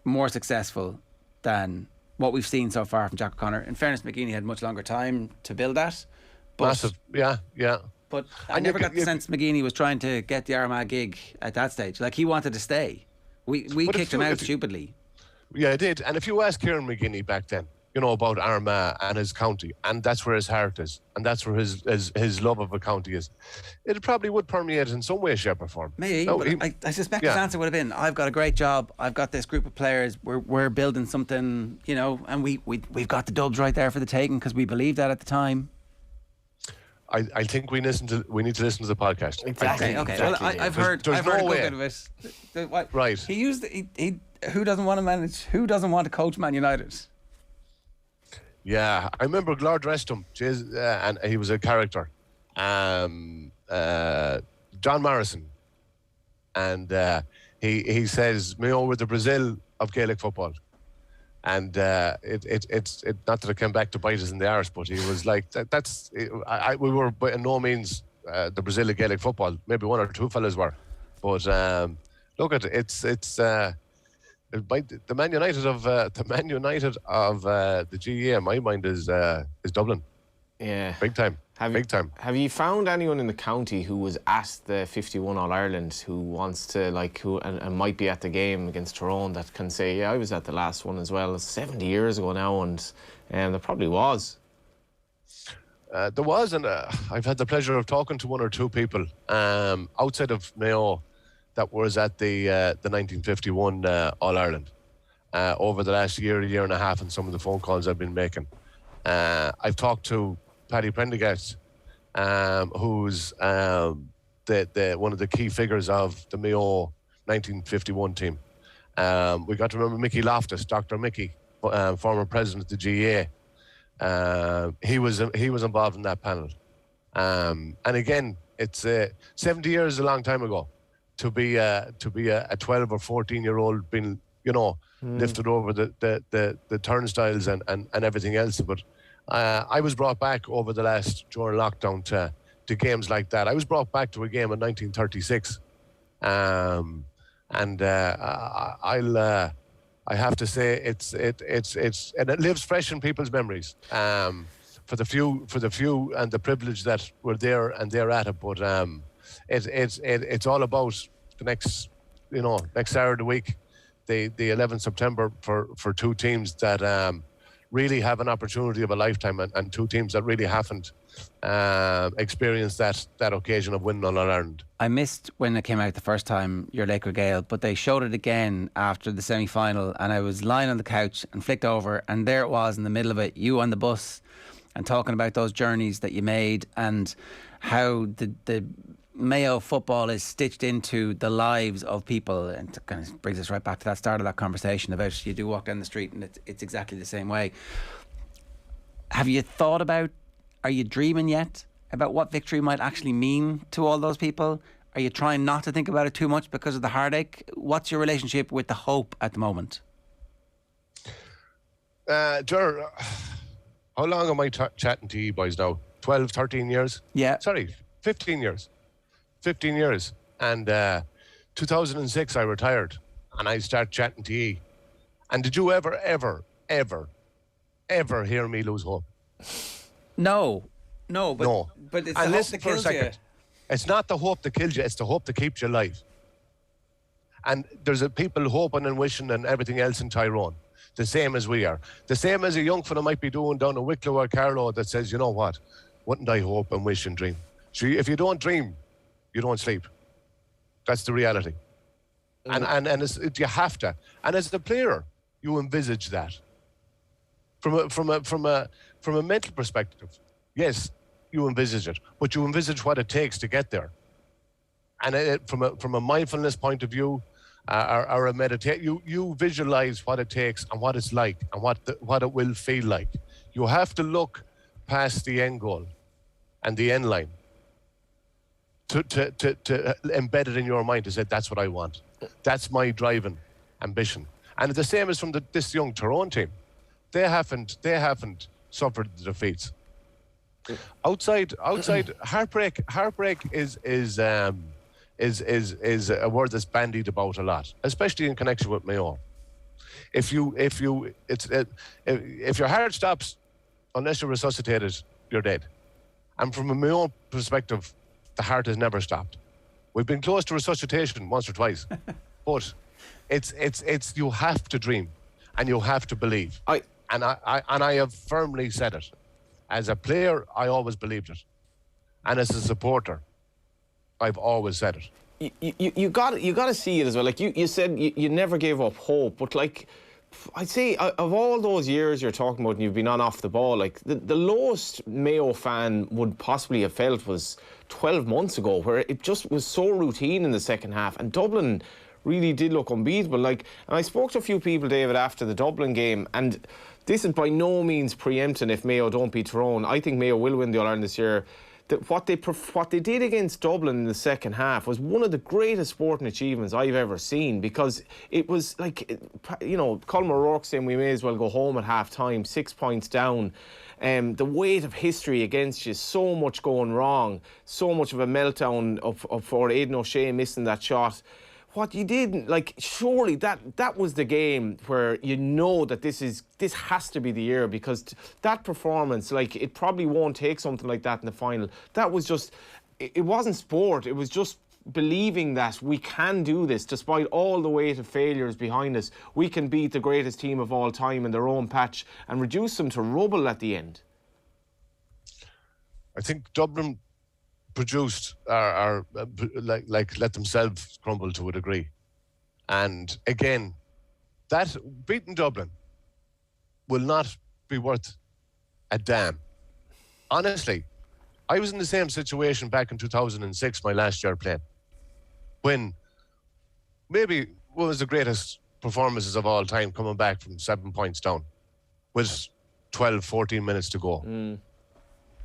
more successful than what we've seen so far from Jack O'Connor. In fairness, McGeeney had much longer time to build that. Massive, yeah. But I never got the sense McGeeney was trying to get the Armagh gig at that stage. Like, he wanted to stay. We kicked him out stupidly. Yeah, it did. And if you ask Kieran McGeeney back then, you know, about Armagh and his county, and that's where his heart is, and that's where his love of a county is, it probably would permeate in some way, shape or form. Maybe, but I suspect his answer would have been, I've got a great job, I've got this group of players, we're building something, you know, and we've got the dubs right there for the taking because we believed that at the time. I think we need to listen to the podcast. Exactly. Okay. Well, I've heard a good bit of it. Right. He who doesn't want to manage? Who doesn't want to coach Man United? Yeah, I remember Glár dressed him, and he was a character. John Morrison, and he says Mayo were the Brazil of Gaelic football, and it's not that it came back to bite us in the arse, but he was like we were by no means the Brazil of Gaelic football. Maybe one or two fellas were, but look at the Man United of the GEA, in my mind, is Dublin. Yeah, big time. Have you found anyone in the county who was at the 51 All Ireland who wants to and might be at the game against Tyrone that can say, yeah, I was at the last one as well? It's 70 years ago now, and there probably was. There was, and I've had the pleasure of talking to one or two people outside of Mayo that was at the 1951 All Ireland over the last year and a half, and some of the phone calls I've been making. I've talked to Paddy Prendergast, who's one of the key figures of the Mayo 1951 team. We got to remember Mickey Loftus, Dr. Mickey, former president of the GA. He was involved in that panel. And again, it's 70 years is a long time ago. To be a 12 or 14-year-old being, lifted over the turnstiles and everything else. But I was brought back during lockdown to games like that. I was brought back to a game in 1936, and I have to say it's and it lives fresh in people's memories. For the few and the privilege that were there and they're at it, but it's all about the next Saturday week, the 11th September for two teams that really have an opportunity of a lifetime, and two teams that really haven't experienced that occasion of winning All Ireland. I missed when it came out the first time, your Laker Gael, but they showed it again after the semi-final, and I was lying on the couch and flicked over, and there it was in the middle of it, you on the bus, and talking about those journeys that you made and how the Mayo football is stitched into the lives of people, and it kind of brings us right back to that start of that conversation about you do walk down the street and it's exactly the same way. Have you thought about, are you dreaming yet about what victory might actually mean to all those people? Are you trying not to think about it too much because of the heartache? What's your relationship with the hope at the moment? Ger, how long am I chatting to you boys now? 12, 13 years? Yeah. Sorry, 15 years. 15 years. And 2006 I retired and I started chatting to you. And did you ever hear me lose hope? No, but it's the hope that kills you. It's not the hope that kills you, it's the hope that keeps you alive. And there's people hoping and wishing and everything else in Tyrone, the same as we are. The same as a young fella might be doing down in Wicklow or Carlow that says, you know what, wouldn't I hope and wish and dream? So if you don't dream, you don't sleep. That's the reality. And you have to. And as the player, you envisage that. From a mental perspective, yes, you envisage it, but you envisage what it takes to get there. And from a mindfulness point of view, or a meditation, you visualize what it takes and what it's like and what it will feel like. You have to look past the end goal and the end line to embed it in your mind to say, that's what I want. That's my driving ambition. And the same as from this young Tyrone team. They haven't suffered the defeats. Outside heartbreak is is a word that's bandied about a lot, especially in connection with Mayo. If your heart stops, unless you're resuscitated, you're dead. And from a Mayo perspective, the heart has never stopped. We've been close to resuscitation once or twice, but it's you have to dream, and you have to believe. I have firmly said it. As a player, I always believed it, and as a supporter, I've always said it. You got to see it as well. Like you said, you never gave up hope, but like I'd say of all those years you're talking about and you've been on off the ball, like the lowest Mayo fan would possibly have felt was 12 months ago, where it just was so routine in the second half, and Dublin really did look unbeatable. Like, and I spoke to a few people, David, after the Dublin game, and this is by no means preempting if Mayo don't beat Tyrone. I think Mayo will win the All-Ireland this year. That what they did against Dublin in the second half was one of the greatest sporting achievements I've ever seen, because it was like, you know, Colm O'Rourke saying we may as well go home at half time, 6 points down. The weight of history against you, so much going wrong, so much of a meltdown for Aidan O'Shea missing that shot. What you did, like, surely that was the game where you know that this has to be the year, because that performance, like, it probably won't take something like that in the final. That was just, it wasn't sport, it was just believing that we can do this despite all the weight of failures behind us. We can beat the greatest team of all time in their own patch and reduce them to rubble at the end. I think Dublin produced are like let themselves crumble to a degree, and again, that beating Dublin will not be worth a damn. Honestly, I was in the same situation back in 2006, my last year playing, when maybe one of the greatest performances of all time, coming back from 7 points down with 12-14 minutes to go.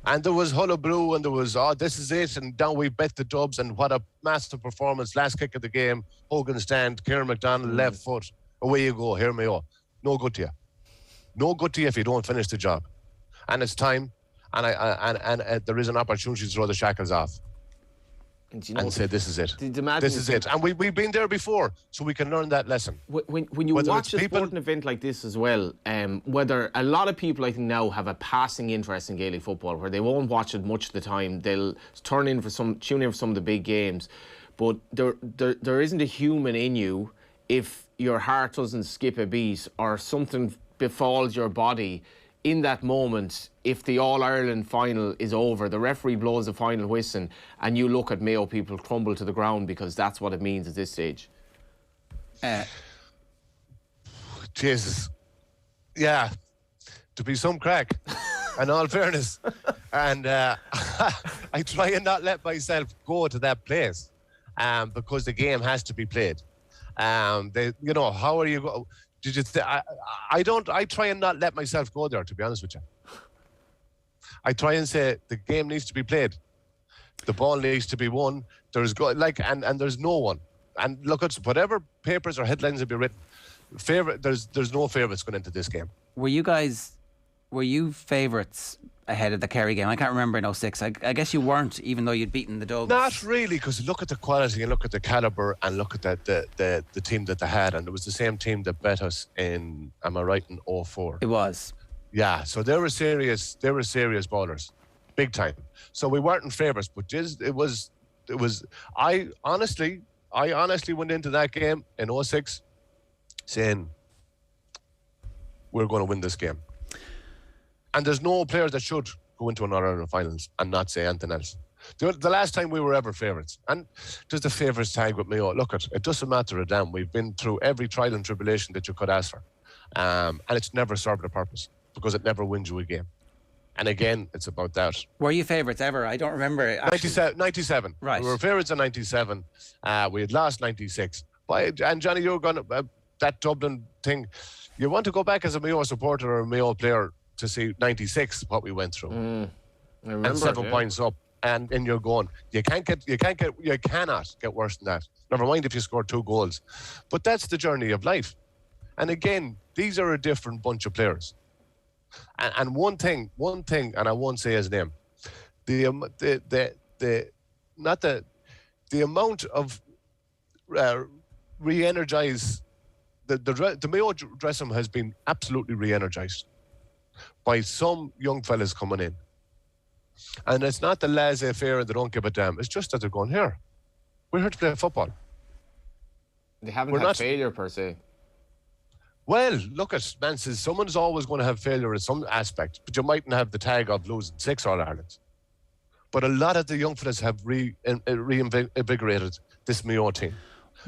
And there was hullabaloo, and there was, this is it, and down we bet the Dubs, and what a massive performance. Last kick of the game, Hogan stand, Kieran McDonald, left foot, away you go, here Mayo. No good to you. No good to you if you don't finish the job. And it's time, and there is an opportunity to throw the shackles off. And say, this is it. This is it. And we've been there before, so we can learn that lesson. When you watch a sporting event like this as well, whether a lot of people, I think, now have a passing interest in Gaelic football, where they won't watch it much of the time. They'll tune in for some of the big games. But there isn't a human in you if your heart doesn't skip a beat or something befalls your body in that moment. If the All-Ireland final is over, the referee blows the final whistle, and you look at Mayo people crumble to the ground, because that's what it means at this stage. Jesus. Yeah. To be some crack, in all fairness. And I try and not let myself go to that place, because the game has to be played. How are you... I try and not let myself go there, to be honest with you. I try and say the game needs to be played. The ball needs to be won. There's there's no one. And look at whatever papers or headlines have been written. There's no favourites going into this game. Were you favourites ahead of the Kerry game? I can't remember in 06. I guess you weren't, even though you'd beaten the Dubs. Not really, because look at the quality and look at the calibre and look at the team that they had, and it was the same team that bet us in, am I right, in 04? It was. Yeah, so they were serious ballers, big time. So we weren't favourites, but it was. I honestly went into that game in 06 saying we're going to win this game. And there's no players that should go into an All-Ireland finals and not say anything else. The last time we were ever favourites, and there's the favourites tag with Mayo. Look, it doesn't matter a damn. We've been through every trial and tribulation that you could ask for, and it's never served a purpose, because it never wins you a game. And again, it's about that. Were you favourites ever? I don't remember. 97. Right. We were favourites in 97. We had lost 96. And Johnny, you're going to that Dublin thing. You want to go back as a Mayo supporter or a Mayo player to see 96, what we went through. I remember, and 7 points up, and you're going. You cannot get worse than that. Never mind if you score 2 goals. But that's the journey of life. And again, these are a different bunch of players. And one thing, and I won't say his name, the the amount of re-energize, the Mayo dressing room has been absolutely re-energized by some young fellas coming in. And it's not the laissez-faire and they don't give a damn. It's just that they're going, here, we're here to play football. They haven't had failure per se. Well, look at, man says someone's always going to have failure in some aspect, but you mightn't have the tag of losing 6 All-Irelands. But a lot of the young fellas have reinvigorated this Mayo team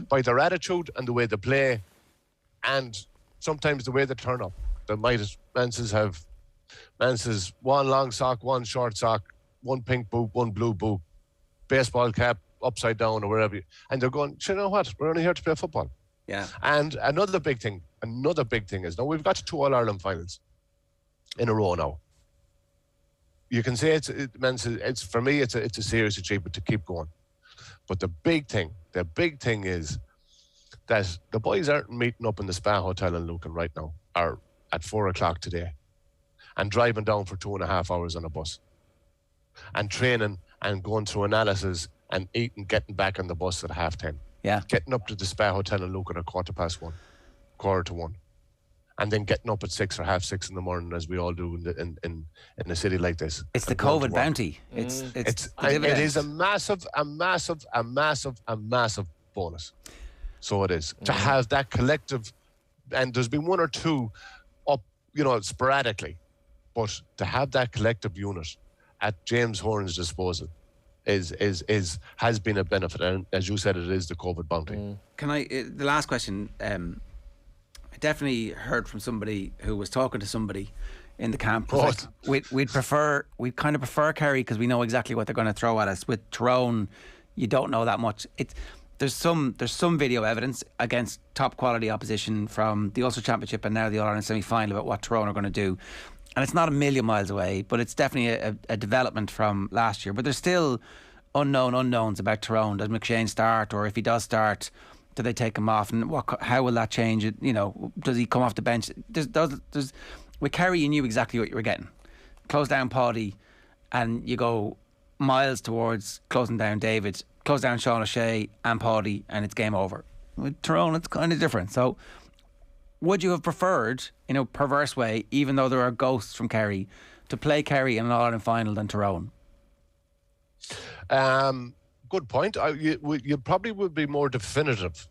by their attitude and the way they play, and sometimes the way they turn up. The Manses have one long sock, one short sock, one pink boot, one blue boot, baseball cap upside down or wherever. And they're going, you know what? We're only here to play football. Yeah. And another big thing is now we've got 2 All-Ireland finals in a row now. You can say it's for me it's a serious achievement to keep going. But the big thing is that the boys aren't meeting up in the Spa Hotel in Lucan right now, or at 4 o'clock today, and driving down for 2.5 hours on a bus, and training and going through analysis and eating, getting back on the bus at 10:30. Yeah. Getting up to the Spa Hotel in Lucan at 1:15, 1:45, and then getting up at 6 or 6:30 in the morning, as we all do in a city like this. It's the COVID bounty. It is a massive bonus. So it is to have that collective, and there's been 1 or 2 up, sporadically, but to have that collective unit at James Horan's disposal has been a benefit, and as you said, it is the COVID bounty. Can I? The last question. I definitely heard from somebody who was talking to somebody in the camp. We'd kind of prefer Kerry because we know exactly what they're going to throw at us. With Tyrone, you don't know that much. There's some video evidence against top quality opposition from the Ulster Championship and now the All-Ireland semi-final about what Tyrone are going to do. And it's not a million miles away, but it's definitely a development from last year. But there's still unknowns about Tyrone. Does McShane start, or if he does start, do they take him off? And how will that change it? Does he come off the bench? With Kerry, you knew exactly what you were getting. Close down Paddy, and you go miles towards closing down David, close down Sean O'Shea and Paddy, and it's game over. With Tyrone, it's kind of different. So would you have preferred, in a perverse way, even though there are ghosts from Kerry, to play Kerry in an All-Ireland final than Tyrone? Good point. You probably would be more definitive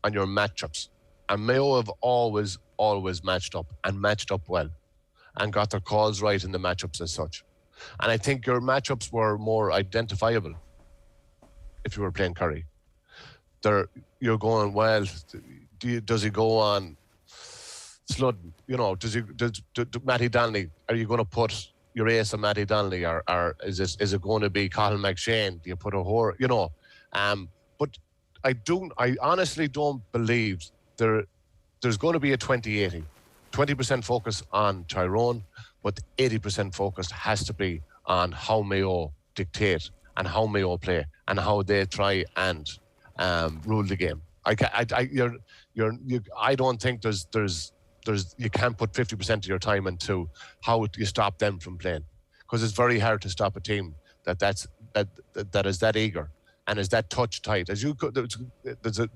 on your matchups. And Mayo have always matched up well and got their calls right in the matchups as such. And I think your matchups were more identifiable if you were playing Kerry. You're going, well, does he go on Sludden? Does Matty Donnelly, are you going to put your ace on Matty Donnelly, or is it going to be Colin McShane? Do you put a whore? But I honestly don't believe there's going to be a 20-80. 20% focus on Tyrone, but 80% focus has to be on how Mayo dictate and how Mayo play and how they try and rule the game. I don't think there's you can't put 50% of your time into how you stop them from playing, because it's very hard to stop a team that is that eager and is that touch tight. As there's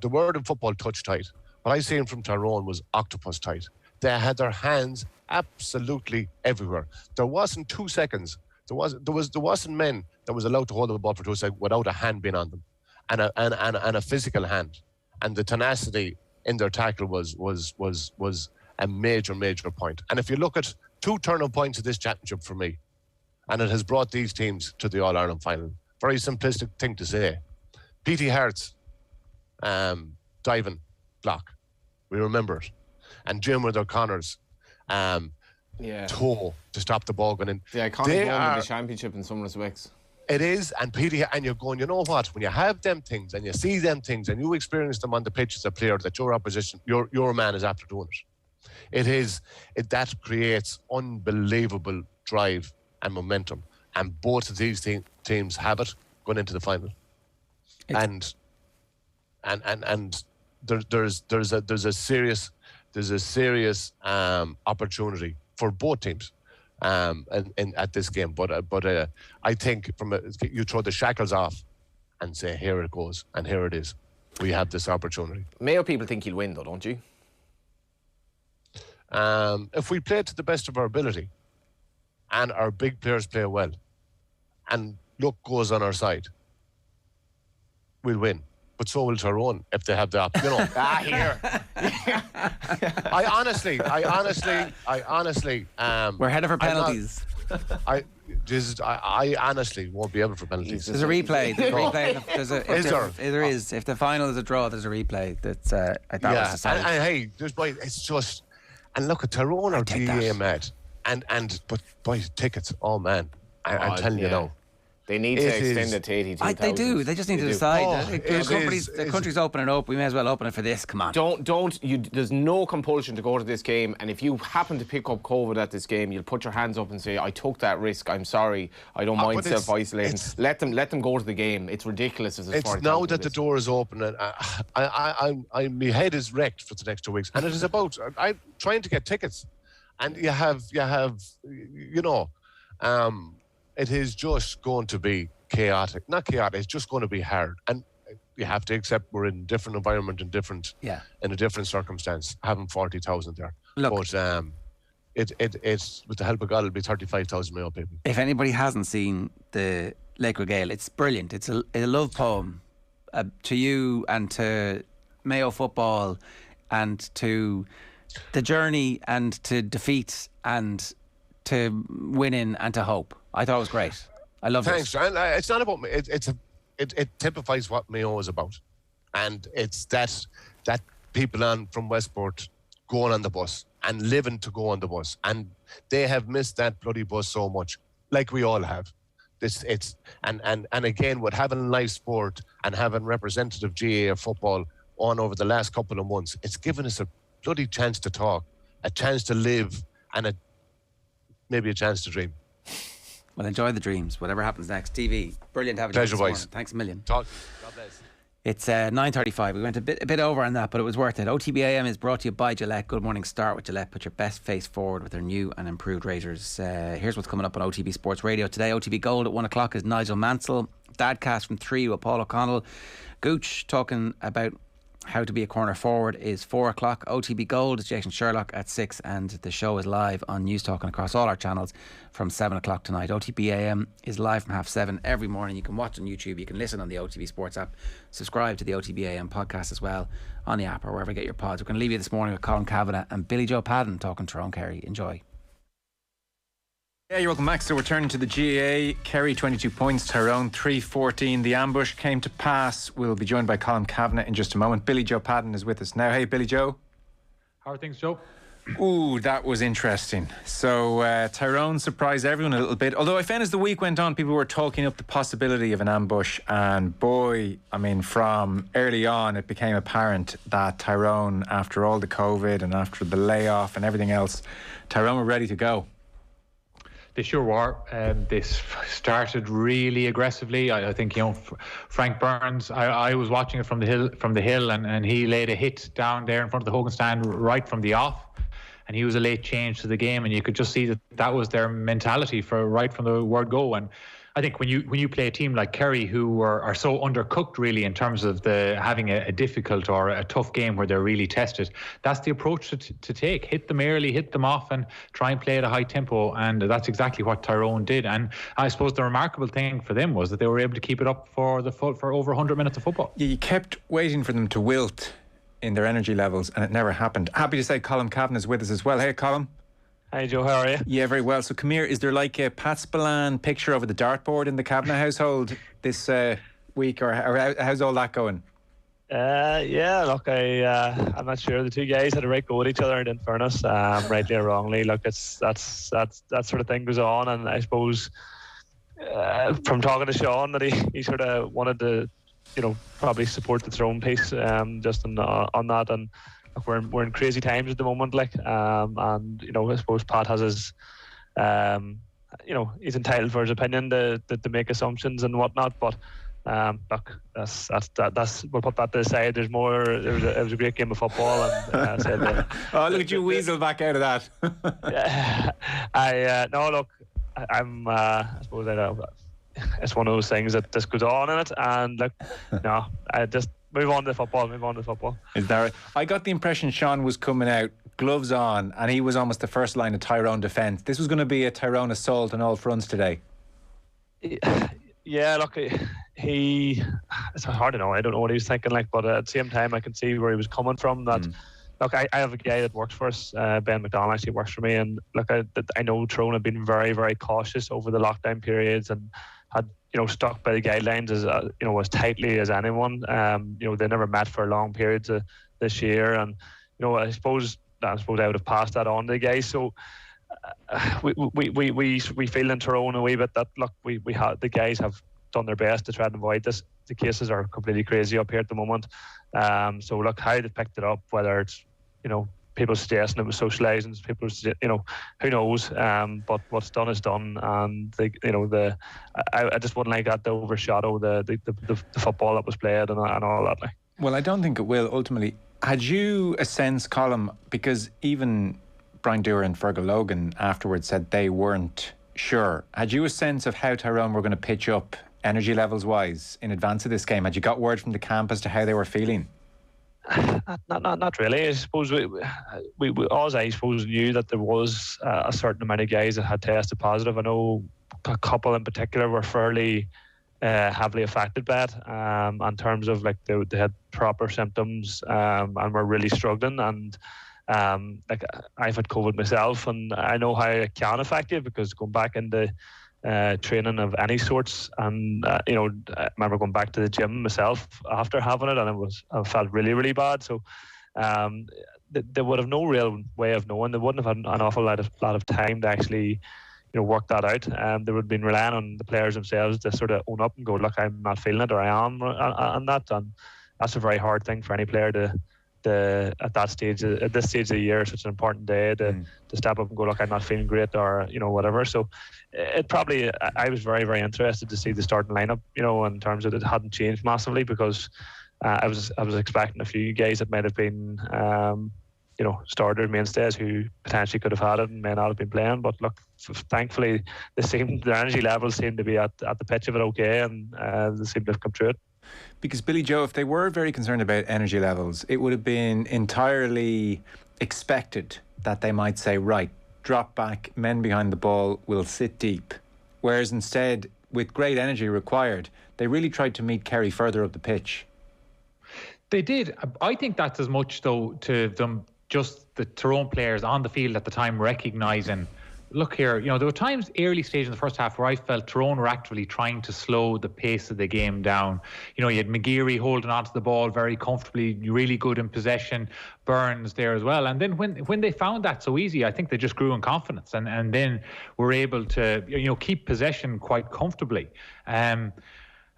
the word in football, touch tight. What I seen from Tyrone was octopus tight. They had their hands absolutely everywhere. There wasn't 2 seconds. There wasn't men that was allowed to hold the ball for 2 seconds without a hand being on them, and a physical hand, and the tenacity in their tackle was a major point. And if you look at 2 turning points of this championship for me, and it has brought these teams to the All-Ireland final. Very simplistic thing to say. P.T. Hart's diving block, we remember it, and Jim O'Connor's toe to stop the ball going in. The iconic moment of the championship in some respects. It is, and Petey, and you're going, you know what? When you have them things and you see them things and you experience them on the pitch as a player, that your opposition, your man is after doing it. That creates unbelievable drive and momentum, and both of these teams have it going into the final. And there's a serious opportunity for both teams. At this game, but I think you throw the shackles off, and say, here it goes, and here it is. We have this opportunity. Mayo people think he'll win, though, don't you? If we play to the best of our ability, and our big players play well, and luck goes on our side, we'll win. But so will Tyrone if they have the option. You know. Here. I honestly. We're headed for penalties. I honestly won't be able for penalties. There's a replay. There is. If the final is a draw, there's a replay. That's that was decided. And hey, it's just. And look at Tyrone or GA mad. But boy, tickets. Oh man, I'm telling you now. They need to extend it to 82,000. They do. They just need to decide. The country's opening it up. We may as well open it for this. Come on. There's no compulsion to go to this game. And if you happen to pick up COVID at this game, you'll put your hands up and say, "I took that risk. I'm sorry. I don't mind self-isolating." Let them go to the game. It's ridiculous. It's now that the door is open, and my head is wrecked for the next 2 weeks. And it is about I'm trying to get tickets, and you have it is just going to be chaotic. Not chaotic, it's just going to be hard. And you have to accept we're in a different environment and in a different circumstance, having 40,000 there. Look, but it's with the help of God, it'll be 35,000 Mayo people. If anybody hasn't seen the Lakewood Gale, it's brilliant. It's a love poem to you and to Mayo football and to the journey and to defeat and to winning and to hope. I thought it was great. I love it. Thanks, and it's not about me. It typifies what Mayo is about, and it's that people from Westport going on the bus and living to go on the bus, and they have missed that bloody bus so much, like we all have. And again, with having live sport and having representative GA of football on over the last couple of months, it's given us a bloody chance to talk, a chance to live, and maybe a chance to dream. Well, enjoy the dreams. Whatever happens next. TV, brilliant having Pleasure, you this morning. boys. Thanks a million. God bless. It's 9:35. We went a bit over on that, but it was worth it. OTB AM is brought to you by Gillette. Good morning. Start with Gillette. Put your best face forward with their new and improved razors. Here's what's coming up on OTB Sports Radio today. OTB Gold at 1 o'clock is Nigel Mansell. Dadcast from 3 with Paul O'Connell. Gooch talking about how to be a corner forward is 4 o'clock. OTB Gold is Jason Sherlock at 6, and the show is live on News Talk and across all our channels from 7 o'clock tonight. OTB AM is live from 7:30 every morning. You can watch on YouTube, you can listen on the OTB Sports app, subscribe to the OTB AM podcast as well on the app or wherever you get your pods. We're going to leave you this morning with Colin Kavanagh and Billy Joe Padden talking Tyrone Kerry. Enjoy. Yeah, you're welcome, Max. So we're turning to the GAA. Kerry 22 points, Tyrone 3-14. The ambush came to pass. We'll be joined by Colin Kavanagh in just a moment. Billy Joe Padden is with us now. Hey, Billy Joe. How are things, Joe? Ooh, that was interesting. So Tyrone surprised everyone a little bit. Although I found as the week went on, people were talking up the possibility of an ambush. And boy, I mean, from early on, it became apparent that Tyrone, after all the COVID and after the layoff and everything else, Tyrone were ready to go. They sure were. They started really aggressively. I think, Frank Burns, I was watching it from the hill, and he laid a hit down there in front of the Hogan stand right from the off. And he was a late change to the game, and you could just see that was their mentality right from the word go. And I think when you play a team like Kerry, who are so undercooked really in terms of having a difficult or a tough game where they're really tested, that's the approach to take. Hit them early, hit them off, and try and play at a high tempo. And that's exactly what Tyrone did. And I suppose the remarkable thing for them was that they were able to keep it up for over 100 minutes of football. Yeah, you kept waiting for them to wilt in their energy levels, and it never happened. Happy to say Colin Kavanagh is with us as well. Hey, Colin. Hi, Joe. How are you? Yeah, very well. So come here. Is there like a Pat Spillane picture over the dartboard in the Kavanagh household this week, or how's all that going? Yeah, look, I'm not sure. The two guys had a right go at each other, in fairness, rightly or wrongly. Look, that sort of thing goes on, and I suppose from talking to Sean that he sort of wanted to, probably support the Tyrone piece, just on that. And look, we're in crazy times at the moment, and I suppose Pat has his, he's entitled for his opinion to make assumptions and whatnot. But look, that's we'll put that to the side. It was a great game of football, and oh, look at you weasel back out of that. No, look, I suppose it's one of those things that just goes on in it. And look, no, I just move on to football. Is that right? I got the impression Sean was coming out, gloves on, and he was almost the first line of Tyrone defence. This was going to be a Tyrone assault on all fronts today. Yeah, look, it's hard to know. I don't know what he was thinking, but at the same time, I can see where he was coming from. That, look, I have a guy that works for us, Ben McDonald, actually works for me, and look, I know Tyrone have been very, very cautious over the lockdown periods and had, stuck by the guidelines as tightly as anyone. They never met for long periods this year, and I suppose I would have passed that on to the guys. So. We feel in Tyrone a wee bit that look, the guys have done their best to try and avoid this. The cases are completely crazy up here at the moment. So look, how they picked it up, whether it's people suggesting it was socialising, people who knows. But what's done is done, and I just wouldn't like that to overshadow the football that was played and all that. Well, I don't think it will ultimately. Had you a sense, Colm, because even Brian Dewar and Fergal Logan afterwards said they weren't sure. Had you a sense of how Tyrone were going to pitch up energy levels wise in advance of this game? Had you got word from the camp as to how they were feeling? Not really. I suppose we all, I suppose, knew that there was a certain amount of guys that had tested positive. I know a couple in particular were fairly heavily affected by it, in terms of they had proper symptoms and were really struggling. And I've had COVID myself, and I know how it can affect you, because going back into training of any sorts, and I remember going back to the gym myself after having it, and I felt really, really bad. So they would have no real way of knowing. They wouldn't have had an awful lot of time to actually work that out. They would have been relying on the players themselves to sort of own up and go, look, I'm not feeling it, or I am, and that's a very hard thing for any player to at this stage of the year, such an important day, to step up and go, look, I'm not feeling great, or whatever. So I was very, very interested to see the starting lineup, in terms of it hadn't changed massively, because I was expecting a few guys that might have been starter mainstays who potentially could have had it and may not have been playing. But look, thankfully their energy levels seem to be at the pitch of it okay, and they seem to have come through it. Because Billy Joe, if they were very concerned about energy levels, it would have been entirely expected that they might say, right, drop back, men behind the ball will sit deep. Whereas instead, with great energy required, they really tried to meet Kerry further up the pitch. They did. I think that's as much, though, to them, just the Tyrone players on the field at the time recognising, look here, there were times early stage in the first half where I felt Tyrone were actively trying to slow the pace of the game down. You had McGeary holding onto the ball very comfortably, really good in possession, Burns there as well. And then when they found that so easy, I think they just grew in confidence and then were able to keep possession quite comfortably. And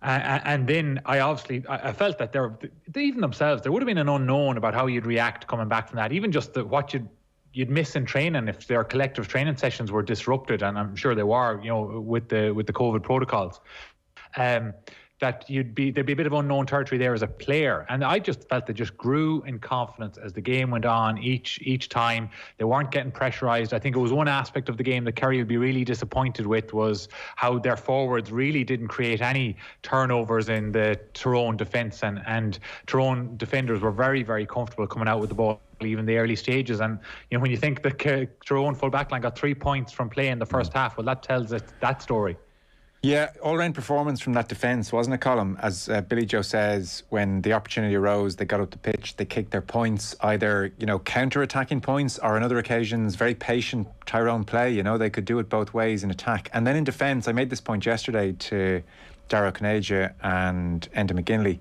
then I felt that even themselves, there would have been an unknown about how you'd react coming back from that. Even just what you'd miss in training if their collective training sessions were disrupted, and I'm sure they were, with the COVID protocols. That there'd be a bit of unknown territory there as a player, and I just felt they just grew in confidence as the game went on. Each time they weren't getting pressurised. I think it was one aspect of the game that Kerry would be really disappointed with, was how their forwards really didn't create any turnovers in the Tyrone defence, and Tyrone defenders were very, very comfortable coming out with the ball even the early stages. And when you think the Tyrone full back line got 3 points from play in the first half, well, that tells us that story. Yeah, all-round performance from that defence, wasn't it, Colm? As Billy Joe says, when the opportunity arose, they got up the pitch, they kicked their points, either, counter-attacking points, or on other occasions, very patient Tyrone play. They could do it both ways in attack. And then in defence, I made this point yesterday to Darragh Conaja and Enda McGinley.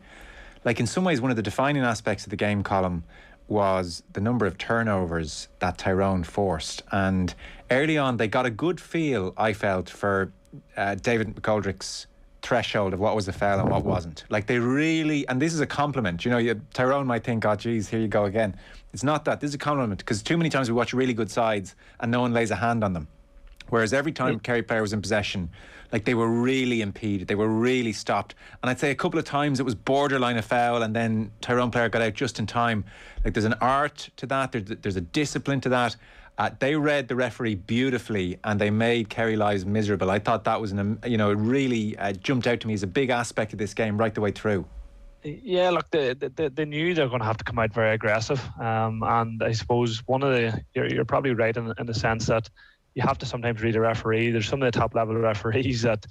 In some ways, one of the defining aspects of the game, Colm, was the number of turnovers that Tyrone forced. And early on, they got a good feel, I felt, for David McGoldrick's threshold of what was a foul and what wasn't. They really, and this is a compliment, Tyrone might think, oh geez, here you go again. It's not that. This is a compliment, because too many times we watch really good sides and no one lays a hand on them. Whereas every time Kerry player was in possession, they were really impeded, they were really stopped. And I'd say a couple of times it was borderline a foul, and then Tyrone player got out just in time. There's an art to that, there's a discipline to that. They read the referee beautifully and they made Kerry lives miserable. I thought that was, it really jumped out to me as a big aspect of this game right the way through. Yeah, look, they knew they were going to have to come out very aggressive, and I suppose you're probably right in the sense that you have to sometimes read a referee. There's some of the top level referees that,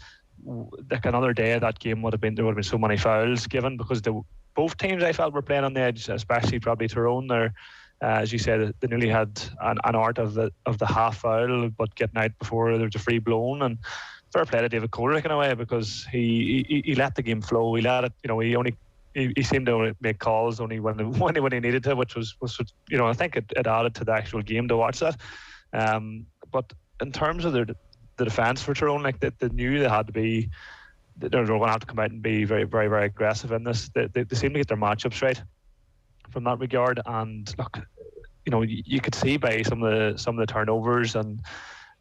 like, another day that game there would have been so many fouls given, because both teams, I felt, were playing on the edge, especially probably Tyrone there. As you said, they nearly had an art of the half foul, but getting out before there was a free blown. And fair play to David Coulter in a way, because he let the game flow. He let it, he seemed to make calls only when he needed to, which was I think it added to the actual game to watch that. But in terms of the defence for Tyrone, like, they knew they had to be, they were going to have to come out and be very, very, very aggressive in this. They seemed to get their matchups right from that regard. And look, you could see by some of the turnovers and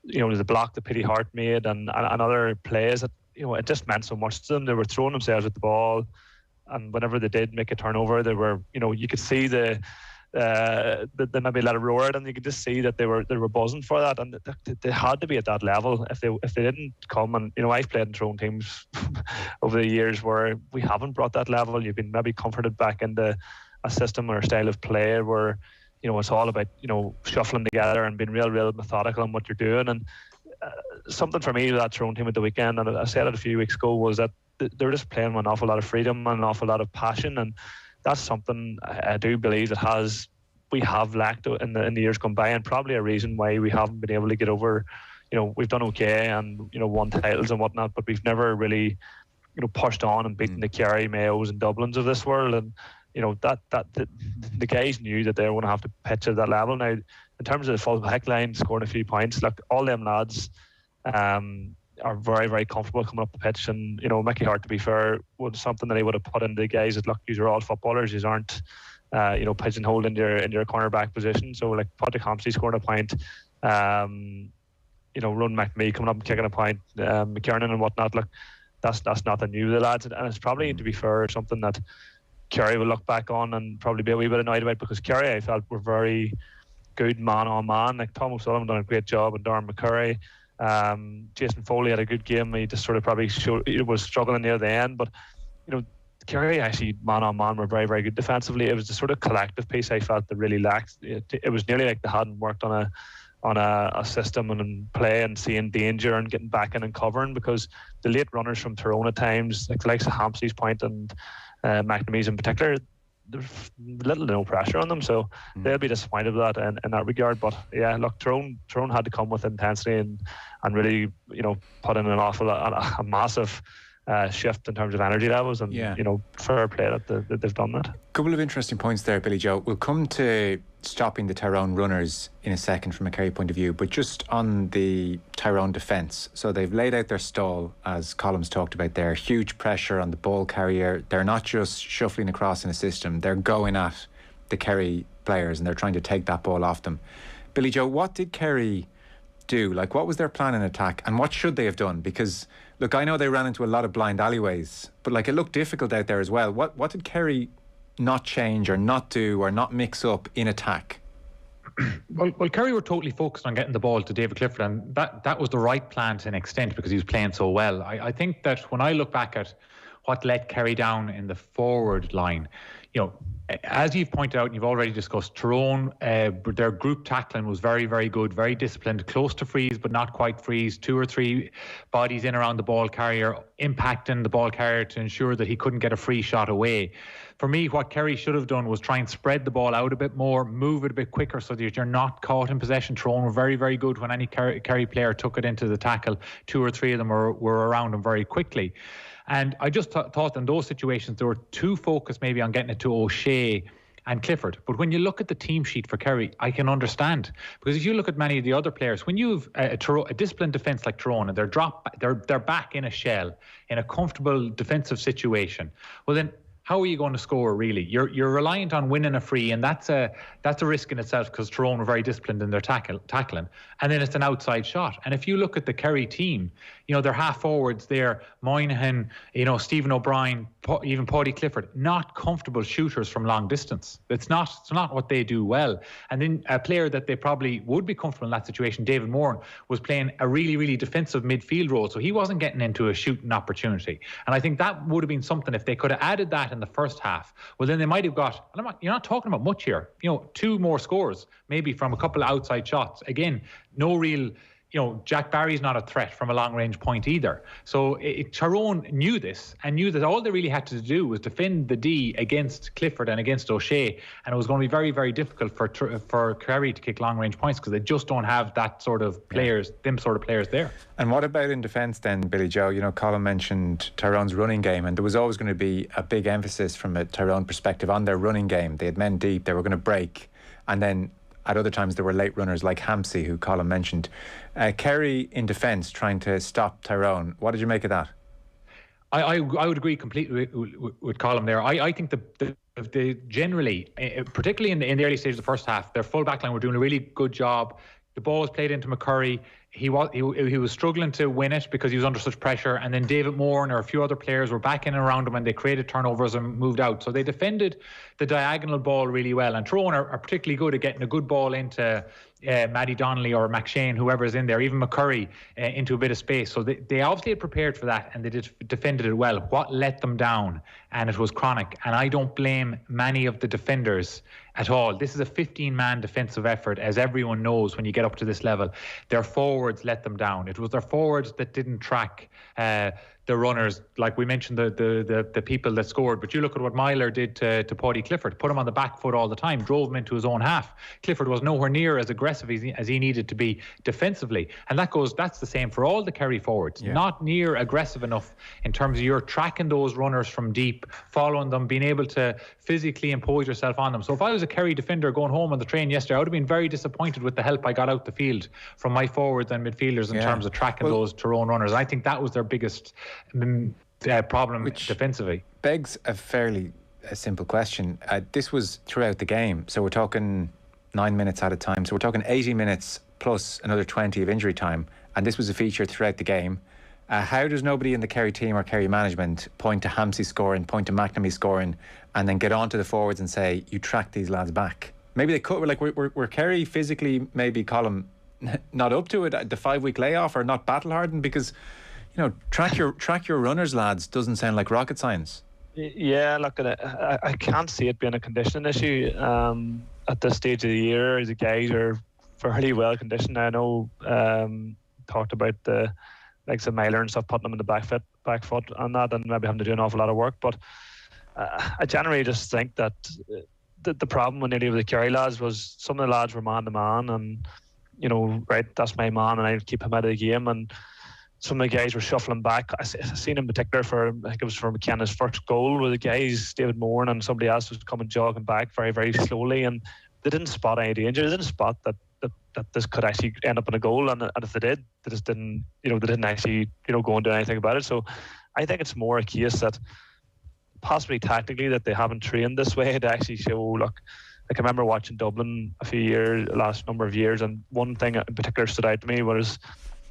the block that Petty Hart made and other plays that it just meant so much to them. They were throwing themselves at the ball, and whenever they did make a turnover, they were you could see they maybe let it roar at, and you could just see that they were buzzing for that, and they had to be at that level. If they didn't come, and I've played in Tyrone teams over the years where we haven't brought that level. You've been maybe comforted back into a system or a style of play where it's all about shuffling together and being real methodical in what you're doing. And something for me with that Tyrone team at the weekend, and I said it a few weeks ago, was that they're just playing with an awful lot of freedom and an awful lot of passion, and that's something I do believe that we have lacked in the years gone by, and probably a reason why we haven't been able to get over. We've done okay and won titles and whatnot, but we've never really pushed on and beaten the Kerry, Mayos and Dublins of this world. And that the guys knew that they were going to have to pitch at that level. Now, in terms of the full back line scoring a few points, look, all them lads are very, very comfortable coming up the pitch, and Mickey Hart, to be fair, was something that he would have put into the guys that, look, these are all footballers, these aren't pigeonholed in your cornerback position. So, like, Padraig Harrington scoring a point, Ron McMee coming up and kicking a point, McKiernan and whatnot. Look, that's nothing new to the lads, and it's probably, to be fair, something that Kerry will look back on and probably be a wee bit annoyed about, because Kerry, I felt, were very good man on man. Like, Tom O'Sullivan done a great job, and Darren McCurry, Jason Foley had a good game. He just sort of probably was struggling near the end, but Kerry actually man on man were very, very good defensively. It was the sort of collective piece I felt that really lacked. It was nearly like they hadn't worked on a system and play and seeing danger and getting back in and covering, because the late runners from Tyrone at times, like the likes of Hampsey's point and McNamee's in particular, there's little to no pressure on them, so they'll be disappointed with that in that regard. But yeah, look, Tyrone had to come with intensity and really put in a massive shift in terms of energy levels, and fair play that they've done that. Couple of interesting points there, Billy Joe. We'll come to stopping the Tyrone runners in a second from a Kerry point of view, but just on the Tyrone defence, so they've laid out their stall, as Colum's talked about there. Huge pressure on the ball carrier. They're not just shuffling across in a system, they're going at the Kerry players and they're trying to take that ball off them. Billy Joe, what did Kerry do? Like, what was their plan in attack, and what should they have done? Because look, I know they ran into a lot of blind alleyways, but like, it looked difficult out there as well. What did Kerry not change or not do or not mix up in attack? Well, Kerry were totally focused on getting the ball to David Clifford, and that was the right plan to an extent, because he was playing so well. I think that when I look back at what let Kerry down in the forward line, as you've pointed out and you've already discussed, Tyrone, their group tackling was very, very good, very disciplined, close to freeze but not quite freeze, 2 or 3 bodies in around the ball carrier, impacting the ball carrier to ensure that he couldn't get a free shot away. For me, what Kerry should have done was try and spread the ball out a bit more, move it a bit quicker so that you're not caught in possession. Tyrone were very, very good when any Kerry player took it into the tackle. 2 or 3 of them were around them very quickly. And I just thought in those situations they were too focused maybe on getting it to O'Shea and Clifford. But when you look at the team sheet for Kerry, I can understand. Because if you look at many of the other players, when you've a disciplined defence like Tyrone and they're back in a shell, in a comfortable defensive situation, well then how are you going to score, really? You're reliant on winning a free, and that's a risk in itself, because Tyrone were very disciplined in their tackling. And then it's an outside shot. And if you look at the Kerry team, their half forwards there, Moynihan, Stephen O'Brien, even Paudie Clifford, not comfortable shooters from long distance. It's not what they do well. And then a player that they probably would be comfortable in that situation, David Moran, was playing a really, really defensive midfield role, so he wasn't getting into a shooting opportunity. And I think that would have been something, if they could have added that in the first half, well, then they might have got, you're not talking about much here, 2 more scores, maybe from a couple of outside shots. Again, no real, Jack Barry's not a threat from a long-range point either. So Tyrone knew this, and knew that all they really had to do was defend the D against Clifford and against O'Shea, and it was going to be very, very difficult for Kerry to kick long-range points, because they just don't have that sort of players, them sort of players there. And what about in defence then, Billy Joe? Colin mentioned Tyrone's running game, and there was always going to be a big emphasis from a Tyrone perspective on their running game. They had men deep, they were going to break, and then at other times there were late runners like Hampsey, who Colin mentioned. Kerry in defence trying to stop Tyrone. What did you make of that? I would agree completely with Colin there. I think the generally, particularly in the early stages of the first half, their full back line were doing a really good job. The ball was played into McCurry. He was struggling to win it because he was under such pressure, and then David Moran or a few other players were back in and around him, and they created turnovers and moved out. So they defended the diagonal ball really well, and Tyrone are particularly good at getting a good ball into Maddie Donnelly or McShane, whoever's in there, even McCurry, into a bit of space. So they obviously had prepared for that, and they defended it well. What let them down? And it was chronic, and I don't blame many of the defenders at all. This is a 15-man defensive effort, as everyone knows when you get up to this level. Their forwards let them down. It was their forwards that didn't track the runners, like we mentioned, the people that scored. But you look at what Myler did to Paudie Clifford, put him on the back foot all the time, drove him into his own half. Clifford was nowhere near as aggressive as he needed to be defensively, and that's the same for all the Kerry forwards. Not near aggressive enough in terms of you're tracking those runners from deep, following them, being able to physically impose yourself on them. So if I was a Kerry defender going home on the train yesterday, I would have been very disappointed with the help I got out the field from my forwards and midfielders in terms of tracking those Tyrone runners. And I think that was their biggest problem defensively. Begs a fairly simple question. This was throughout the game, so we're talking 9 minutes at a time, so we're talking 80 minutes plus another 20 of injury time, and this was a feature throughout the game. How does nobody in the Kerry team or Kerry management point to Hampsey scoring, point to McNamee scoring, and then get on to the forwards and say, you track these lads back? Maybe they could. We're Kerry physically, maybe Colin, not up to it, the 5-week layoff, or not battle hardened? Because track your runners, lads, doesn't sound like rocket science. Yeah, look, I can't see it being a conditioning issue at this stage of the year. The guys are fairly well conditioned. I know talked about the likes of Myler and stuff, putting them in the back foot on that, and maybe having to do an awful lot of work. But I generally just think that the problem with nearly with the Kerry lads was some of the lads were man to man, and right, that's my man, and I'd keep him out of the game. And some of the guys were shuffling back. I seen in particular I think it was for McKenna's first goal, where the guys, David Moran and somebody else, was coming jogging back very, very slowly, and they didn't spot any danger. They didn't spot that this could actually end up in a goal, and if they did, they just didn't, they didn't actually, go and do anything about it. So I think it's more a case that possibly tactically that they haven't trained this way to actually show, look, I can remember watching Dublin last number of years, and one thing in particular stood out to me was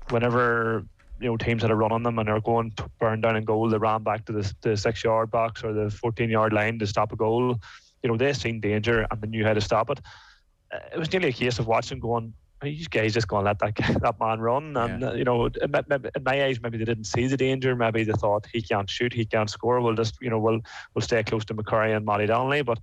whenever teams had a run on them and they were going to burn down in goal, they ran back to the 6-yard box or the 14-yard line to stop a goal. They seen danger and they knew how to stop it. It was nearly a case of watching going, are these guys just going to let that man run? And in my eyes, maybe they didn't see the danger. Maybe they thought, he can't shoot, he can't score. We'll just we'll stay close to McCurry and Matty Donnelly. But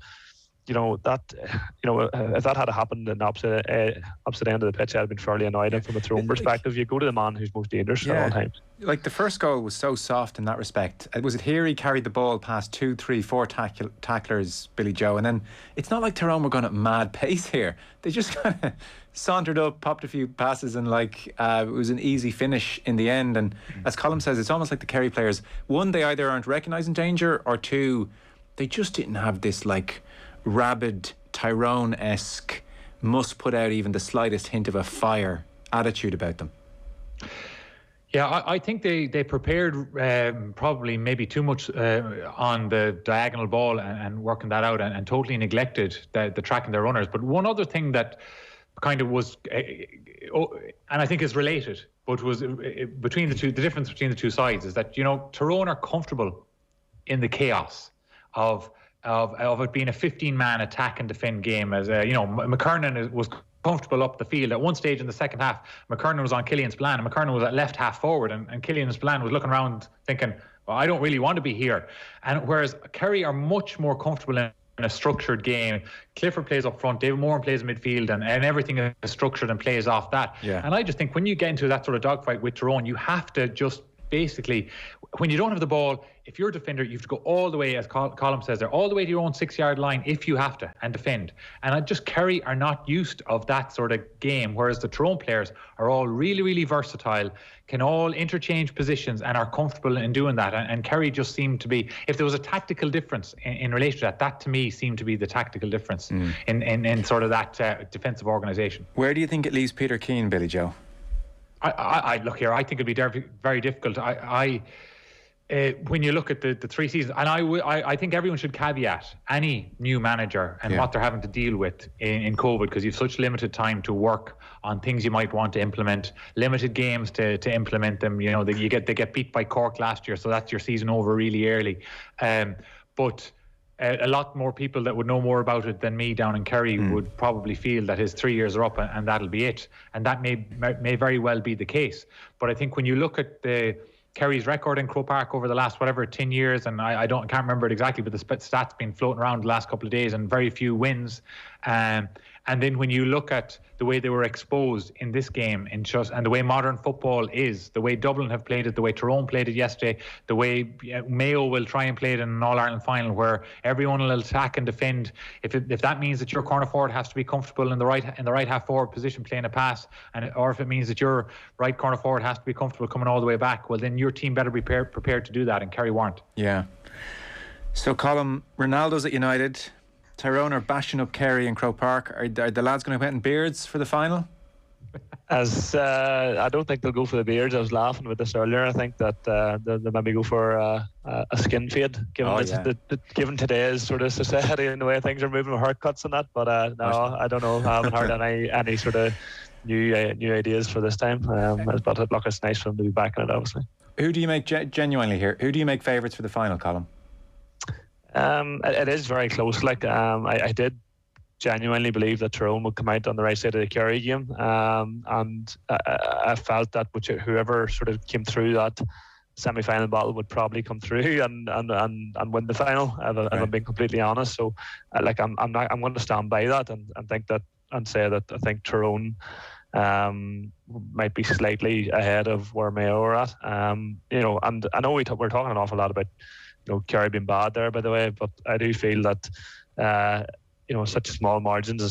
if that had happened in the opposite end of the pitch, I'd have been fairly annoyed. And from a Tyrone perspective, you go to the man who's most dangerous at all times. Like the first goal was so soft in that respect. Was it here he carried the ball past 2, 3, 4 tacklers, Billy Joe, and then it's not like Tyrone were going at mad pace here. They just kind of sauntered up, popped a few passes, and it was an easy finish in the end. And as Colin says, it's almost like the Kerry players, one, they either aren't recognising danger, or two, they just didn't have this rabid Tyrone-esque, must put out even the slightest hint of a fire attitude about them. Yeah, I think they prepared probably maybe too much on the diagonal ball and working that out and totally neglected the tracking their runners. But one other thing that kind of was, and I think is related, but was between the two, the difference between the two sides is that, Tyrone are comfortable in the chaos of it being a 15-man attack and defend game. As McKernan was comfortable up the field. At one stage in the second half, McKernan was on Killian Spillane, and McKernan was at left half forward, and Killian Spillane was looking around thinking, well, I don't really want to be here. And whereas Kerry are much more comfortable in a structured game. Clifford plays up front, David Moran plays midfield, and everything is structured and plays off that. Yeah. And I just think when you get into that sort of dogfight with Tyrone, you have to just basically, when you don't have the ball, if you're a defender, you have to go all the way, as Colm says there, all the way to your own 6-yard line if you have to, and defend. And Kerry are not used of that sort of game, whereas the Tyrone players are all really, really versatile, can all interchange positions and are comfortable in doing that. And Kerry just seemed to be, if there was a tactical difference in relation to that to me seemed to be the tactical difference in sort of that defensive organisation. Where do you think it leaves Peter Keane, Billy Joe? I look here, I think it'll be very difficult. When you look at the 3 seasons, and I think everyone should caveat any new manager and what they're having to deal with in COVID, because you've such limited time to work on things you might want to implement, limited games to implement them. They get beat by Cork last year, so that's your season over really early. But a lot more people that would know more about it than me down in Kerry would probably feel that his 3 years are up and that'll be it. And that may very well be the case. But I think when you look at Kerry's record in Croke Park over the last 10 years, and I can't remember it exactly, but the stats been floating around the last couple of days, and very few wins. And then when you look at the way they were exposed in this game, and the way modern football is, the way Dublin have played it, the way Tyrone played it yesterday, the way Mayo will try and play it in an All-Ireland final, where everyone will attack and defend. If that means that your corner forward has to be comfortable in the right half forward position playing a pass, or if it means that your right corner forward has to be comfortable coming all the way back, well then your team better be prepared to do that, and Kerry weren't. Yeah. So Colm, Ronaldo's at United. Tyrone are bashing up Kerry in Croke Park. Are the lads going to get in beards for the final? I don't think they'll go for the beards. I was laughing about this earlier. I think that they'll maybe go for a skin fade, given today's sort of society and the way things are moving with haircuts and that. But no, I don't know. I haven't heard any sort of new ideas for this time. But look, it's nice for them to be back in it, obviously. Who do you make genuinely here? Who do you make favourites for the final, Colm? It is very close. I did genuinely believe that Tyrone would come out on the right side of the Kerry game, and I felt that whoever sort of came through that semi-final battle would probably come through and win the final. If I'm being completely honest, so I'm going to stand by that and think that and say that I think Tyrone might be slightly ahead of where Mayo are at. And I know we're talking an awful lot about Kerry being bad there, by the way, but I do feel that such small margins and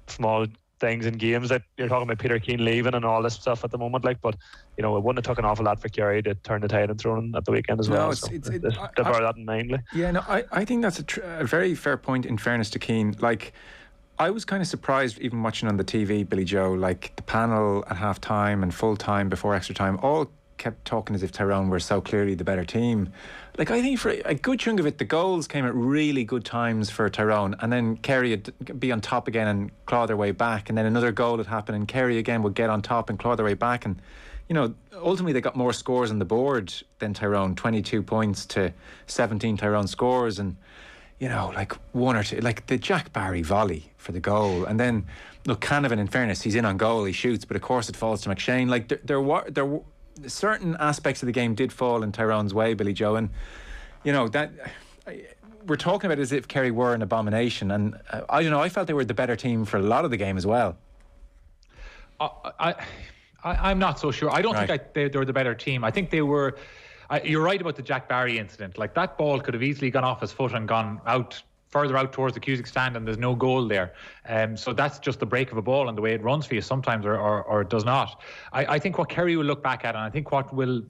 small things in games, that you're talking about Peter Keane leaving and all this stuff at the moment, but it wouldn't have took an awful lot for Kerry to turn the tide and Tyrone at the weekend as well. To bear that in mind. Yeah, no, I think that's a very fair point, in fairness to Keane. I was kind of surprised, even watching on the TV, Billy Joe, the panel at half time and full time before extra time all kept talking as if Tyrone were so clearly the better team. I think for a good chunk of it, the goals came at really good times for Tyrone, and then Kerry would be on top again and claw their way back, and then another goal would happen and Kerry again would get on top and claw their way back, and ultimately they got more scores on the board than Tyrone, 22 points to 17 Tyrone scores, and one or two, the Jack Barry volley for the goal, and then look, Canavan, in fairness, he's in on goal, he shoots, but of course it falls to McShane. There were certain aspects of the game did fall in Tyrone's way, Billy Joe, and that we're talking about it as if Kerry were an abomination, and I felt they were the better team for a lot of the game as well. I'm not so sure. I don't think they were the better team. I think they were. You're right about the Jack Barry incident. That ball could have easily gone off his foot and gone further out towards the Cusack stand, and there's no goal there. So that's just the break of a ball and the way it runs for you sometimes, or it does not. I think what Kerry will look back at, and I think what will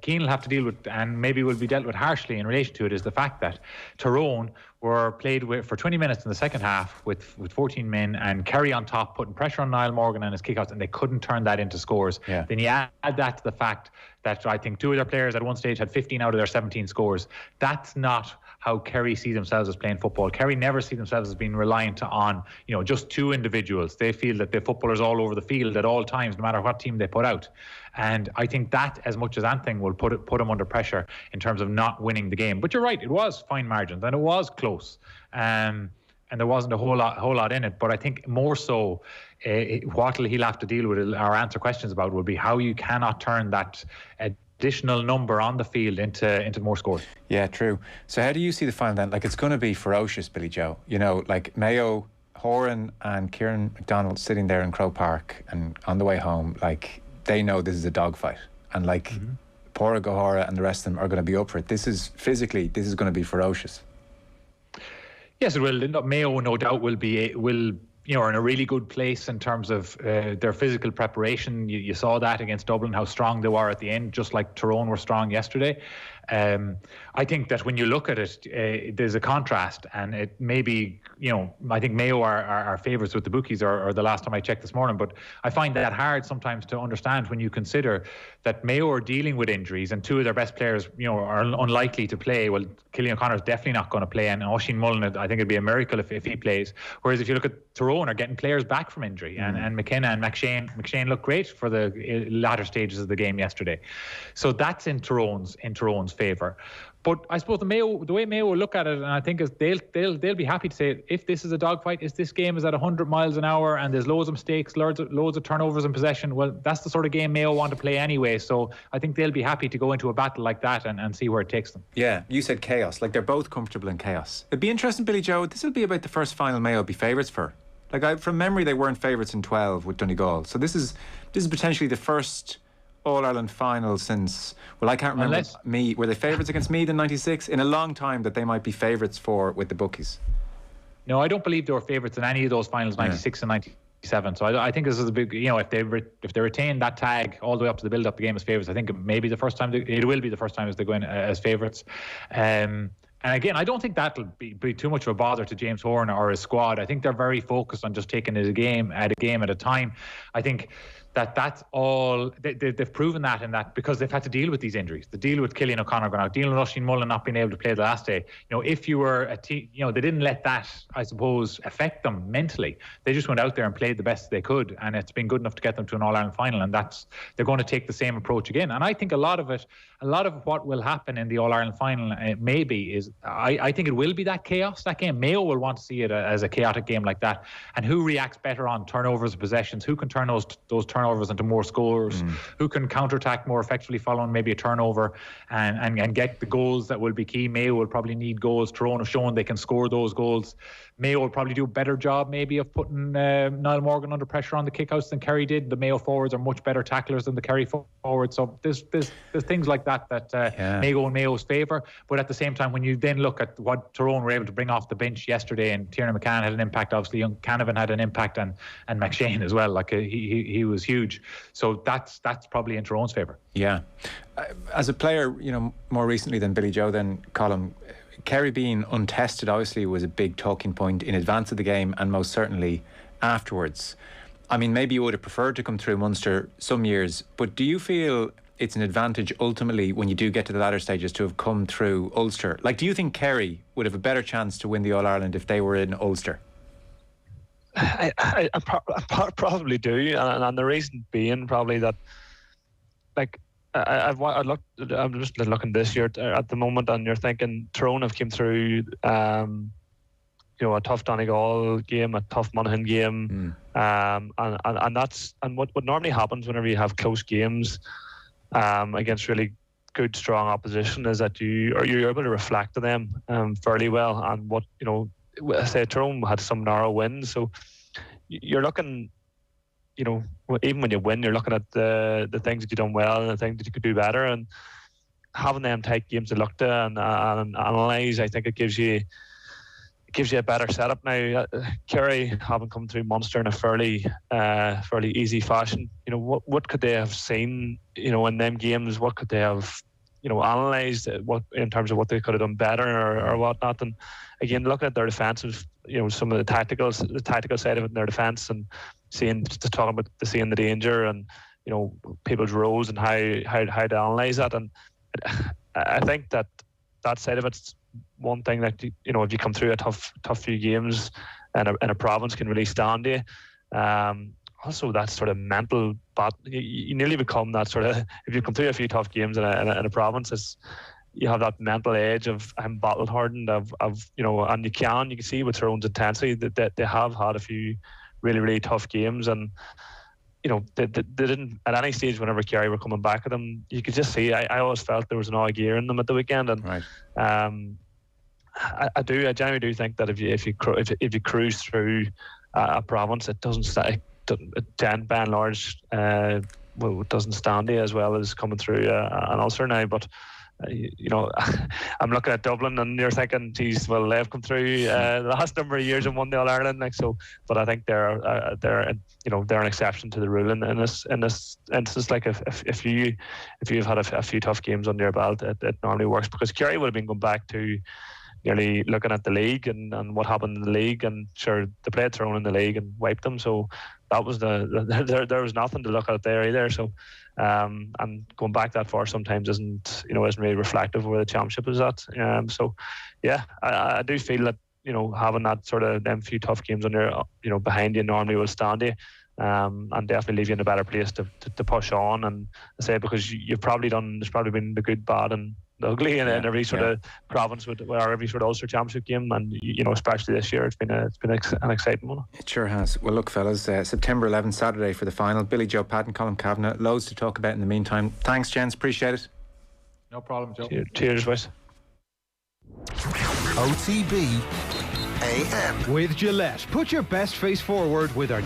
Keane will have to deal with, and maybe will be dealt with harshly in relation to it, is the fact that Tyrone were played with for 20 minutes in the second half with 14 men, and Kerry on top, putting pressure on Niall Morgan and his kickouts, and they couldn't turn that into scores. Yeah. Then you add that to the fact that I think 2 of their players at one stage had 15 out of their 17 scores. That's not how Kerry see themselves as playing football. Kerry never see themselves as being reliant on, just 2 individuals. They feel that the footballers all over the field at all times, no matter what team they put out. And I think that, as much as anything, will put them under pressure in terms of not winning the game. But you're right, it was fine margins and it was close. And there wasn't a whole lot in it. But I think more so, what he'll have to deal with or answer questions about will be how you cannot turn that additional number on the field into more scores. Yeah, true. So how do you see the final then? Like, it's going to be ferocious, Billy Joe. Like Mayo, Horan and Kieran McDonald sitting there in Croke Park, and on the way home, like, they know this is a dogfight. And like, Pádraig Harrington and the rest of them are going to be up for it. This is going to be ferocious. Yes, it will. Mayo, no doubt, will are in a really good place in terms of their physical preparation. You saw that against Dublin, how strong they were at the end, just like Tyrone were strong yesterday. I think that when you look at it, there's a contrast, and it may be, I think Mayo are favourites with the bookies, or the last time I checked this morning, but I find that hard sometimes to understand when you consider that Mayo are dealing with injuries, and 2 of their best players, are unlikely to play. Well, Cillian O'Connor's definitely not going to play, and Oisín Mullen, I think it'd be a miracle if he plays. Whereas if you look at Tyrone, are getting players back from injury, and McKenna and McShane looked great for the latter stages of the game yesterday. So that's in Tyrone's favour. But I suppose the way Mayo will look at it, and I think is they'll be happy to say, if this is a dogfight, if this game is at 100 miles an hour and there's loads of mistakes, loads of turnovers in possession, well, that's the sort of game Mayo want to play anyway. So I think they'll be happy to go into a battle like that and see where it takes them. Yeah, you said chaos. Like, they're both comfortable in chaos. It'd be interesting, Billy Joe, this will be about the first final Mayo be favourites for. Like, from memory, they weren't favourites in 12 with Donegal. So this is potentially the first All-Ireland final since, well, I can't remember. Were they favourites against Meath in 96? In a long time that they might be favourites for with the bookies. No, I don't believe they were favourites in any of those finals, 96 and 97. So I think this is a big, if they retain that tag all the way up to the build-up the game as favourites, I think it will be the first time as they go in as favourites. And again, I don't think that'll be too much of a bother to James Horan or his squad. I think they're very focused on just taking it a game at a time. I think that's all they've proven that in that, because they've had to deal with these injuries. The deal with Cillian O'Connor going out, dealing with Oisín Mullen not being able to play the last day. If you were a team, they didn't let that, I suppose, affect them mentally. They just went out there and played the best they could, and it's been good enough to get them to an All-Ireland final. And they're going to take the same approach again. And I think a lot of what will happen in the All-Ireland final maybe is, I think it will be that chaos, that game. Mayo will want to see it as a chaotic game like that. And who reacts better on turnovers and possessions? Who can turn those turnovers into more scores? Who can counterattack more effectively following maybe a turnover and get the goals that will be key? Mayo will probably need goals. Tyrone have shown they can score those goals. Mayo will probably do a better job maybe of putting Niall Morgan under pressure on the kickouts than Kerry did. The Mayo forwards are much better tacklers than the Kerry forwards. So there's things like that may go in Mayo's favour. But at the same time, when you then look at what Tyrone were able to bring off the bench yesterday, and Tiernan McCann had an impact, obviously young Canavan had an impact, and McShane as well. Like, he was huge. So that's probably in Tyrone's favour. Yeah. As a player, more recently than Billy Joe, then Colm, Kerry being untested obviously was a big talking point in advance of the game, and most certainly afterwards. I mean, maybe you would have preferred to come through Munster some years, but do you feel it's an advantage ultimately when you do get to the latter stages to have come through Ulster? Like, do you think Kerry would have a better chance to win the All-Ireland if they were in Ulster? I probably do, and the reason being probably that, like, I'm just looking this year at the moment, and you're thinking Tyrone have came through, a tough Donegal game, a tough Monaghan game, and what normally happens whenever you have close games against really good, strong opposition is that you're able to reflect to them fairly well. And what I say, Tyrone had some narrow wins, so you're looking. Even when you win, you're looking at the things that you've done well and the things that you could do better, and having them tight games to look to and analyse. I think it gives you gives you a better setup now. Kerry haven't come through Munster in a fairly easy fashion. You know, what could they have seen, you know, in them games? What could they have, you know, analysed what in terms of what they could have done better or whatnot? And again, looking at their defensive, you know, some of the tactical side of it in their defence, and seeing the danger and, you know, people's roles and how to analyse that. And I think that side of it's one thing that, you know, if you come through a tough few games and a province can really stand you. Also, that sort of mental, but you nearly become that sort of, if you come through a few tough games in a province, you have that mental edge of I'm battle hardened of you know, and you can see with Tyrone's intensity that they have had a few really, really tough games. And you know, they didn't at any stage whenever Kerry were coming back at them, you could just see, I always felt there was an odd gear in them at the weekend. And right. I genuinely do think that if you cruise through a province, it doesn't by and large it doesn't stand you as well as coming through an Ulster now. But you know, I'm looking at Dublin and you're thinking, geez, well, they've come through the last number of years and won the All Ireland, like so. But I think they're you know, they're an exception to the rule in this instance. Like if you've had a few tough games under your belt, it normally works, because Kerry would have been going back to nearly looking at the league and what happened in the league, and sure, they played Tyrone in the league and wiped them, so that was there was nothing to look at there either. So and going back that far sometimes isn't really reflective of where the championship is at. So yeah, I do feel that, you know, having that sort of them few tough games under, you know, behind you normally will stand you, and definitely leave you in a better place to push on. And I say, because there's probably been the good, bad and the ugly in every sort of province or every sort of Ulster Championship game, and you know, especially this year, it's been an exciting one. It sure has. Well, look, fellas, September 11th, Saturday for the final. Billy Joe Patton, Colin Kavanagh, loads to talk about in the meantime. Thanks, gents, appreciate it. No problem, Joe. Cheers, boys. OTB AM with Gillette. Put your best face forward with our